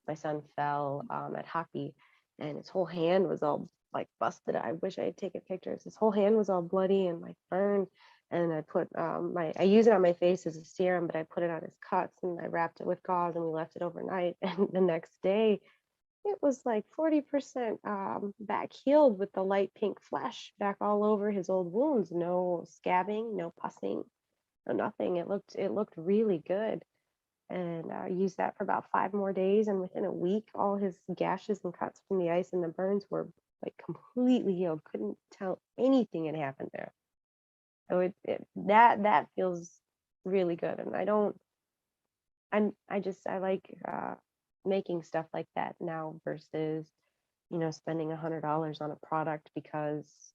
My son fell at hockey, and his whole hand was all like busted. I wish I had taken pictures. His whole hand was all bloody and like burned. And I put I use it on my face as a serum, but I put it on his cuts and I wrapped it with gauze and we left it overnight. And the next day, it was like 40% back healed with the light pink flesh back all over his old wounds. No scabbing, no pussing, no nothing. It looked really good. And I used that for about 5 more days. And within a week, all his gashes and cuts from the ice and the burns were like completely healed. Couldn't tell anything had happened there. So that feels really good. And I like making stuff like that now versus, spending $100 on a product because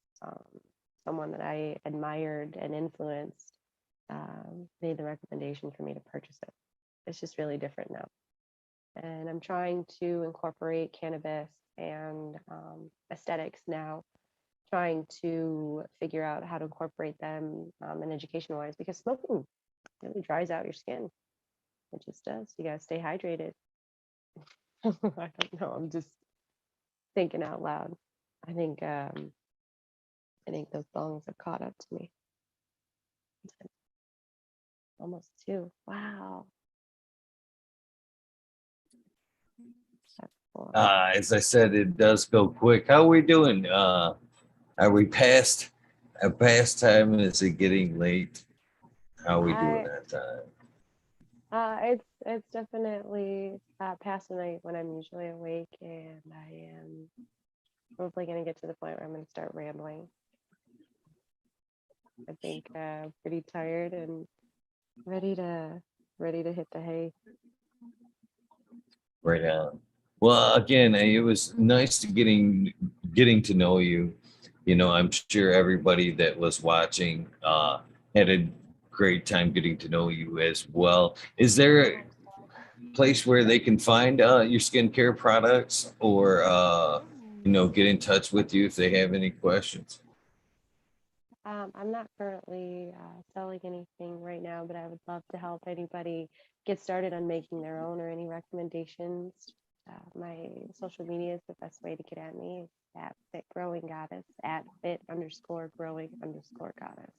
someone that I admired and influenced made the recommendation for me to purchase it. It's just really different now. And I'm trying to incorporate cannabis and aesthetics now, trying to figure out how to incorporate them in education wise, because smoking really dries out your skin. It just does. You got to stay hydrated. I don't know. I'm just thinking out loud. I think those songs have caught up to me. Almost 2. Wow. As I said, it does go quick. How are we doing? Are we past a past time? Is it getting late? How are we doing that time? It's definitely past the night when I'm usually awake, and I am hopefully going to get to the point where I'm going to start rambling. I think pretty tired and ready to hit the hay. Right on. Well, again, it was nice to getting to know you. I'm sure everybody that was watching had a great time getting to know you as well. Is there a place where they can find your skincare products, or get in touch with you if they have any questions? I'm not currently selling anything right now, but I would love to help anybody get started on making their own, or any recommendations. My social media is the best way to get at me. It's at Fit Growing Goddess, at fit_growing_goddess.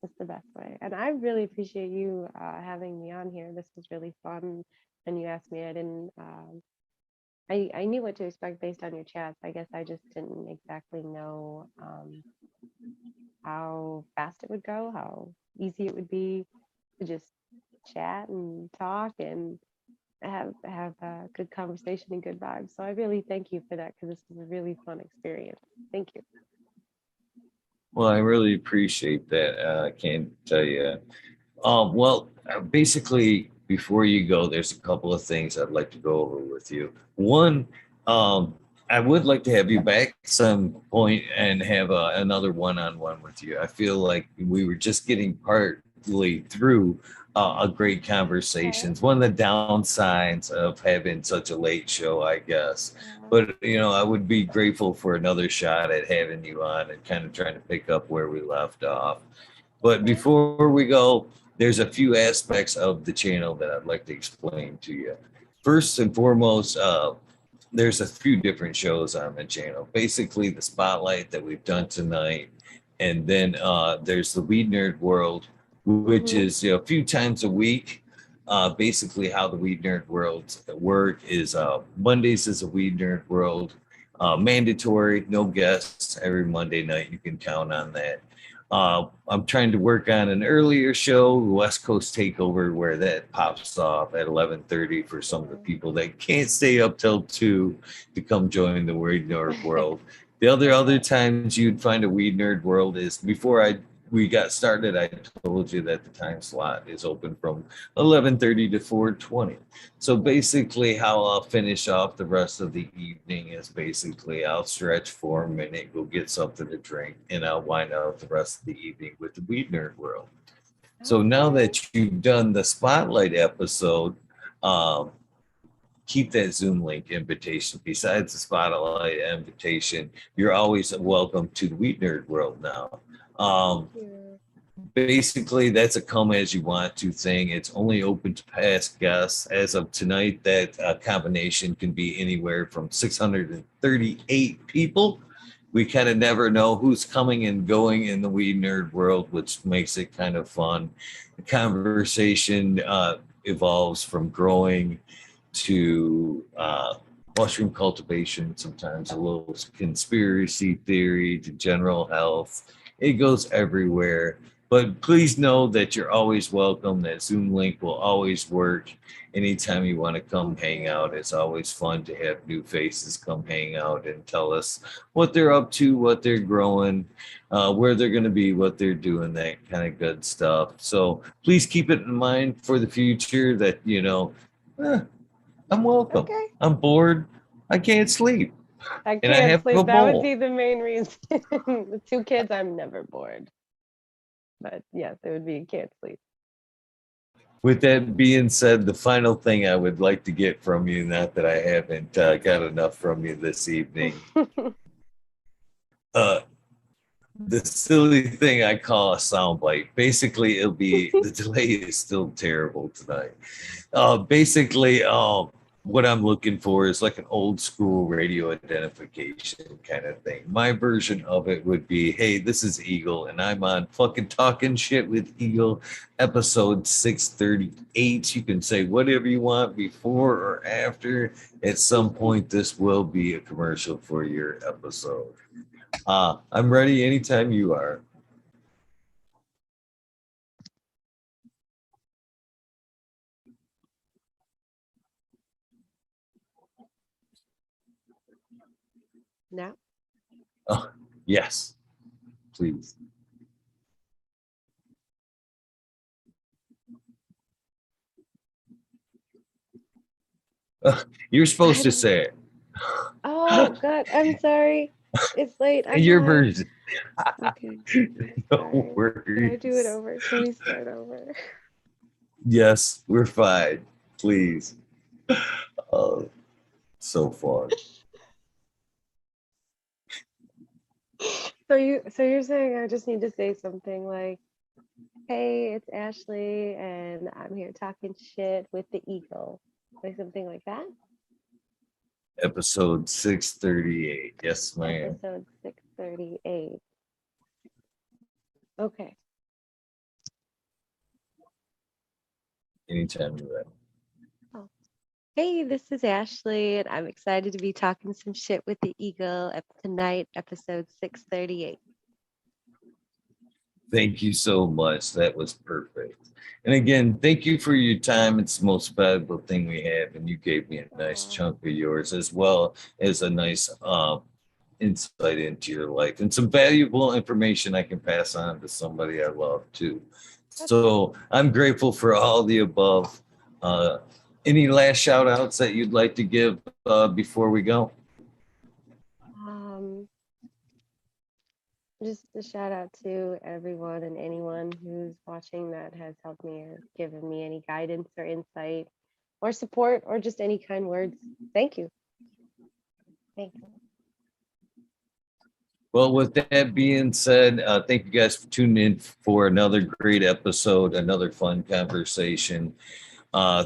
It's the best way. And I really appreciate you having me on here. This was really fun. And you asked me, I didn't, I knew what to expect based on your chats. I guess I just didn't exactly know how fast it would go, how easy it would be to just chat and talk and have a good conversation and good vibes. So I really thank you for that, because this was a really fun experience. Thank you. Well, I really appreciate that. I can't tell you. Basically, before you go, there's a couple of things I'd like to go over with you. One, I would like to have you back some point and have another one-on-one with you. I feel like we were just getting partly through a great conversation. Okay. It's one of the downsides of having such a late show, I guess. Yeah. But I would be grateful for another shot at having you on and kind of trying to pick up where we left off. But Okay. before we go, there's a few aspects of the channel that I'd like to explain to you. First and foremost, there's a few different shows on the channel. Basically, the spotlight that we've done tonight, and then there's the Weed Nerd World, which Mhm. is a few times a week. Basically, how the Weed Nerd World work is Mondays is a Weed Nerd World, mandatory, no guests every Monday night. You can count on that. I'm trying to work on an earlier show, West Coast Takeover, where that pops off at 11:30 for some of the people that can't stay up till 2 to come join the Weed Nerd World. The other times you'd find a Weed Nerd World is before we got started. I told you that the time slot is open from 11:30 to 4:20. So basically, how I'll finish off the rest of the evening is basically I'll stretch for a minute, go get something to drink, and I'll wind out the rest of the evening with the Weed Nerd World. So now Okay. that you've done the spotlight episode, um, keep that Zoom link invitation. Besides the spotlight invitation, you're always welcome to the Weed Nerd World now. Thank Um, you. Basically, that's a come as you want to thing. It's only open to past guests. As of tonight, that combination can be anywhere from 638 people. We kind of never know who's coming and going in the Weed Nerd World, which makes it kind of fun. The conversation evolves from growing to mushroom cultivation, sometimes a little conspiracy theory to general health. It goes everywhere. But please know that you're always welcome. That Zoom link will always work anytime you want to come Thank hang out. you. It's always fun to have new faces come hang out and tell us what they're up to, what they're growing, where they're going to be, what they're doing, that kind of good stuff. So please keep it in mind for the future that, eh, I'm welcome. Okay. I'm bored. I can't sleep. I And I can't have a sleep. That would bowl. be the main reason. With 2 kids, I'm never bored. But yes, it would be can't sleep. With that being said, the final thing I would like to get from you, not that I haven't got enough from you this evening, uh, the silly thing I call a soundbite. Basically, it'll be the delay is still terrible tonight. Basically, what I'm looking for is like an old school radio identification kind of thing. My version of it would be, hey, this is Eagle, and I'm on fucking Talking Shit with Eagle, episode 638. You can say whatever you want before or after. At some point, this will be a commercial for your episode. I'm ready anytime you are. No. Oh, yes, please. You're supposed I to don't. say it. Oh God, I'm sorry. It's late. I'm Your not. version. Okay. No Sorry. Can I do it worries. over? Can we start over? Yes, we're fine. Please. Oh, so fun. So you're saying I just need to say something like, "Hey, it's Ashley, and I'm here talking shit with the Eagle," like something like that. Episode 638. Yes, ma'am. Episode 638. Okay. Anytime you're ready. Oh. Hey, this is Ashley, and I'm excited to be talking some shit with the Eagle tonight, episode 638. Thank you so much. That was perfect. And again, thank you for your time. It's the most valuable thing we have. And you gave me a nice Aw, chunk of yours as well as a nice insight into your life and some valuable information I can pass on to somebody I love too. that's So I'm grateful for all the above. Any last shout outs that you'd like to give before we go? just a shout out to everyone and anyone who's watching that has helped me or given me any guidance or insight or support or just any kind words. Thank you. Thanks. Well, with that being said, thank you guys for tuning in for another great episode, another fun conversation. Uh,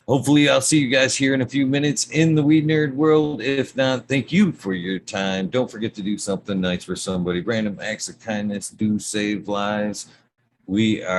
Hopefully, I'll see you guys here in a few minutes in the Weed Nerd world. If not, thank you for your time. Don't forget to do something nice for somebody. Random acts of kindness do save lives. We are.